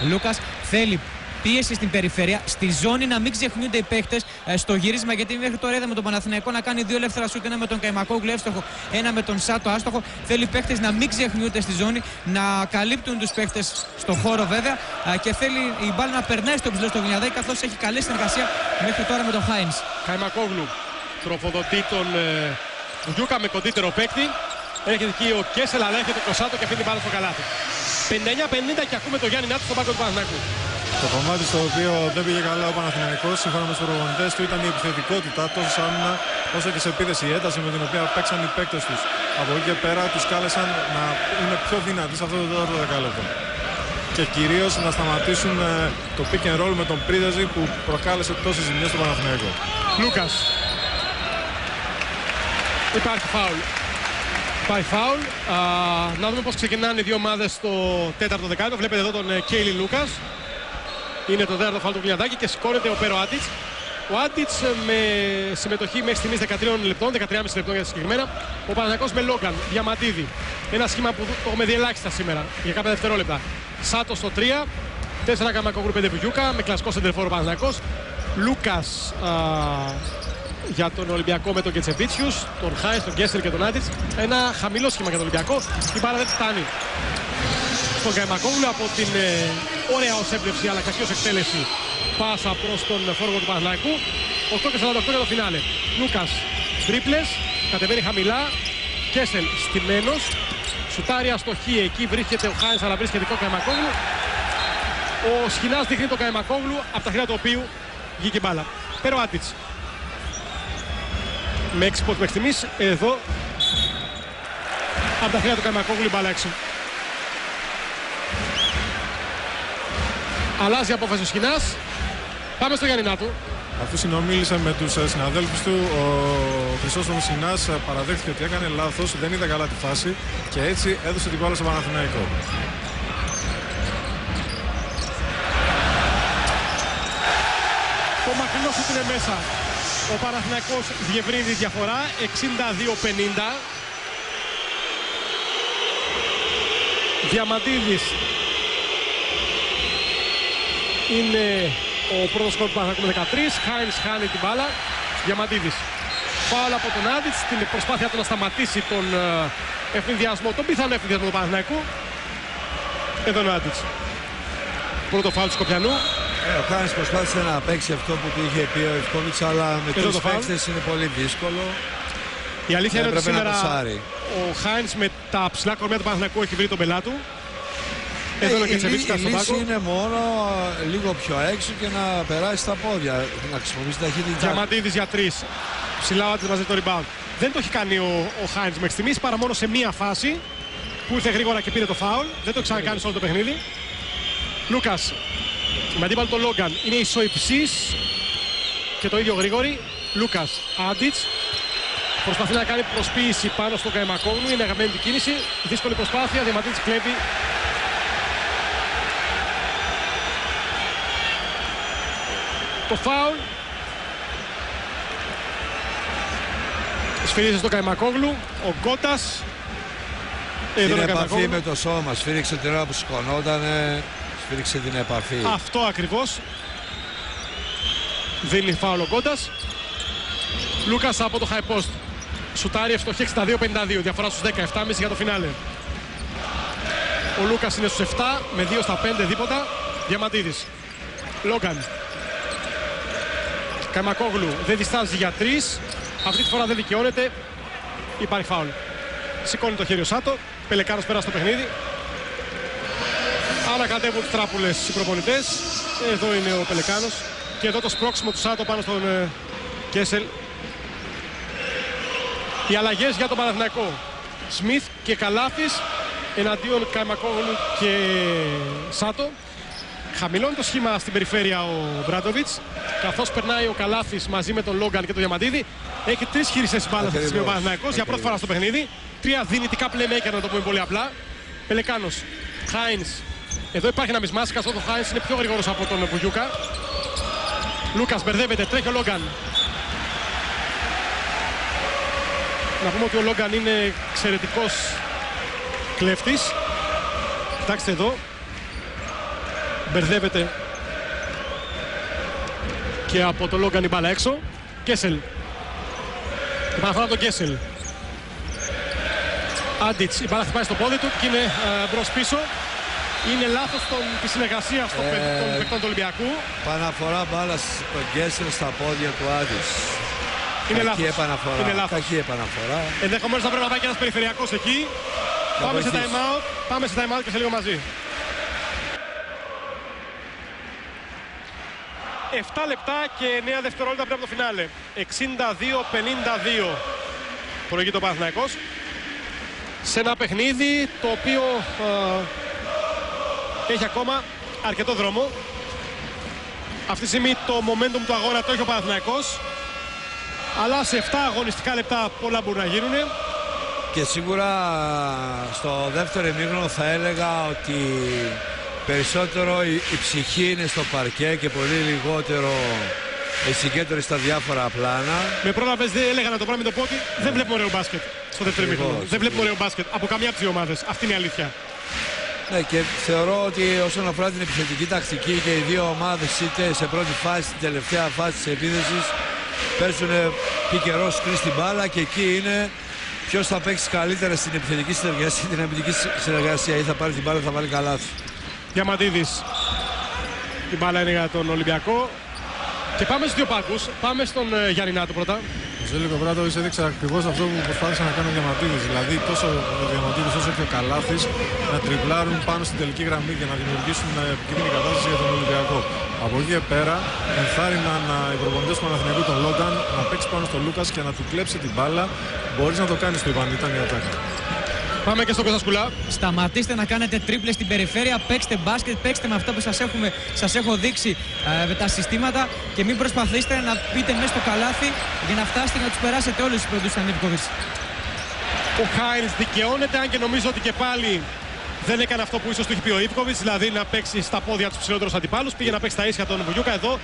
Λούκας. Θέλει πίεση στην περιφέρεια, στη ζώνη, να μην ξεχνιούνται οι παίκτες στο γύρισμα. Γιατί μέχρι τώρα είδαμε τον Παναθηναϊκό να κάνει 2 ελεύθερα σούτ, ένα με τον Καϊμακόγλου εύστοχο, ένα με τον Σάτο άστοχο. Θέλει οι παίκτες να μην ξεχνιούνται στη ζώνη, να καλύπτουν τους παίκτες στον χώρο βέβαια και θέλει η μπάλα να περνάει στο ψηλό στο Βινιαδάκη, καθώς έχει καλή συνεργασία μέχρι τώρα με τον Χάινς. Καϊμακόγλου τροφοδοτεί τον Βουγιούκα με κοντύτερο παίκτη. Έρχεται εκεί ο Κέσελ, αλλά έρχεται ο Σάτο και αφήνει την μπάλα στο καλάθι. 59-50 και ακούμε τον Γιάννη Νάτο στον πάγκο του Παναθηναϊκού. Το κομμάτι στο οποίο δεν πήγε καλά ο Παναθηναϊκός, σύμφωνα με τους προπονητές του, ήταν η επιθετικότητα τόσο σε άμυνα όσο και σε επίθεση. Η ένταση με την οποία παίξαν οι παίκτες τους. Από εκεί και πέρα τους κάλεσαν να είναι πιο δυνατοί σε αυτό το τέταρτο δεκάλεπτο. Και κυρίως να σταματήσουν το pick and roll με τον Πρίδεζη που προκάλεσε τόσες ζημιές στο Παναθηναϊκό. Λούκας. Υπάρχει φάουλ. Υπάρχει φάουλ. Να δούμε πώς ξεκινάνε οι δύο ομάδες στο τέταρτο δεκάλεπτο. Βλέπετε εδώ τον Κέιλι Λούκας. Είναι το τέταρτο φάουλ του Βιλιαδάκη και σηκώνεται ο Πέρο Άντιτς. Ο Άντιτς με συμμετοχή μέχρι στιγμής 13 λεπτών, 13,5 λεπτών για τα συγκεκριμένα. Ο Παναθηναϊκός με Λόγκαν, Διαμαντίδη. Ένα σχήμα που το έχουμε δει ελάχιστα σήμερα για κάποια δευτερόλεπτα. Σάτο στο 3, 4 Καϊμακόγλου, 5 Βουγιούκα με κλασικό σεντερφόρ ο Παναθηναϊκός. Λούκας για τον Ολυμπιακό με τον Γκετσεβίτσιους, τον Χάινς, τον Γκέσελ και τον Άντιτς. Ένα χαμηλό σχήμα για τον Ολυμπιακό. Η μπάλα δεν φτάνει στον Καϊμακόγλου από την ωραία ως έμπνευση αλλά κακή ως εκτέλεση πάσα προς τον φόρβο του Παναθηναϊκού. 8:48 για το φινάλε. Λούκας τρίπλες, κατεβαίνει χαμηλά. Κέσελ στημένος. Σουτάρει αστοχή, εκεί βρίσκεται ο Χάινς αλλά βρίσκεται δικό Καϊμακόγλου. Ο Σχοινάς δείχνει τον Καϊμακόγλου από τα χέρια του οποίου βγήκε η μπάλα. Πέρο Άντιτς. Με 6 πόντους μέχρι στιγμής, εδώ από τα χέρια του Καϊμακόγλου η μπάλα έξω. Αλλάζει η απόφαση ο Σχοινάς. Πάμε στο Γιάννη Νάτου. Αφού συνομίλησε με τους συναδέλφους του, ο Χρυσόστομος Σχοινάς παραδέχθηκε ότι έκανε λάθος, δεν είδε καλά τη φάση και έτσι έδωσε την μπάλα στο Παναθηναϊκό. Το μακρινό σουτ είναι μέσα. Ο Παναθηναϊκός διευρύνει τη διαφορά, 62-50. Διαμαντίδης είναι ο πρώτος σκορ του Παναθηναϊκού με 13. Χάινς χάνει την μπάλα. Διαμαντίδης. Φάουλ από τον Άντιτς στην προσπάθεια του να σταματήσει τον ευνηδιασμό, τον πιθανό ευνηδιασμό του Παναθηναϊκού. Εδώ είναι ο Άντιτς. Πρώτο φάουλ του Σκοπιανού. Ο Χάινς προσπάθησε να παίξει αυτό που του είχε πει ο Ιβκόβιτς, αλλά με τους παίκτες είναι πολύ δύσκολο. Η αλήθεια είναι ότι σήμερα ο Χάινς με τα ψηλά κορμιά του Παναθηναϊκού έχει βρει τον πελά του. Εδώ είναι και Τσεβίτσικα στον πάγκο. Η λύση είναι μόνο λίγο πιο έξω και να περάσει τα πόδια, να χρησιμοποιήσει ταχύτητα. Διαμαντίδης για 3. Ψηλά ο Άντιτς μαζί το rebound. Δεν το έχει κάνει ο Χάινς μέχρι στιγμής παρά μόνο σε μία φάση που ήρθε γρήγορα και πήρε το φάουλ. Δεν το ξανακάνει σε όλο το παιχνίδι. Λούκας με αντίπαλο τον Λόγκαν είναι ισοϊψής και το ίδιο γρήγορη. Λούκας, Άντιτς προσπαθεί να κάνει προσποίηση πάνω στον Καϊμακόγλου. Είναι αγαπημένη την κίνηση. Δύσκολη προσπάθεια. Διαμαντίδης κλέβει. Το φάουλ. Σφυρίσε στον Καϊμακόγλου. Ο Γκότας. Την επαφή με το σώμα. Σφύριξε την ώρα που σηκωνότανε. Σφύριξε την επαφή. Αυτό ακριβώς. Δίνει φάουλ ο Γκότας. Λούκας από το high post. Σουτάρει ευστοχή 62-52. Διαφορά στους 17,5 για το φινάλε. Ο Λούκας είναι στους 7 με 2 στα 5 δίποτα. Διαμαντίδης. Λόγκαν. Καϊμακόγλου δεν διστάζει για 3. Αυτή τη φορά δεν δικαιώνεται. Υπάρχει φάουλ. Σηκώνει το χέρι ο Σάτο. Πελεκάνος πέρασε το παιχνίδι. Ανακατεύουν τις τράπουλες οι προπονητές. Εδώ είναι ο Πελεκάνος. Και εδώ το σπρώξιμο του Σάτο πάνω στον Κέσελ. Οι αλλαγές για τον Παναθηναϊκό. Σμιθ και Καλάθης εναντίον Καϊμακόγλου και Σάτο. Χαμηλώνει το σχήμα στην περιφέρεια ο Μπράντοβιτς. Καθώς περνάει ο Καλάθης μαζί με τον Λόγκαν και τον Διαμαντίδη. Έχει 3 χειριστές μπάλας αυτή τη στιγμή ο Παναθηναϊκός για πρώτη φορά στο παιχνίδι. 3 δυνητικά playmaker, να το πούμε πολύ απλά. Πελεκάνος, Χάινς. Εδώ υπάρχει ένα μισμάς, καθώς ο Χάινς είναι πιο γρήγορος από τον Βουγιούκα. Λούκας μπερδεύεται, τρέχει ο Λόγκαν. Να πούμε ότι ο Λόγκαν είναι εξαιρετικός κλέφτης. Κοιτάξτε εδώ. Μπερδεύεται και από το Λόγκαν η μπάλα έξω. Κέσελ. Επαναφορά τον Κέσελ. Άντιτς, η μπάλα χτυπάει στο πόδι του και είναι μπρος πίσω. Είναι λάθος τη συνεργασία των παικτών του Ολυμπιακού. Παναφορά μπάλα στον Κέσελ στα πόδια του Άντιτς. Είναι λάθος. Είναι λάθος. Κακή επαναφορά. Ενδεχομένως θα πρέπει να πάει και ένας περιφερειακός εκεί. Πάμε σε time out. Πάμε σε time out και σε λίγο μαζί. 7 λεπτά και 9 δευτερόλεπτα πριν από το φινάλε. 62-52 προηγείται ο Παναθηναϊκός. Σε ένα παιχνίδι το οποίο έχει ακόμα αρκετό δρόμο. Αυτή τη στιγμή το momentum του αγώνα το έχει ο Παναθηναϊκός. Αλλά σε 7 αγωνιστικά λεπτά πολλά μπορούν να γίνουν. Και σίγουρα στο δεύτερο ημίχρονο θα έλεγα ότι περισσότερο η ψυχή είναι στο παρκέ και πολύ λιγότερο η συγκέντρωση στα διάφορα πλάνα. Με πρόλαβες, δεν έλεγα να το πράγμα, με το πω ότι δεν βλέπουμε ωραίο μπάσκετ στο δεύτερο ημίχρονο. Δεν βλέπουμε ωραίο μπάσκετ από καμιά από τις δύο ομάδες. Αυτή είναι η αλήθεια. Ναι, και θεωρώ ότι όσον αφορά την επιθετική τακτική και οι δύο ομάδες είτε σε πρώτη φάση, στην τελευταία φάση της επίθεσης παίζουν pick and roll στην μπάλα και εκεί είναι ποιος θα παίξει καλύτερα στην επιθετική συνεργασία ή την αμυντική συνεργασία, ή θα πάρει την μπάλα, θα βάλει καλάθι. Διαμαντίδης. Η μπάλα είναι για τον Ολυμπιακό. Και πάμε στους δύο πάγκους. Πάμε στον Γιαννινάτο πρώτα. Ο Ζέλικο Μπράντοβιτς έδειξε ακριβώς αυτό που προσπάθησε να κάνει ο Διαμαντίδης. Δηλαδή τόσο ο Διαμαντίδης όσο και ο Καλάθης να τριπλάρουν πάνω στην τελική γραμμή και να δημιουργήσουν επικίνδυνη κατάσταση για τον Ολυμπιακό. Από εκεί και πέρα ενθάρρυναν οι προπονητές του Παναθηναϊκού τον Λόγκαν να παίξει πάνω στον Λούκας και να του κλέψει την μπάλα. Μπορείς να το κάνεις, το είπαν, ήταν η ατάκα. Πάμε και στο Κώστα Σκουλά. Σταματήστε να κάνετε τρίπλες στην περιφέρεια, παίξτε μπάσκετ, παίξτε με αυτά που σας έχω δείξει με τα συστήματα και μην προσπαθήσετε να μπείτε μέσα στο καλάθι για να φτάσετε να τους περάσετε όλους τους πρωτούς Ανίβκοβιτς. Ο Χάινς δικαιώνεται, αν και νομίζω ότι και πάλι δεν έκανε αυτό που ίσως του είχε πει ο Ιβκοβιτς, δηλαδή να παίξει στα πόδια τους ψηλότερους αντιπάλους. Πήγε να παίξει στα ίσια τον Βουγιούκα εδώ.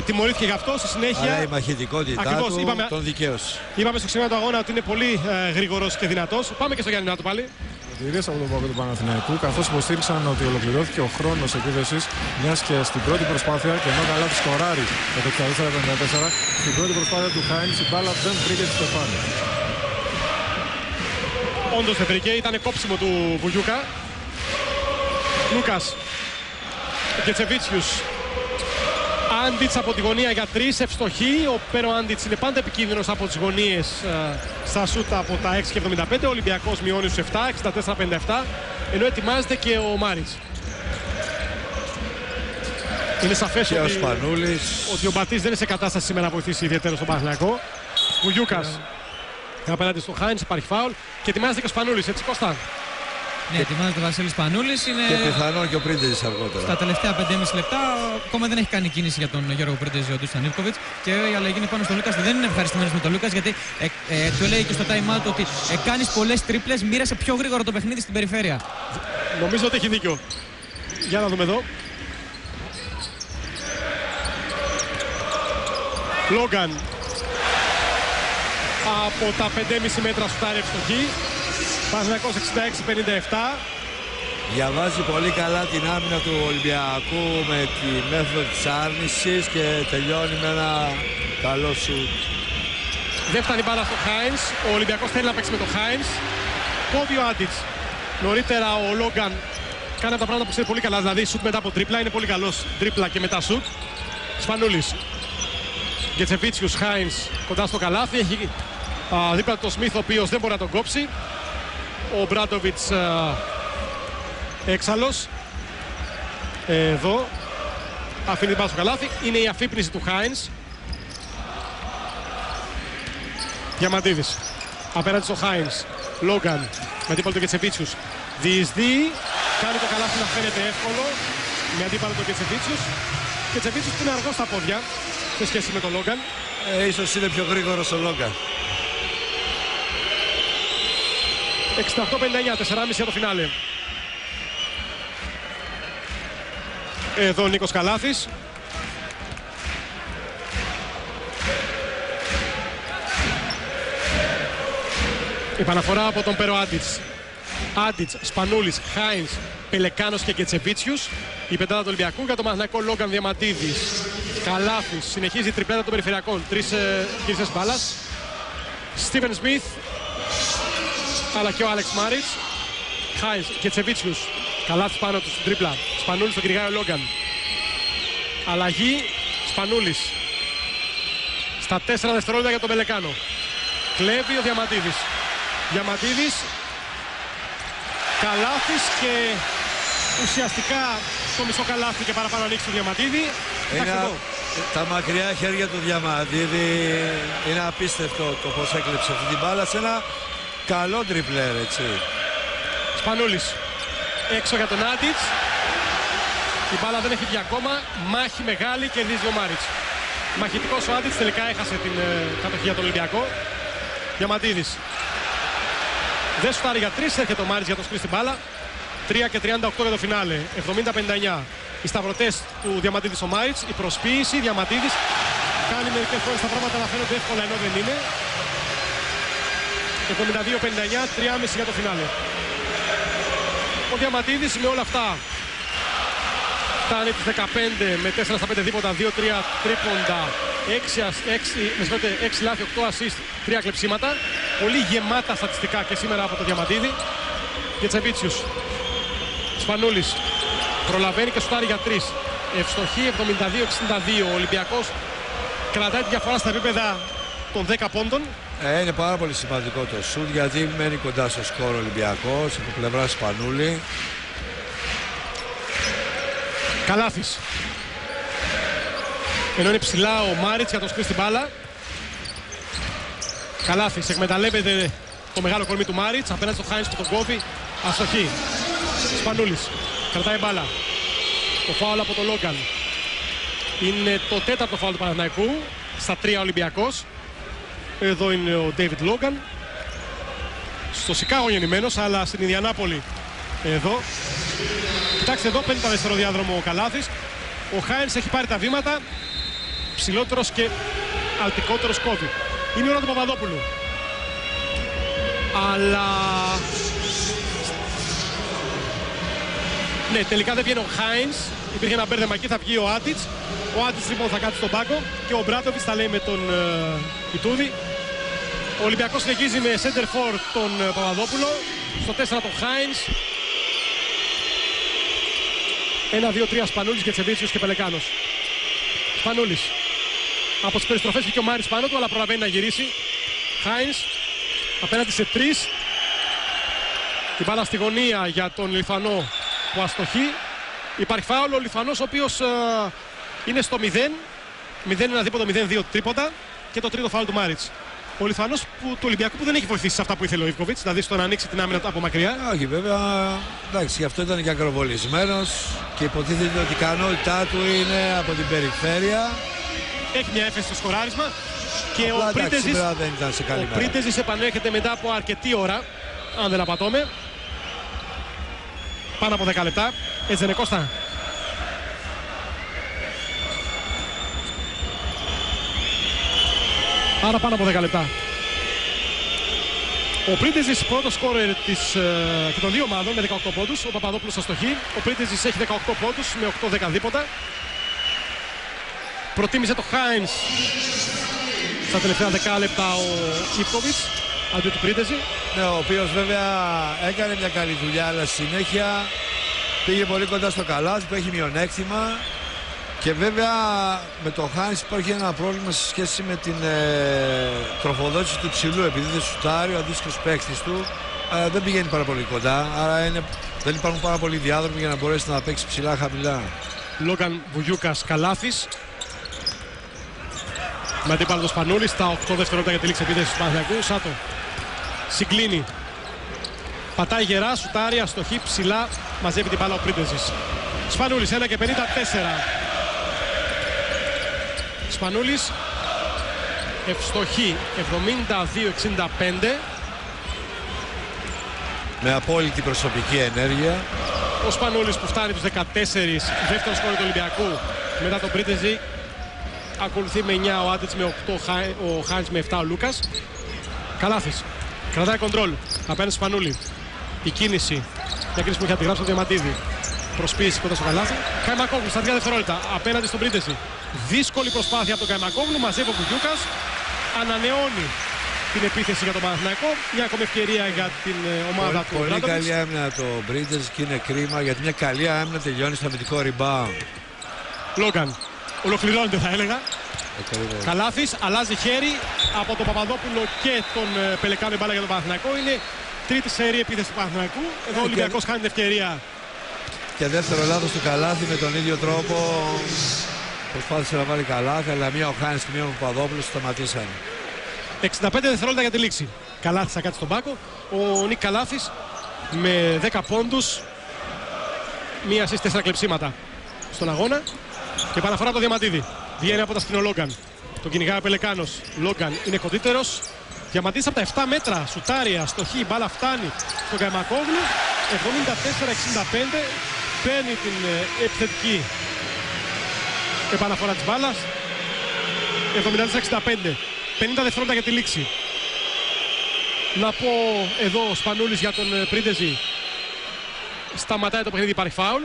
Τιμωρήθηκε γι' αυτό στη συνέχεια. Αλλά η μαχητικότητά του τον δικαίωσε. Είπαμε στο ξεκίνημα του αγώνα ότι είναι πολύ γρήγορος και δυνατός. Πάμε και στο Γιαννινάτο πάλι. Μαρτυρίες από τον πάγκο του Παναθηναϊκού, καθώς υποστήριξαν ότι ολοκληρώθηκε ο χρόνος επίθεσης, μιας και στην πρώτη προσπάθεια, και ενώ καλά τη σκοράρει με το 64-54, στην πρώτη προσπάθεια του Χάινς η μπάλα δεν βρήκε στο κεφάλι. Όντως δεν βρήκε, ήταν κόψιμο του Βουγιούκα. Λούκας. Γκετσεβίτσιους. Άντιτς από τη γωνία για 3, ευστοχή. Ο Πέρο Άντιτς είναι πάντα επικίνδυνος από τις γωνίες στα σούτα από τα 6,75. Ο Ολυμπιακός μειώνει στους 7, 64-57. Ενώ ετοιμάζεται και ο Μάριτς. Είναι σαφές ότι ο Μπατής δεν είναι σε κατάσταση σήμερα να βοηθήσει ιδιαίτερα στον Παναθηναϊκό. Ο Γιούκας απέναντι στο Χάινς, υπάρχει φάουλ και ετοιμάζεται και ο Σπανούλης, έτσι Κώστα? Ναι, ετοιμάζεται ο Βασίλης Σπανούλης. Είναι... Και πιθανόν και ο Πρίντεζης αργότερα. Στα τελευταία 5,5 λεπτά ακόμα δεν έχει κάνει κίνηση για τον Γιώργο Πρίντεζη ο Ντούσαν Ιβκοβιτς και η αλλαγή είναι πάνω στον Λούκας. Δεν είναι ευχαριστημένος με τον Λούκας γιατί του λέει και στο time out ότι κάνεις πολλές τρίπλες, μοίρασε πιο γρήγορα το παιχνίδι στην περιφέρεια. Νομίζω ότι έχει δίκιο. Για να δούμε εδώ. Λόγκαν από τα 5,5 μέτρα σουτάρει ευστοχή. Παναθηναϊκός 66-57. Διαβάζει πολύ καλά την άμυνα του Ολυμπιακού με τη μέθοδο της άρνησης και τελειώνει με ένα καλό σουτ. Δεν φτάνει μπάλα στο Χάινς. Ο Ολυμπιακός θέλει να παίξει με το Χάινς. Κόβει ο Άντιτς. Νωρίτερα ο Λόγκαν κάνει αυτά τα πράγματα που ξέρει πολύ καλά. Δηλαδή σουτ μετά από τρίπλα. Είναι πολύ καλός τρίπλα και μετά σουτ. Σπανούλης. Γκετσεβίτσιους, Χάινς κοντά στο καλάθι. Έχει δίπλα το Σμιθ ο οποίος δεν μπορεί να τον κόψει. Ο Μπράντοβιτς έξαλλος. Εδώ αφήνει την μπάλα στο καλάθι. Είναι η αφύπνιση του Χάινς. Διαμαντίδης απέναντι στο Χάινς. Λόγκαν με αντίπαλο του Γκετσεβίτσιους. Διεισδύει. Κάνει το καλάθι να φαίνεται εύκολο με αντίπαλο του Γκετσεβίτσιους. Γκετσεβίτσιους που είναι αργός στα πόδια σε σχέση με τον Λόγκαν. Ίσως είναι πιο γρήγορος ο Λόγκαν. 68-59, 4,5 για το φινάλε. Εδώ ο Νίκος Καλάθης. Η επαναφορά από τον Πέρο Άντιτς. Άντιτς, Σπανούλης, Χάινς, Πελεκάνος και Γκετσεβίτσιους. Η πεντάδα του Ολυμπιακού για το Παναθηναϊκό. Λόγκαν, Διαμαντίδης, Καλάθης. Συνεχίζει η τριπλέτα των περιφερειακών. 3 γύρισες μπάλας. Στίβεν Σμιθ αλλά και ο Άλεξ Μάριτς. Χάινς, Γκετσεβίτσιους. Καλάθης πάνω του στην τρίπλα. Σπανούλης, τον κυνηγάει ο Λόγκαν. Αλλαγή, Σπανούλης. Στα 4 δευτερόλεπτα για τον Πελεκάνο. Κλέβει ο Διαμαντίδης. Διαμαντίδης. Καλάθης και ουσιαστικά το μισό καλάθι και παραπάνω ανοίξει το Διαμαντίδη. Τα μακριά χέρια του Διαμαντίδη είναι απίστευτο το πως έκλεψε αυτή την μπάλα σε ένα καλό τριπλέρ, έτσι. Σπανούλης έξω για τον Άντιτς. Η μπάλα δεν έχει βγει ακόμα. Μάχη μεγάλη, κερδίζει ο Μάριτς. Μαχητικός ο Άντιτς, τελικά έχασε την κατοχή για τον Ολυμπιακό. Διαμαντίδης. Δεν σουτάρει για 3, έρχεται ο Μάριτς για το σκρι στην μπάλα. 3 και 38 για το φινάλε. 70-59. Οι σταυρωτές του Διαμαντίδη ο Μάριτς. Η προσποίηση, Διαμαντίδης. Κάνει μερικές φορές τα πράγματα να φαίνονται εύκολα ενώ δεν είναι. 72-59, 3,5 για το φινάλε. Ο Διαμαντίδης με όλα αυτά φτάνει τις 15 με 4 στα 5 δίποτα, 2-3 τρίποντα, 6 λάθη, 8 assist, 3 κλεψίματα. Πολύ γεμάτα στατιστικά και σήμερα από το Διαμαντίδη. Γκετσεβίτσιους. Σπανούλης προλαβαίνει και σουτάρει για 3. Ευστοχή 72-62. Ο Ολυμπιακός κρατάει τη διαφορά στα επίπεδα των 10 πόντων. Είναι πάρα πολύ σημαντικό το σουτ γιατί μένει κοντά στο σκορ Ολυμπιακός από πλευρά Σπανούλη. Καλάθης. Ενώ είναι ψηλά ο Μάριτς για το σκρι στην μπάλα. Καλάθης εκμεταλλεύεται το μεγάλο κορμί του Μάριτς απέναντι στο Χάινς που τον κόβει. Αστοχή. Σπανούλης κρατάει μπάλα. Το φάουλ από τον Λόγκαν. Είναι το 4ο φάουλ του Παναθηναϊκού. Στα 3 Ολυμπιακός. Εδώ είναι ο Ντέιβιντ Λόγκαν. Στο Σικάγο γεννημένος, αλλά στην Ινδιανάπολη εδώ. Κοιτάξτε εδώ, παίρνει το αριστερό διάδρομο ο Καλάθης. Ο Χάινς έχει πάρει τα βήματα. Ψηλότερος και αλτικότερος κόβει. Είναι η ώρα του Παπαδόπουλου. Αλλά... ναι, τελικά δεν βγαίνει ο Χάινς. Υπήρχε ένα μπέρδεμα εκεί, θα βγει ο Άντιτς. Ο Άντιτς λοιπόν θα κάτσει στον πάγκο και ο Μπράντοβιτς τα λέει με τον Ιτούδη. Ο Ολυμπιακός συνεχίζει με center for τον Παπαδόπουλο. Στο 4 τον Χάινς. 1-2-3 Σπανούλης, Γκετσεβίτσιος και Πελεκάνος. Σπανούλης. Από τις περιστροφές βγήκε ο Μάρης πάνω του, αλλά προλαβαίνει να γυρίσει. Χάινς απέναντι σε 3. Την μπάλα στη γωνία για τον Λιθουανό που αστοχεί. Υπάρχει φάουλ, ο Λιθουανός ο οποίος είναι στο 0. 0-1 δίποτο, 0-2 τρίποτα. Και το τρίτο φάουλ του Μάριτς. Ο Λιθουανός του Ολυμπιακού που δεν έχει βοηθήσει σε αυτά που ήθελε ο Ιβκοβιτς, δηλαδή στο να ανοίξει την άμυνα από μακριά. Όχι, βέβαια, εντάξει, γι' αυτό ήταν και ακροβολισμένος και υποτίθεται ότι η ικανότητά του είναι από την περιφέρεια. Έχει μια έφεση στο σκοράρισμα και απλά, ο Πρίντεζης επανέρχεται μετά από αρκετή ώρα, αν δεν απατώμε. Πάνω από 10 λεπτά. Έτσι δεν είναι, Κώστα? Άρα πάνω από 10 λεπτά. Ο Πρίντεζης πρώτο σκόρερ και των δύο ομάδων με 18 πόντους. Ο Παπαδόπουλος αστοχεί. Ο Πρίντεζης έχει 18 πόντους με 8-10 δίποτα. Προτίμησε το Χάινς στα τελευταία 10 λεπτά ο Ιβκοβιτς αντί του Πρίντεζη. Ναι, ο οποίος βέβαια έκανε μια καλή δουλειά, αλλά συνέχεια πήγε πολύ κοντά στο καλάθι που έχει μειονέκτημα. Και βέβαια με το Χάινς υπάρχει ένα πρόβλημα σε σχέση με την τροφοδότηση του ψηλού, επειδή δεν σουτάρει, ο αντίστοιχος παίκτης του δεν πηγαίνει πάρα πολύ κοντά, άρα δεν υπάρχουν πάρα πολλοί διάδρομοι για να μπορέσει να παίξει ψηλά χαμηλά. Λόγκαν Βουγιούκας καλάθις. Με αντίπαλο το Σπανούλη στα 8 δευτερόλεπτα για τη λήξη επίθεσης του Παναθηναϊκού. Σάτο συγκλίνει. Πατάει γερά, σουτάρει, αστοχή, ψηλά. Μαζεύει την μπάλα ο Πρίντεζης. Σπανούλης 1 και 54. Σπανούλης ευστοχή 72-65. Με απόλυτη προσωπική ενέργεια. Ο Σπανούλης που φτάνει τους 14, δεύτερο σκόρερ του Ολυμπιακού μετά τον Πρίντεζη. Ακολουθεί με 9 ο Άντετς, με 8 ο Χάινς, με 7 ο Λούκας. Καλάθης. Κρατάει κοντρόλ απέναντι στο Σπανούλη. Η κίνηση. Μια κίνηση που είχε αντιγράψει τον Διαμαντίδη. Προσποίηση κοντά στο καλάθι. Καϊμακόγλου στα 2 δευτερόλεπτα απέναντι στον Πρίντεζη. Δύσκολη προσπάθεια από τον Καϊμακόγλου. Μαζεύει ο Βουγιούκας. Ανανεώνει την επίθεση για τον Παναθηναϊκό. Μια ακόμη ευκαιρία για την ομάδα του. Πολύ καλή άμυνα το Πρίντεζη και είναι κρίμα γιατί μια καλή άμυνα τελειώνει στο αμυντικό rebound. Λόγκαν. Ολοκληρώνεται θα έλεγα. Καλάθης, αλλάζει χέρι από τον Παπαδόπουλο και τον Πελεκάνο, μπάλα για τον Παναθηναϊκό. Είναι τρίτη σερί επίθεση του Παναθηναϊκού. Εδώ ο Ολυμπιακός χάνει την ευκαιρία. Και δεύτερο λάθος του Καλάθη με τον ίδιο τρόπο. Προσπάθησε να βάλει Καλάθη, αλλά μία ο Χάινς και μία ο Παπαδόπουλος σταματήσαν. 65 δευτερόλεπτα για τη λήξη. Καλάθης θα κάτσει στον πάκο. Ο Νίκ Καλάθης με 10 πόντους. Μία assist, 4 κλεψίματα στον αγώνα. Και παραφορά το Διαμαντίδη. Βγαίνει από τα σκηνό Λόγκαν. Τον κυνηγάει ο Πελεκάνος. Λόγκαν είναι κοντύτερος. Διαμαντίδης από τα 7 μέτρα. Σουτάρει, αστοχή, μπάλα φτάνει στον Καϊμακόγλου. 74-65. Παίρνει την επιθετική επαναφορά της μπάλας. 74-65. 50 δευτερόλεπτα για τη λήξη. Να πω εδώ ο Σπανούλης για τον Πρίντεζη. Σταματάει το παιχνίδι, υπάρχει φάουλ.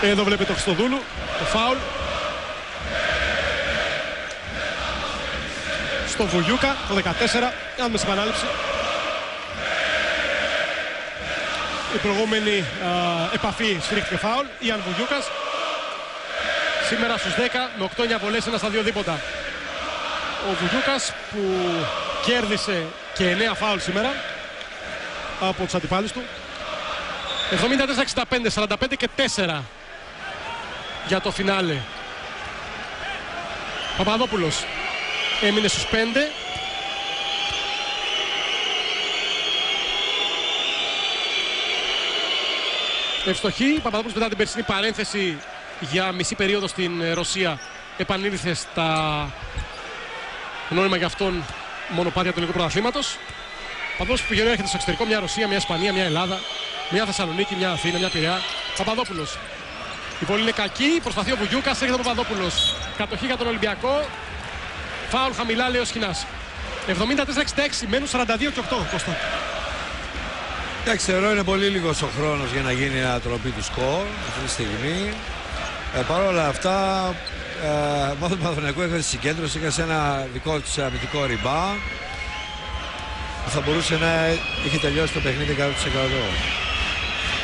Εδώ βλέπετε το Χριστοδούλου, το φάουλ. Στο Βουγιούκα, το 14, αν με στην επανάληψη. Η προηγούμενη επαφή σφυρίχτηκε φάουλ, Ιαν Βουγιούκας. Σήμερα στους 10 με 8-9 βολές, 1 στα 2 δίποτα. Ο Βουγιούκας που κέρδισε και 9 φάουλ σήμερα από τους αντιπάλους του. 74-65, 45 και 4 για το φινάλε. Παπαδόπουλος έμεινε στους 5. Ευστοχή. Παπαδόπουλος μετά την περσινή παρένθεση για μισή περίοδο στην Ρωσία επανήλθε στα γνώριμα για αυτόν μονοπάτια του ελληνικού πρωταθλήματος. Παπαδόπουλος που πηγαίνει έρχεται στο εξωτερικό, μια Ρωσία, μια Ισπανία, μια Ελλάδα, μια Θεσσαλονίκη, μια Αθήνα, μια Πειραιά. Παπαδόπουλος. Η βολή είναι κακή, προσπαθεί ο Βουγιούκας, έρχεται ο Παπαδόπουλος. Κατοχή για τον Ολυμπιακό. Φάουλ χαμηλά, λέει ο Σχοινάς. 74-66, μένουν 42 και 8. Κώστα. Εντάξει, θεωρώ είναι πολύ λίγος ο χρόνος για να γίνει η ανατροπή του σκορ αυτή τη στιγμή. Παρ' όλα αυτά, μάθω του Παναθηναϊκού έχασε συγκέντρωση, έχασε ένα δικό της αμυντικό rebound. που θα μπορούσε να είχε τελειώσει το παιχνίδι 100%.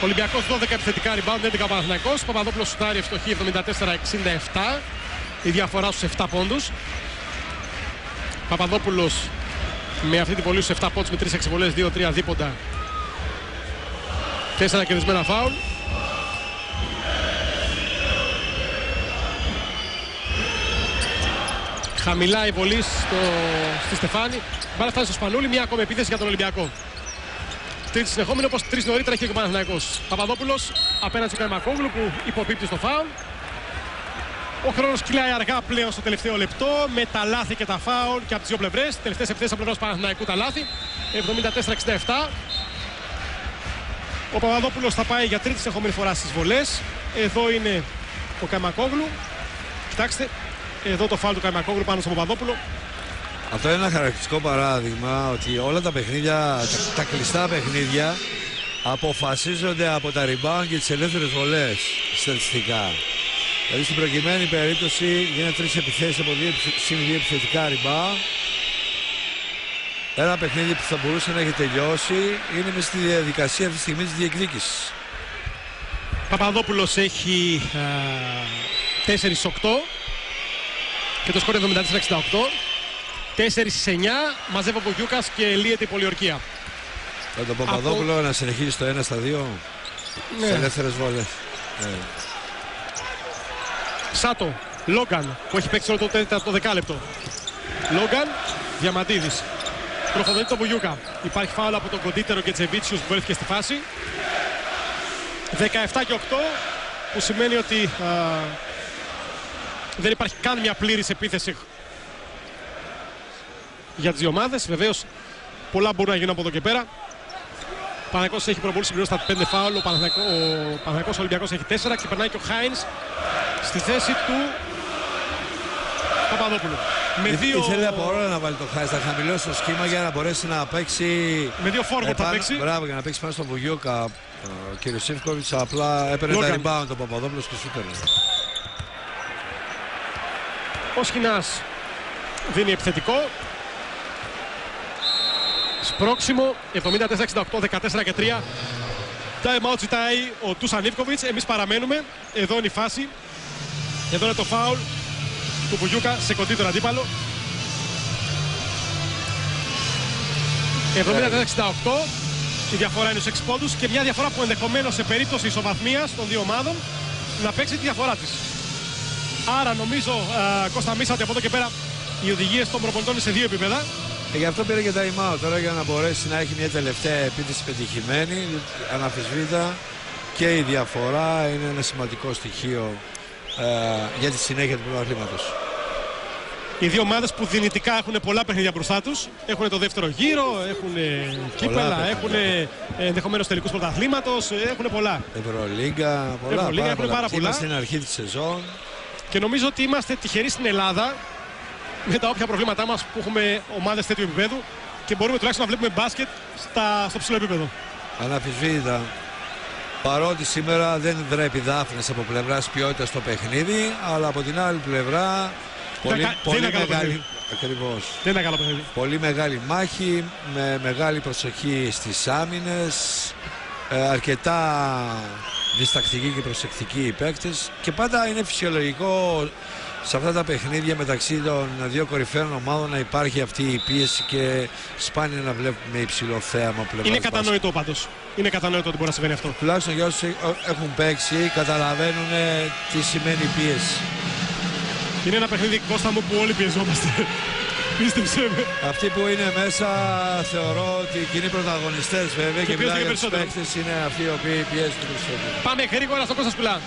Ολυμπιακός 12 επιθετικά rebound, 11 Παναθηναϊκός. Παπαδόπουλος σουτάρει ευστοχή 74-67. Η διαφορά στους 7 πόντους. Παπαδόπουλος με αυτή την πολύ στους 7 πόντους με 3 εξεβολές, 2-3 δίποντα. 4 κερδισμένα φάουλ. Χαμηλά η βολή στη Στεφάνη. Μπάλα φτάνει στο Σπανούλη, μια ακόμη επίθεση για τον Ολυμπιακό. Τρίτη συνεχόμενη, όπως 3 νωρίτερα είχε και ο Παναθηναϊκός. Παπαδόπουλος απέναντι στον Καϊμακόγλου που υποπίπτει στο φάουλ. Ο χρόνος κυλάει αργά πλέον στο τελευταίο λεπτό με τα λάθη και τα φάουλ και από τις δύο πλευρές. Τελευταίες επιθέσεις από πλευράς Παναθηναϊκού τα λάθη. 74-67. Ο Παπαδόπουλος θα πάει για τρίτη συνεχόμενη φορά στις βολές. Εδώ είναι ο Καϊμακόγλου. Κοιτάξτε, εδώ το φάουλ του Καϊμακόγλου πάνω στον Παπαδόπουλο. Αυτό είναι ένα χαρακτηριστικό παράδειγμα ότι όλα τα παιχνίδια, τα κλειστά παιχνίδια αποφασίζονται από τα rebound και τις ελεύθερες βολές στατιστικά. Δηλαδή στην προκειμένη περίπτωση γίνεται 3 επιθέσεις από 2 επιθετικά rebound. Ένα παιχνίδι που θα μπορούσε να έχει τελειώσει είναι μέσα στη διαδικασία αυτή τη στιγμή της διεκδίκησης. Παπαδόπουλος έχει 4-8 και το σκορ 74-68. 4-9, μαζεύει ο Μπογιούκας και λύεται η πολιορκία. Με τον Παπαδόπουλο να συνεχίσει στο 1-2 ναι. Σε ελεύθερες βόλες. Σάτο, Λόγκαν που έχει παίξει όλο το δεκάλεπτο. Λόγκαν, Διαμαντίδης. Προχωρεί τον Μπογιούκα. Υπάρχει φάουλ από τον κοντύτερο και Τζεβίτσιους που βρέθηκε στη φάση. 17 και 8 που σημαίνει ότι δεν υπάρχει καν μια πλήρης επίθεση για τις δύο ομάδες. Βεβαίως πολλά μπορούν να γίνουν από εδώ και πέρα. Ο Παναθηναϊκός έχει προβολή συμπληρώσει στα 5 φάουλ. Ο Παναθηναϊκός Ολυμπιακός έχει 4 και περνάει και ο Χάινς στη θέση του Παπαδόπουλου. Ήθελε από ώρα να βάλει το Χάινς, να χαμηλώσει το σχήμα για να μπορέσει να παίξει. Με δύο φόρβορτ θα παίξει. Μπράβο, για να παίξει πάνω στον Βουγιούκα. Ο κ. Σίβκοβιτς απλά έπαιρνε τα rebound τον Παπαδόπουλος και σούτερνε. Ο Σχοινάς δίνει επιθετικό. Σπρώξιμο 74-68, 14 και 3. Time out ζητάει ο Ντούσαν Ιβκοβιτς. Εμείς παραμένουμε. Εδώ είναι η φάση. Εδώ είναι το φάουλ του Βουγιούκα σε κοντύτερο αντίπαλο. 74-68. Η διαφορά είναι στους 6 πόντους και μια διαφορά που ενδεχομένως σε περίπτωση ισοβαθμίας των δύο ομάδων να παίξει τη διαφορά της. Άρα νομίζω, Κώστα Μίσα, ότι από εδώ και πέρα οι οδηγίες των προπονητών είναι σε δύο επίπεδα. Γι' αυτό πήρε και τα time-out τώρα για να μπορέσει να έχει μια τελευταία επίθεση πετυχημένη, αναμφισβήτητα, και η διαφορά είναι ένα σημαντικό στοιχείο για τη συνέχεια του πρωταθλήματος. Οι δύο ομάδες που δυνητικά έχουν πολλά παιχνίδια μπροστά τους. Έχουν το δεύτερο γύρο, έχουν κύπελα, έχουν ενδεχομένως τελικούς πρωταθλήματος, έχουν πολλά. Ευρωλίγκα, πολλά. Έχουν πάρα πολλά. Είμαστε στην αρχή της σεζόν. Και νομίζω ότι είμαστε τυχεροί στην Ελλάδα με τα όποια προβλήματά μας που έχουμε ομάδες τέτοιου επίπεδου και μπορούμε τουλάχιστον να βλέπουμε μπάσκετ στο ψηλό επίπεδο. Αναμφισβήτητα. Παρότι σήμερα δεν βρέπει δάφνες από πλευράς ποιότητας στο παιχνίδι, αλλά από την άλλη πλευρά πολύ μεγάλη. Ακριβώς. Δεν είναι καλό παιχνίδι. Πολύ μεγάλη μάχη, με μεγάλη προσοχή στις άμυνες, αρκετά διστακτικοί και προσεκτικοί οι παίκτες, και πάντα είναι φυσιολογικό σε αυτά τα παιχνίδια μεταξύ των δύο κορυφαίων ομάδων να υπάρχει αυτή η πίεση και σπάνια να βλέπουμε υψηλό θέαμα πλευράς. Είναι κατανοητό πάντως. Είναι κατανοητό ότι μπορεί να συμβαίνει αυτό. Τουλάχιστον για όσους έχουν παίξει καταλαβαίνουν τι σημαίνει πίεση. Είναι ένα παιχνίδι, Κώστα μου, που όλοι πιεζόμαστε. Πίστεψε με. Αυτοί που είναι μέσα θεωρώ ότι και είναι πρωταγωνιστές βέβαια και μιλάει για τους παίκτες, είναι αυτοί οι οποίοι πιέζουν περισσότερο. Πάμε γρήγορα στο Κώστα Σπουλά.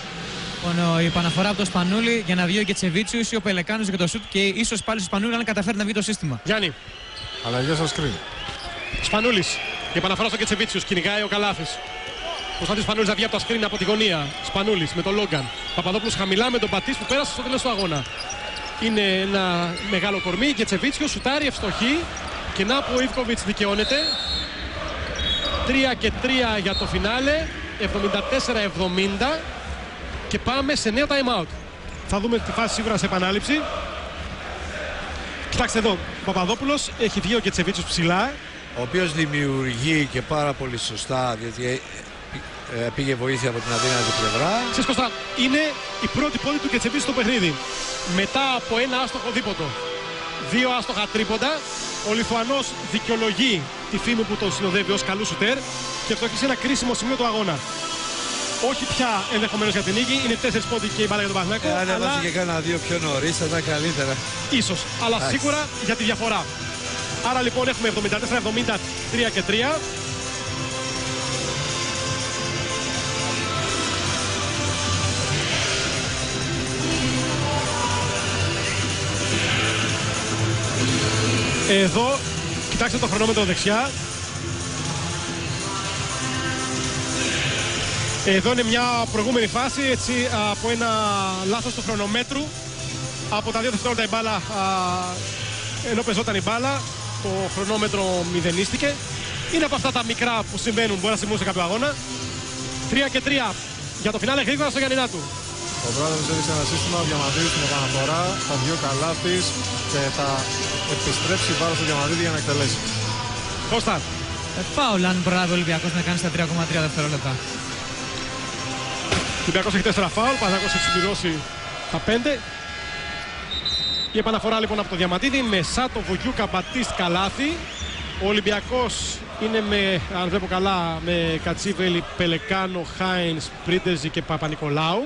Η επαναφορά από το Σπανούλη για να βγει ο Κετσεβίτσιους ή ο Πελεκάνος για το σουτ και ίσως πάλι στο Σπανούλη αν καταφέρει να βγει το σύστημα. Γιάννη. Αλλαγές στο σκριν. Σπανούλης. Η επαναφορά στο Κετσεβίτσιους. Κυνηγάει ο Καλάθης. Κωνσταντίνος Σπανούλης θα βγει από τα σκριν από τη γωνία. Σπανούλης με τον Λόγκαν. Παπαδόπουλος χαμηλά με τον Πατής που πέρασε στο τέλος του αγώνα. Είναι ένα μεγάλο κορμί. Κετσεβίτσιος σουτάρει ευστοχή. Και να που ο Ιβκοβιτς δικαιώνεται. 3 και 3 για το φινάλε. 74-70. Και πάμε σε νέο time out. Θα δούμε τη φάση σίγουρα σε επανάληψη. Κοιτάξτε εδώ, ο Παπαδόπουλος έχει βγει ο Κετσεβίτσιος ψηλά. ο οποίος δημιουργεί και πάρα πολύ σωστά, διότι πήγε βοήθεια από την αδύνατη πλευρά. Ξέρεις Κώστα, είναι η πρώτη πόνη του Κετσεβίση στο παιχνίδι. Μετά από ένα άστοχο δίποτο, 2 άστοχα τρίποντα, ο Λιθουανός δικαιολογεί τη φήμη που τον συνοδεύει ως καλού σουτέρ και αυτό έχει σε ένα κρίσιμο σημείο του αγώνα. Όχι πια ενδεχομένως για την νίκη, είναι 4 πόντοι και η μπάλα για τον Παναθηναϊκό. Αν έβαζε και κάνα 2 πιο νωρίς θα ήταν καλύτερα. Ίσως, αλλά σίγουρα για τη διαφορά. Άρα λοιπόν έχουμε 74-70, 3 και 3. Εδώ, κοιτάξτε το χρονόμετρο δεξιά. Εδώ είναι μια προηγούμενη φάση, έτσι, από ένα λάθος του χρονομέτρου. Από τα 2 δευτερόλεπτα η μπάλα, ενώ πεζόταν η μπάλα, το χρονόμετρο μηδενίστηκε. Είναι από αυτά τα μικρά που συμβαίνουν, μπορεί να συμβούν σε κάποιο αγώνα. 3 και 3 για το φινάλε γρήγορα στο Γιαννινάτου. Ο Μπράδοβιτς έδειξε ένα σύστημα, ο Διαμαντίδης την επαναφορά, θα βγει ο Καλάθης και θα επιστρέψει πάρα στο Διαμαντίδη για να εκτελέσει. Κώστα. Φάουλ αν προλάβει ο Ολυμπιακός να κάνει στα 3,3 δευτερόλεπτα. Ο Ολυμπιακός έχει 4 φάουλ, ο Παναθηναϊκός έχει συμπληρώσει τα 5. Η επαναφορά λοιπόν από το Διαμαντίδη με Σάτο, Βογιούκα, Μπατίστ, Καλάθη. Ο Ολυμπιακός είναι με, αν βλέπω καλά, με Κατσίβελη, Πελεκάνο, Χάινς, Πρίντεζη και Παπα-Νικολάου.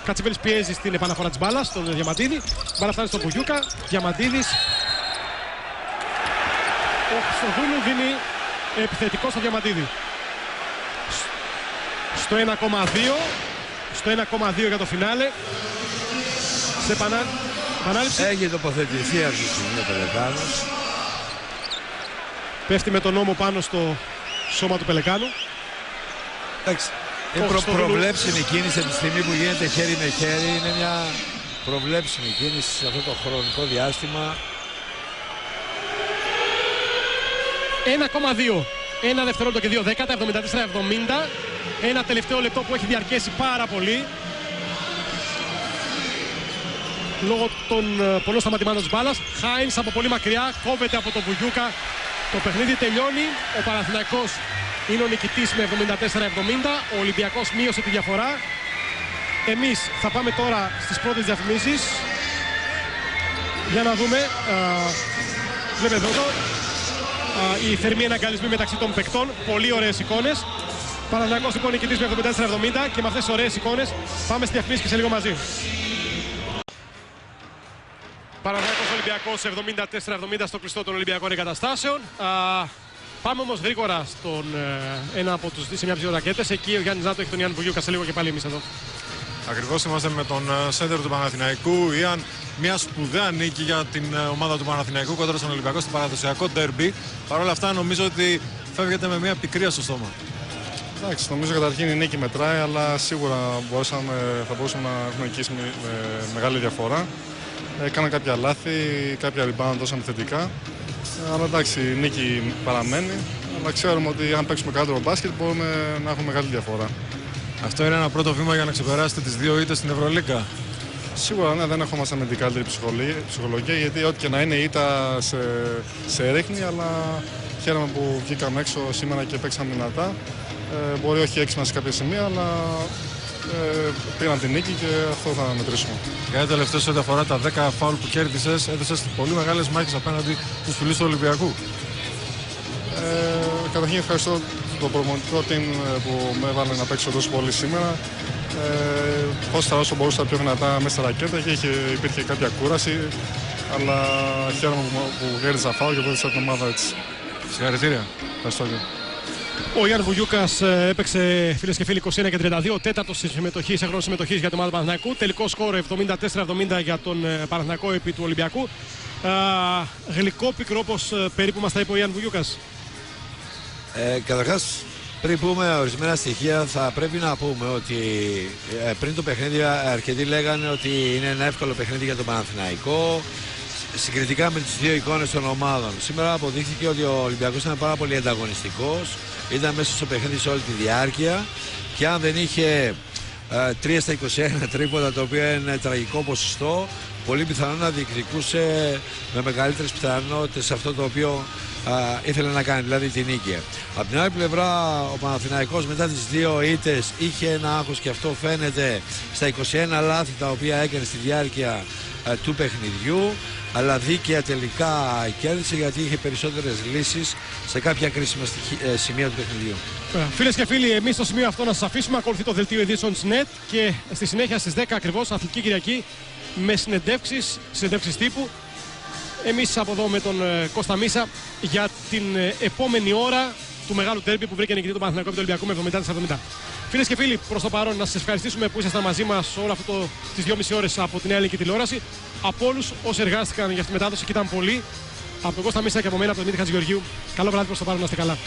Κατσίβελης πιέζει στην επαναφορά της μπάλας, στον Διαμαντίδη. Μπάλα φτάνει στον Βογιούκα, Διαμαντίδης. Ο Χρυστοδούλου δίνει επιθετικό στο Διαμαντίδη. Στο 1,2. Στο 1,2 για το φινάλε. Σε επανάληψη. Έχει τοποθετηθεί αυτή τη στιγμή ο Πελεκάνος. Πέφτει με τον νόμο πάνω στο σώμα του Πελεκάνου. Εντάξει. Είναι προβλέψιμη κίνηση από τη στιγμή που γίνεται χέρι με χέρι. Είναι μια προβλέψιμη κίνηση σε αυτό το χρονικό διάστημα. 1,2. 1 δευτερόλεπτο και 2 δέκατα, 74-70. Ένα τελευταίο λεπτό που έχει διαρκέσει πάρα πολύ. Λόγω των πολλών σταματημάτων της μπάλας. Χάινς από πολύ μακριά, κόβεται από τον Βουγιούκα. Το παιχνίδι τελειώνει. Ο Παναθηναϊκός είναι ο νικητής με 74-70. Ο Ολυμπιακός μείωσε τη διαφορά. Εμείς θα πάμε τώρα στις πρώτες διαφημίσεις. Για να δούμε. Βλέπετε εδώ. Οι θερμοί εναγκαλισμοί μεταξύ των παικτών. Πολύ ωραίες εικόνες. Παναθηναϊκός λοιπόν νικητής με 74-70 και με αυτές τις ωραίες εικόνες πάμε στη διαφημίσεις και σε λίγο μαζί. Παναθηναϊκός Ολυμπιακός 74-70 στο κλειστό των Ολυμπιακών εγκαταστάσεων. Πάμε όμως γρήγορα στον ένα από τους σε μια από τις ρακέτες. Εκεί ο Γιάννης Ζάτο έχει τον Ιαν Βουγιούκα, σε λίγο και πάλι εμείς εδώ. Ακριβώς, είμαστε με τον σέντερ του Παναθηναϊκού. Ιαν, μια σπουδαία νίκη για την ομάδα του Παναθηναϊκού κοντά στον Ολυμπιακό στο παραδοσιακό ντέρμπι. Παρ' όλα αυτά νομίζω ότι φεύγεται με μια πικρία στο στόμα. Εντάξει, νομίζω καταρχήν η νίκη μετράει, αλλά σίγουρα θα μπορούσαμε να έχουμε νικήσει με μεγάλη διαφορά. Έκανα κάποια λάθη, κάποια rebound δώσαμε θετικά. Αλλά εντάξει, η νίκη παραμένει. Αλλά ξέρουμε ότι αν παίξουμε καλύτερο μπάσκετ μπορούμε να έχουμε μεγάλη διαφορά. Αυτό είναι ένα πρώτο βήμα για να ξεπεράσετε τις 2 ήττες στην Ευρωλίγκα. Σίγουρα ναι, δεν έχουμε με την καλύτερη ψυχολογία, γιατί ό,τι και να είναι η ήττα σε ρίχνει, αλλά χαίρομαι που βγήκαμε έξω σήμερα και παίξαμε δυνατά. Μπορεί όχι έξιμα σε κάποια σημεία, αλλά πήραν την νίκη και αυτό θα μετρήσουμε. Για τελευταίο ό,τι αφορά τα 10 φάουλ που κέρδισες, έδωσες πολύ μεγάλες μάχες απέναντι στους φιλούς του Ολυμπιακού. Καταρχήν ευχαριστώ το προπονητικό team που με έβαλε να παίξω τόσο πολύ σήμερα. Όσο μπορούσα πιο δυνατά μέσα στα ρακέτα και υπήρχε κάποια κούραση, αλλά χαίρομαι που κέρδισα φάουλ και βοήθησα την ομάδα έτσι. Συγχαρητήρια. Ευχαριστώ. Ο Ιαν Βουγιούκας έπαιξε, φίλες και φίλοι, 21 και 32, τέταρτος σε χρόνο συμμετοχής για την ομάδα του Παναθηναϊκού. Τελικό σκόρ 74-70 για τον Παναθηναϊκό επί του Ολυμπιακού. Γλυκό πικρό, όπως περίπου μας τα είπε ο Ιαν Βουγιούκας. Καταρχάς, πριν πούμε ορισμένα στοιχεία, θα πρέπει να πούμε ότι πριν το παιχνίδι αρκετοί λέγανε ότι είναι ένα εύκολο παιχνίδι για τον Παναθηναϊκό συγκριτικά με τις δύο εικόνες των ομάδων. Σήμερα αποδείχθηκε ότι ο Ολυμπιακός ήταν πάρα πολύ ανταγωνιστικός, ήταν μέσα στο παιχνίδι σε όλη τη διάρκεια και αν δεν είχε 3 στα 21 τρίποτα, το οποίο είναι τραγικό ποσοστό, πολύ πιθανό να διεκδικούσε με μεγαλύτερες πιθανότητες αυτό το οποίο ήθελε να κάνει, δηλαδή την νίκη. Από την άλλη πλευρά, ο Παναθηναϊκός μετά τις 2 ήττες είχε ένα άγχος και αυτό φαίνεται στα 21 λάθη τα οποία έκανε στη διάρκεια του παιχνιδιού, αλλά δίκαια τελικά κέρδισε γιατί είχε περισσότερες λύσεις σε κάποια κρίσιμα σημεία του παιχνιδιού. Φίλες και φίλοι, εμείς στο σημείο αυτό να σας αφήσουμε. Ακολουθεί το δελτίο ειδήσεων της ΝΕΤ και στη συνέχεια στις 10 ακριβώς, Αθλητική Κυριακή, με συνεντεύξεις τύπου. Εμείς από εδώ με τον Κώστα Μίσα για την επόμενη ώρα του μεγάλου ντέρμπι που βρήκε νικητή τον Παναθηναϊκό και τον Ολυμπιακό με 70-40. Φίλες και φίλοι, προς το παρόν να σας ευχαριστήσουμε που ήσασταν μαζί μας όλο αυτό τις 2,5 ώρες από την ελληνική τηλεόραση. Από όλους όσοι εργάστηκαν για αυτή τη μετάδοση και ήταν πολλοί. Από τον Κώστα Μίσα και από μένα, από τον Δημήτρη Χατζηγεωργίου. Καλό βράδυ προς το παρόν, να είστε καλά.